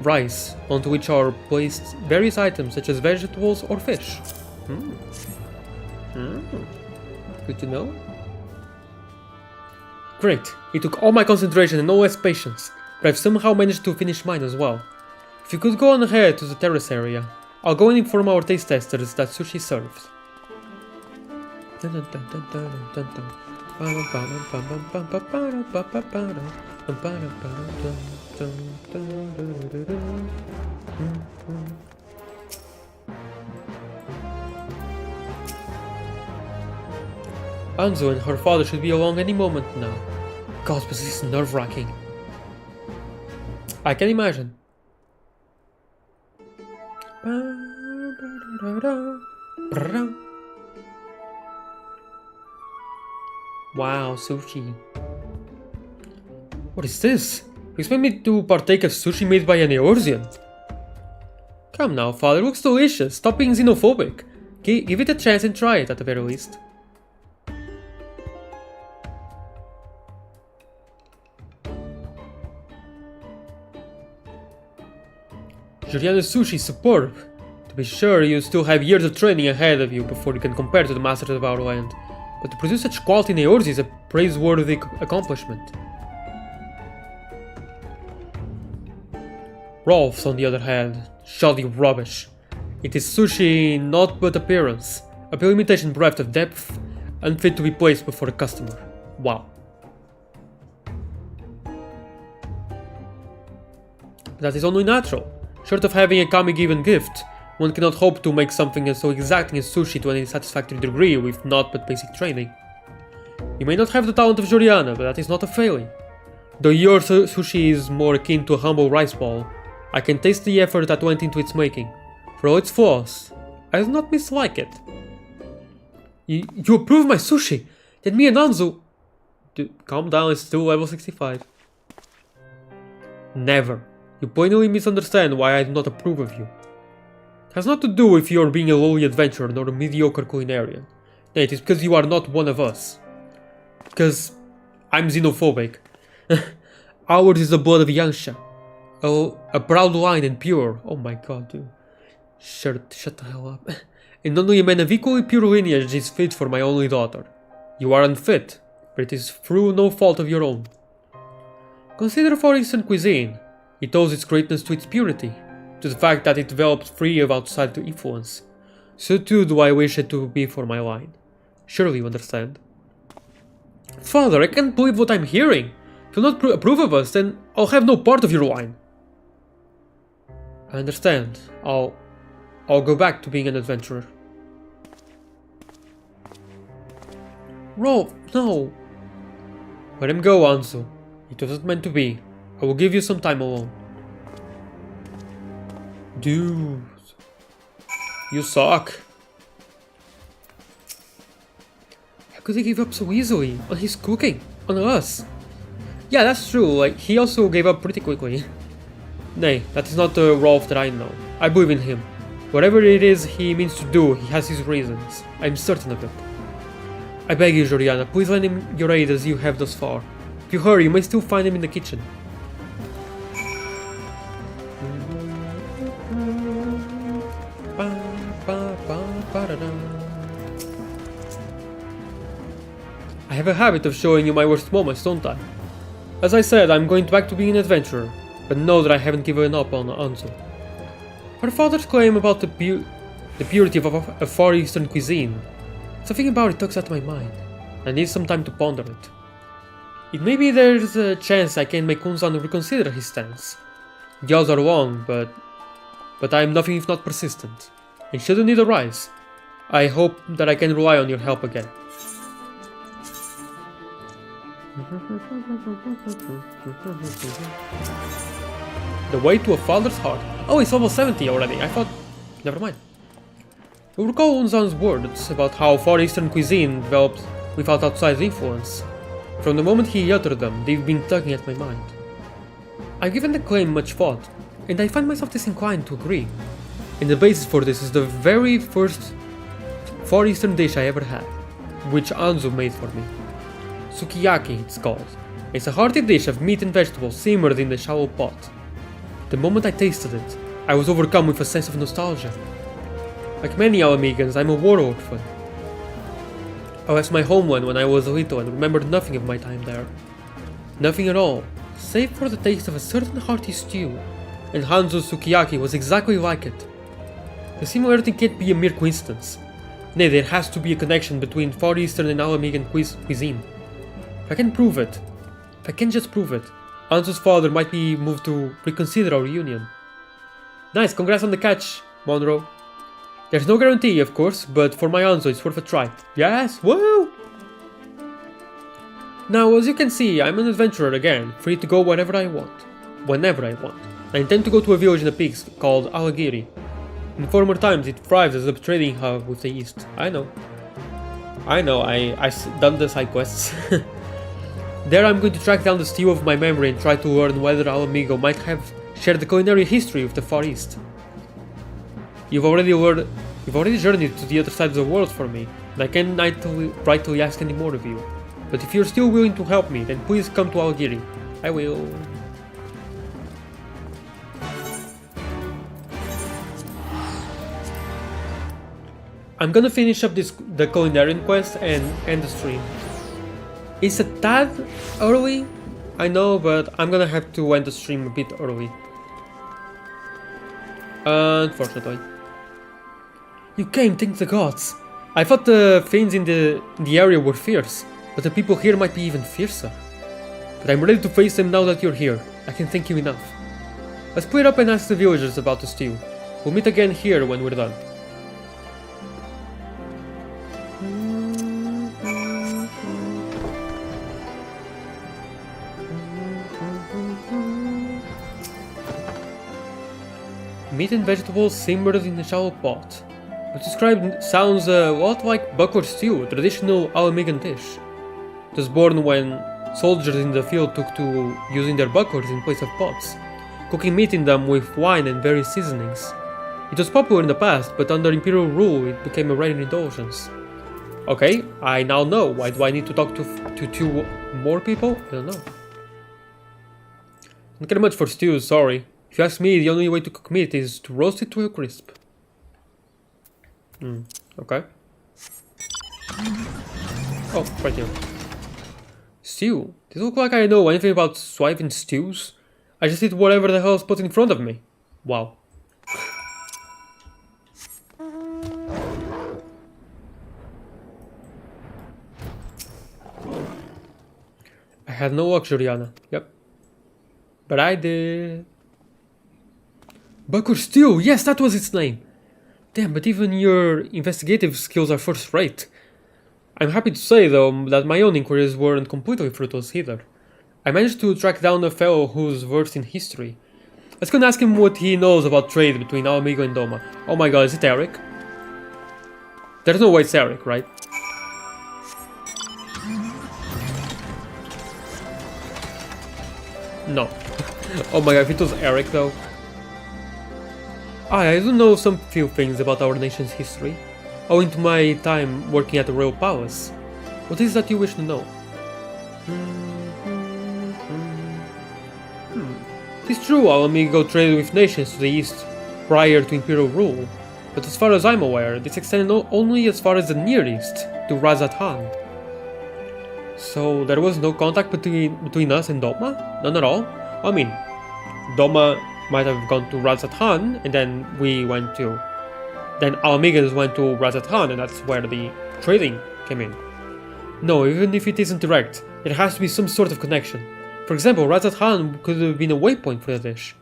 rice onto which are placed various items such as vegetables or fish. Good to know. Great, it took all my concentration and no less patience, but I've somehow managed to finish mine as well. If you could go on ahead to the terrace area, I'll go and inform our taste testers that sushi serves. Anzu and her father should be along any moment now. God, but this is nerve-wracking. I can imagine. Wow, sushi. What is this? You expect me to partake of sushi made by an Eorzean? Come now, father, it looks delicious. Stop being xenophobic. Give it a chance and try it at the very least. Juliana's sushi is superb. To To be sure, you still have years of training ahead of you before you can compare to the masters of our land, but to produce such quality in yours is a praiseworthy accomplishment. Rolf's, on the other hand, shoddy rubbish. It is sushi not but appearance, a pale imitation bereft of depth, unfit to be placed before a customer. Wow. That is only natural. Short of having a kami given gift, one cannot hope to make something so exacting as sushi to any satisfactory degree with naught but basic training. You may not have the talent of Joriana, but that is not a failing. Though your sushi is more akin to a humble rice ball, I can taste the effort that went into its making. For all its flaws, I do not mislike it. You approve my sushi? Then me and Anzu... Dude, calm down, it's still level 65. Never. You plainly misunderstand why I do not approve of you. It has not to do with your being a lowly adventurer nor a mediocre culinarian. No, it is because you are not one of us. Because I'm xenophobic. Ours is the blood of Yansha. Oh, a proud line and pure. Oh my god, dude. Shut the hell up. And only a man of equally pure lineage is fit for my only daughter. You are unfit, but it is through no fault of your own. Consider Far Eastern cuisine. It owes its greatness to its purity, to the fact that it developed free of outside influence. So too do I wish it to be for my line. Surely you understand. Father, I can't believe what I'm hearing. If you'll not approve of us, then I'll have no part of your line. I understand. I'll go back to being an adventurer. Rolf, no. Let him go, Anzu. It wasn't meant to be. I will give you some time alone. Dude. You suck. How could he give up so easily? On his cooking? On us? Yeah, that's true. Like, he also gave up pretty quickly. Nay, that is not the Rolf that I know. I believe in him. Whatever it is he means to do, he has his reasons. I'm certain of it. I beg you, Joriana, please lend him your aid as you have thus far. If you hurry, you may still find him in the kitchen. I have a habit of showing you my worst moments, don't I? As I said, I'm going back to being an adventurer, but know that I haven't given up on Anzu. Her father's claim about the purity of a Far Eastern cuisine, something about it tugs at my mind. I need some time to ponder it. It may be there's a chance I can make Kunzan reconsider his stance. The odds are long, but I am nothing if not persistent. And should the need arise, I hope that I can rely on your help again. The way to a father's heart. Oh, it's almost 70 already. I thought... Never mind. You recall Unzan's words about how Far Eastern cuisine developed without outside influence. From the moment he uttered them, they've been tugging at my mind. I've given the claim much thought, and I find myself disinclined to agree. And the basis for this is the very first Far Eastern dish I ever had, which Anzu made for me. Sukiyaki, it's called. It's a hearty dish of meat and vegetables simmered in a shallow pot. The moment I tasted it, I was overcome with a sense of nostalgia. Like many Alamegans, I'm a war orphan. I left my homeland when I was little and remembered nothing of my time there. Nothing at all, save for the taste of a certain hearty stew, and Hanzo's sukiyaki was exactly like it. The similarity can't be a mere coincidence. Nay, there has to be a connection between Far Eastern and Alamegan cuisine. If I can prove it, if I can just prove it, Anzu's father might be moved to reconsider our union. Nice, congrats on the catch, Monroe. There's no guarantee, of course, but for my Anzu it's worth a try. Yes, woo! Now, as you can see, I'm an adventurer again, free to go wherever I want. Whenever I want. I intend to go to a village in the peaks called Alagiri. In former times it thrived as a trading hub with the east. I know, I've done the side quests. There I'm going to track down the steal of my memory and try to learn whether Alamigo might have shared the culinary history of the Far East. You've already journeyed to the other side of the world for me, and I can't rightly ask any more of you. But if you're still willing to help me, then please come to Alagiri. I will. I'm gonna finish up the culinary quest and end the stream. It's a tad early, I know, but I'm gonna have to end the stream a bit early. Unfortunately. You came, thank the gods. I thought the things in the area were fierce, but the people here might be even fiercer. But I'm ready to face them now that you're here. I can thank you enough. Let's split up and ask the villagers about the stew. We'll meet again here when we're done. Meat and vegetables simmered in a shallow pot. What described sounds a lot like buckwheat stew, a traditional Alamigan dish. It was born when soldiers in the field took to using their buckwheats in place of pots, cooking meat in them with wine and various seasonings. It was popular in the past, but under imperial rule it became a rare indulgence. Okay, I now know. Why do I need to talk to two more people? I don't know. Not very much for stews, sorry. If you ask me, the only way to cook meat is to roast it to a crisp. Okay. Oh, right here. Stew? Does it look like I know anything about swiping stews? I just eat whatever the hell is put in front of me. Wow. I had no luck, Juliana. Yep. But I did. Buckwheat stew! Yes, that was its name! Damn, but even your investigative skills are first rate. I'm happy to say, though, that my own inquiries weren't completely fruitless either. I managed to track down a fellow who's versed in history. Let's go and ask him what he knows about trade between our amigo and Doma. Oh my god, is it Eric? There's no way it's Eric, right? No. Oh my god, if it was Eric though. I do know some few things about our nation's history, owing to my time working at the royal palace. What is that you wish to know? It's true our amigo traded with nations to the east prior to imperial rule, but as far as I'm aware, this extended only as far as the Near East, to Razat Han. So there was no contact between us and Doma? None at all? I mean, Doma might have gone to Razat Han, and then we went to... Then our Amigans went to Razat Han, and that's where the trading came in. No, even if it isn't direct, it has to be some sort of connection. For example, Razat Han could have been a waypoint for the dish.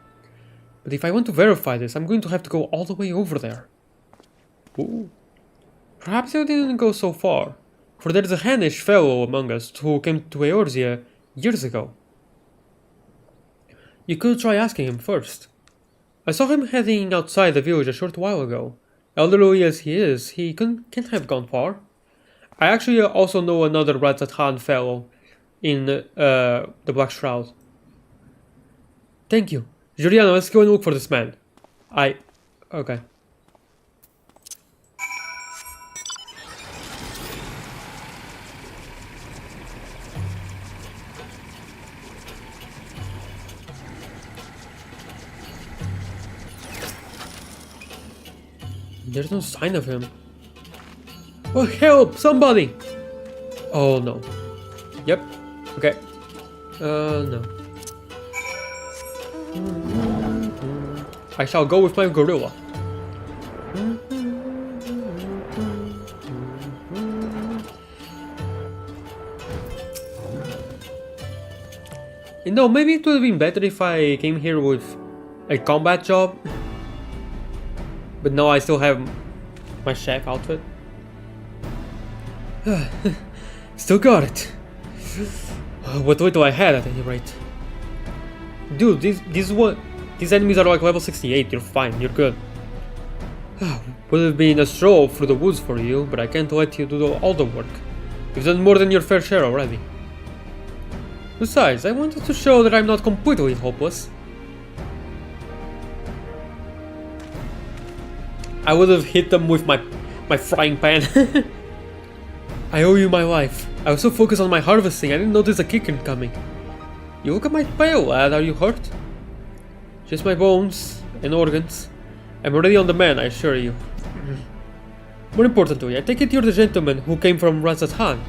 But if I want to verify this, I'm going to have to go all the way over there. Ooh. Perhaps I didn't go so far, for there's a Hannish fellow among us who came to Eorzea years ago. You could try asking him first. I saw him heading outside the village a short while ago. Elderly as he is, he can't have gone far. I actually also know another Razat Han fellow in the Black Shroud. Thank you. Juliana, let's go and look for this man. Okay. There's no sign of him. Oh, help! Somebody! Oh, no. Yep. Okay. No. I shall go with my gorilla. You know, maybe it would have been better if I came here with a combat job. But no, I still have my chef outfit. Still got it. What little I had at any rate. Dude, these enemies are like level 68, you're fine, you're good. Would have been a stroll through the woods for you, but I can't let you do all the work. You've done more than your fair share already. Besides, I wanted to show that I'm not completely hopeless. I would have hit them with my frying pan. I owe you my life. I was so focused on my harvesting, I didn't notice a kicker coming. You look at my pale, lad. Are you hurt? Just my bones and organs. I'm already on the mend, I assure you. More importantly, I take it you're the gentleman who came from Razathan.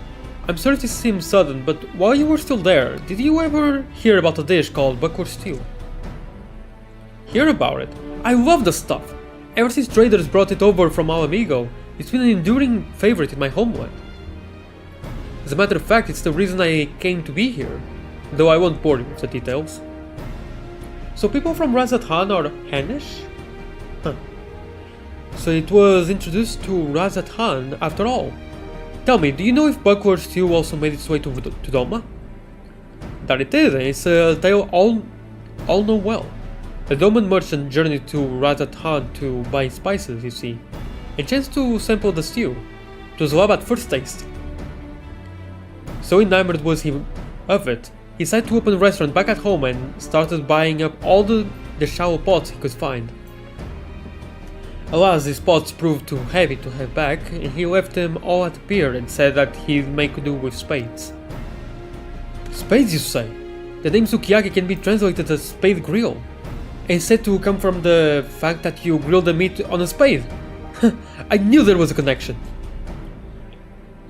I'm sorry this seems sudden, but while you were still there, did you ever hear about a dish called buckwheat stew? Hear about it? I love the stuff! Ever since traders brought it over from Al Amigo, it's been an enduring favorite in my homeland. As a matter of fact, it's the reason I came to be here, though I won't bore you with the details. So people from Razathan are Hanish? Huh. So it was introduced to Razathan after all. Tell me, do you know if buckwheat stew also made its way to Doma? That it did, and it's a tale all know well. A Doman merchant journeyed to Razathan to buy spices, you see, and chanced to sample the stew. It was love at first taste. So enamored was he of it, he decided to open a restaurant back at home and started buying up all the shallow pots he could find. Alas, these pots proved too heavy to have back, and he left them all at the pier and said that he'd make do with spades. Spades, you say? The name sukiyaki can be translated as spade grill, and said to come from the fact that you grill the meat on a spade. I knew there was a connection.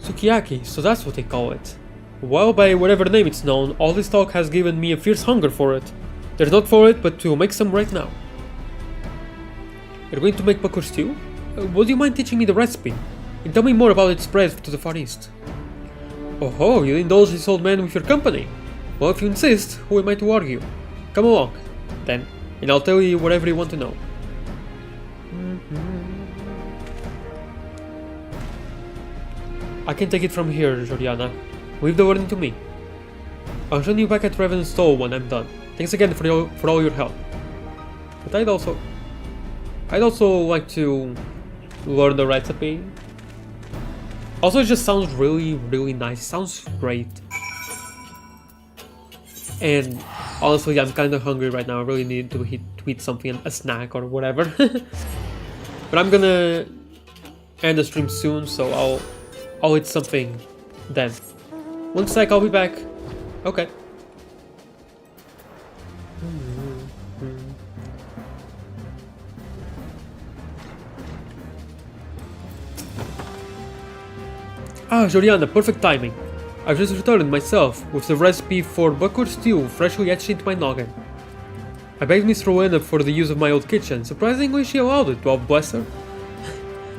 Sukiyaki, so that's what they call it. Well, by whatever name it's known, all this talk has given me a fierce hunger for it. There's not for it, but to make some right now. You're going to make buckwheat stew? Would you mind teaching me the recipe? And tell me more about its spread to the Far East. Oh, you indulge this old man with your company? Well, if you insist, who am I to argue? Come along, then, and I'll tell you whatever you want to know. I can take it from here, Joriana. Leave the learning to me. I'll join you back at Raven's stall when I'm done. Thanks again for all your help. But I'd also like to learn the recipe. Also, it just sounds really nice. It sounds great. And honestly, I'm kind of hungry right now. I really need to eat something, a snack or whatever. But I'm gonna end the stream soon, so I'll eat something then. One sec, I'll be back. Okay. Ah, Joriana, perfect timing. I've just returned myself with the recipe for buckwheat stew freshly etched into my noggin. I begged Miss Rowena for the use of my old kitchen. Surprisingly, she allowed it, well bless her.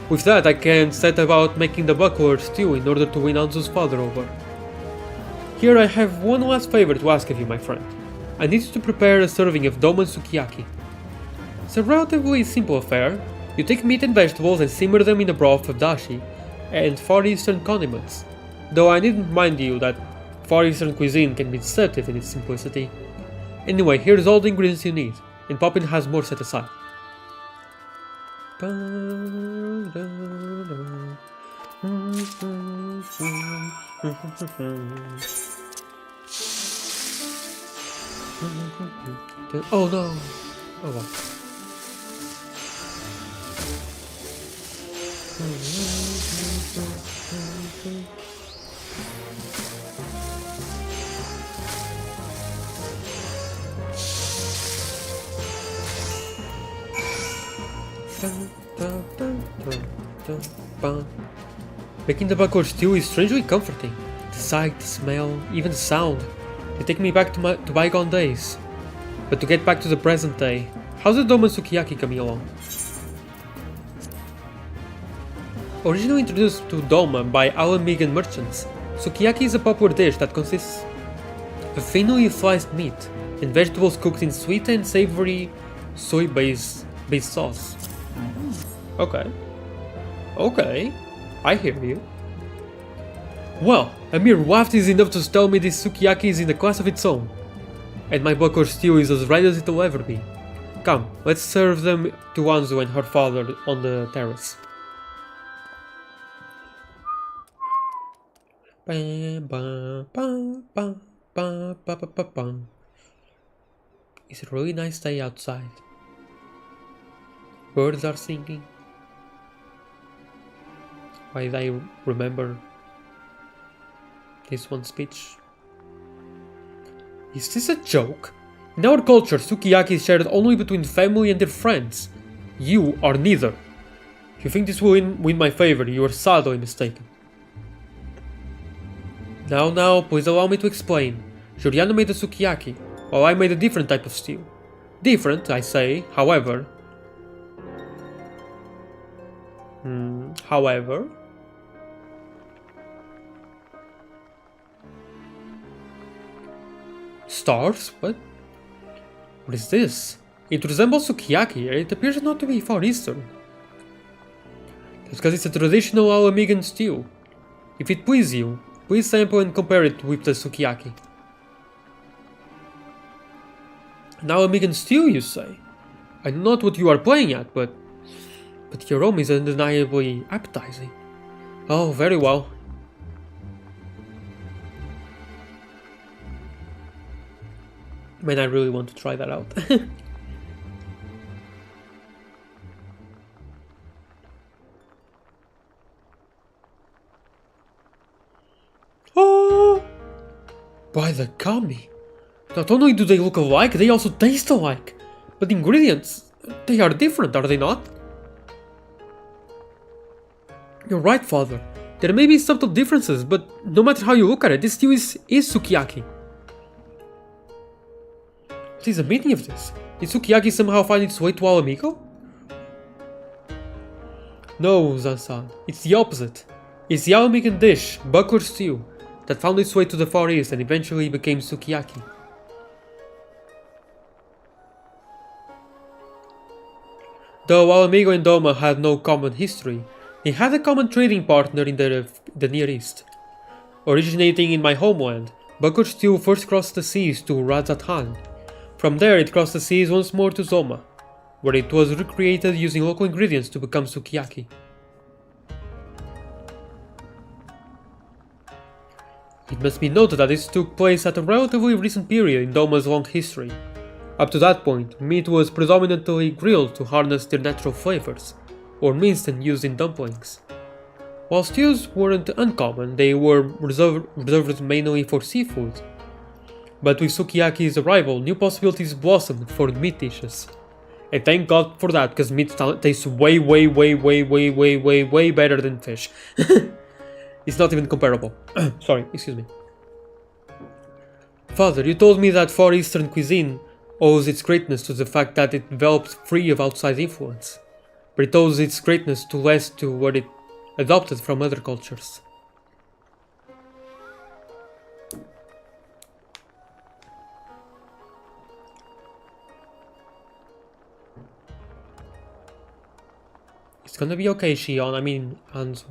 With that, I can set about making the buckwheat stew in order to win Anzu's father over. Here I have one last favor to ask of you, my friend. I need you to prepare a serving of Doman sukiyaki. It's a relatively simple affair. You take meat and vegetables and simmer them in a broth of dashi and Far Eastern condiments. Though I needn't remind you that Far Eastern cuisine can be deceptive in its simplicity. Anyway, here's all the ingredients you need, and Poppin has more set aside. Oh no! Oh well. Making the buckwheat stew is strangely comforting. The sight, the smell, even the sound. They take me back to bygone days. But to get back to the present day, how's the Doman sukiyaki coming along? Originally introduced to Doma by Alamigan merchants, sukiyaki is a popular dish that consists of thinly sliced meat and vegetables cooked in sweet and savory soy-based sauce. Okay, I hear you. Well, a mere waft is enough to tell me this sukiyaki is in a class of its own. And my buckwheat stew is as right as it will ever be. Come, let's serve them to Anzu and her father on the terrace. It's a really nice day outside. Birds are singing. Why did I remember this one speech? Is this a joke? In our culture, sukiyaki is shared only between family and their friends. You are neither. If you think this will win my favor, you are sadly mistaken. Now, please allow me to explain. Juliana made a sukiyaki, while I made a different type of stew. Different, I say, however... However... Stars? What? What is this? It resembles sukiyaki, it appears not to be Far Eastern. That's because it's a traditional Alamigan stew. If it pleases you, please sample and compare it with the sukiyaki. An Alamigan stew, you say? I know not what you are playing at, but your aroma is undeniably appetizing. Oh, very well. Man, I really want to try that out. Oh! By the kami! Not only do they look alike, they also taste alike. But the ingredients, they are different, are they not? You're right, father. There may be subtle differences, but no matter how you look at it, this stew is sukiyaki. What is the meaning of this? Did sukiyaki somehow find its way to Alamigo? No, Zansan. It's the opposite. It's the Alamigan dish, buckwheat stew, that found its way to the Far East and eventually became sukiyaki. Though Alamigo and Doma had no common history, they had a common trading partner in the Near East. Originating in my homeland, buckwheat stew first crossed the seas to Rajasthan. From there it crossed the seas once more to Zoma, where it was recreated using local ingredients to become sukiyaki. It must be noted that this took place at a relatively recent period in Doma's long history. Up to that point, meat was predominantly grilled to harness their natural flavors, or minced and used in dumplings. While stews weren't uncommon, they were reserved mainly for seafood. But with sukiyaki's arrival, new possibilities blossomed for meat dishes. And thank God for that, because meat tastes way better than fish. It's not even comparable. Sorry, excuse me. Father, you told me that Far Eastern cuisine owes its greatness to the fact that it developed free of outside influence, but it owes its greatness to less to what it adopted from other cultures. It's gonna be okay, Shion. I mean, Anzu.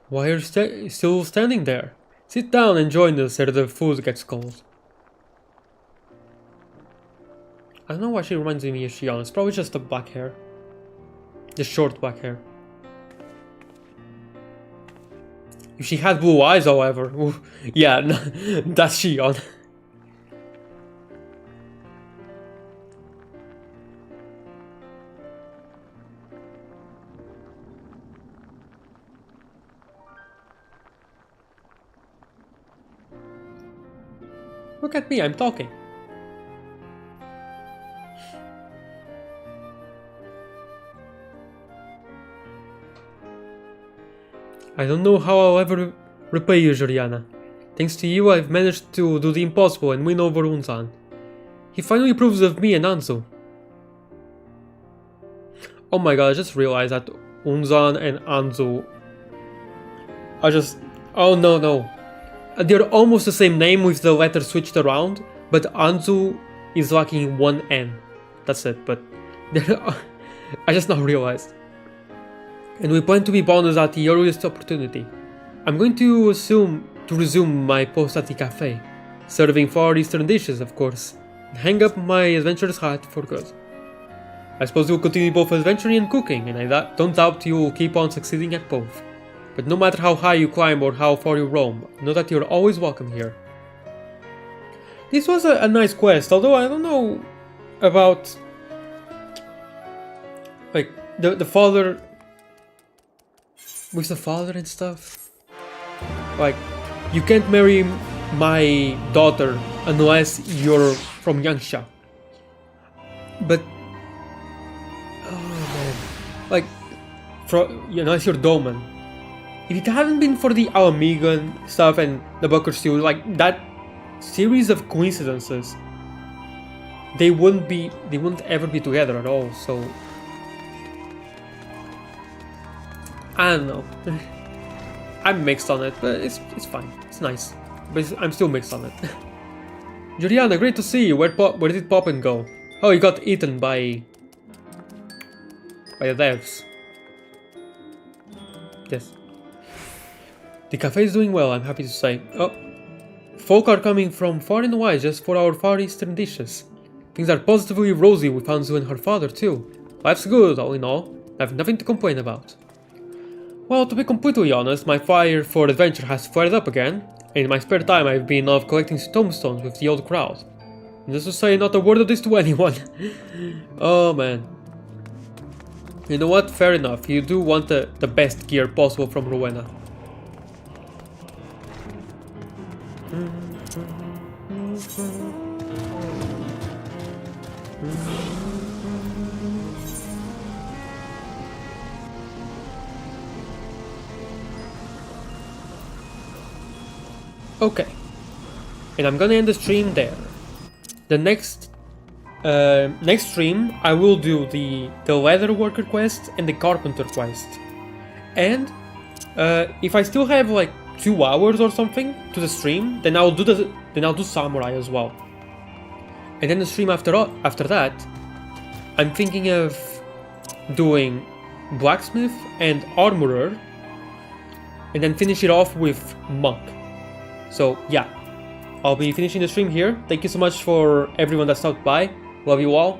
Why are you still standing there? Sit down and join us ere the food gets cold. I don't know why she reminds me of Shion. It's probably just the black hair. The short black hair. If she had blue eyes, however, yeah, that's Shion. Look at me, I'm talking. I don't know how I'll ever repay you, Juliana. Thanks to you, I've managed to do the impossible and win over Unzan. He finally approves of me and Anzu. Oh my god, I just realized that Unzan and Anzu are just... Oh no. They're almost the same name with the letter switched around, but Anzu is lacking one N. That's it, but I just now realized. And we plan to be bonded at the earliest opportunity. I'm going to resume my post at the cafe, serving Far Eastern dishes, of course, and hang up my adventurer's hat for good. I suppose you'll continue both adventuring and cooking, and I don't doubt you will keep on succeeding at both. But no matter how high you climb or how far you roam, know that you're always welcome here. This was a nice quest, although I don't know about... like, the father... with the father and stuff. Like, you can't marry my daughter unless you're from Yangsha. But oh man, like, it's your Doman. If it hadn't been for the Alamigan stuff and the Booker Steel, like that series of coincidences, they wouldn't ever be together at all. So I don't know. I'm mixed on it, but it's fine. It's nice, but I'm still mixed on it. Juliana, great to see you. Where did Poppin go? Oh, he got eaten by the devs. Yes. The cafe is doing well, I'm happy to say. Oh, folk are coming from far and wide just for our Far Eastern dishes. Things are positively rosy with Hanzu and her father too. Life's good, all in all. I have nothing to complain about. Well, to be completely honest, my fire for adventure has flared up again, and in my spare time I've been off collecting tombstones with the old crowd. And just to say not a word of this to anyone. Oh man. You know what? Fair enough, you do want the best gear possible from Rowena. Okay, and I'm gonna end the stream there. The next stream I will do the leather worker quest and the carpenter quest, and if I still have like 2 hours or something to the stream, then I'll do samurai as well. And then the stream after that, I'm thinking of doing blacksmith and armorer, and then finish it off with monk. So yeah, I'll be finishing the stream here. Thank you so much for everyone that stopped by. Love you all.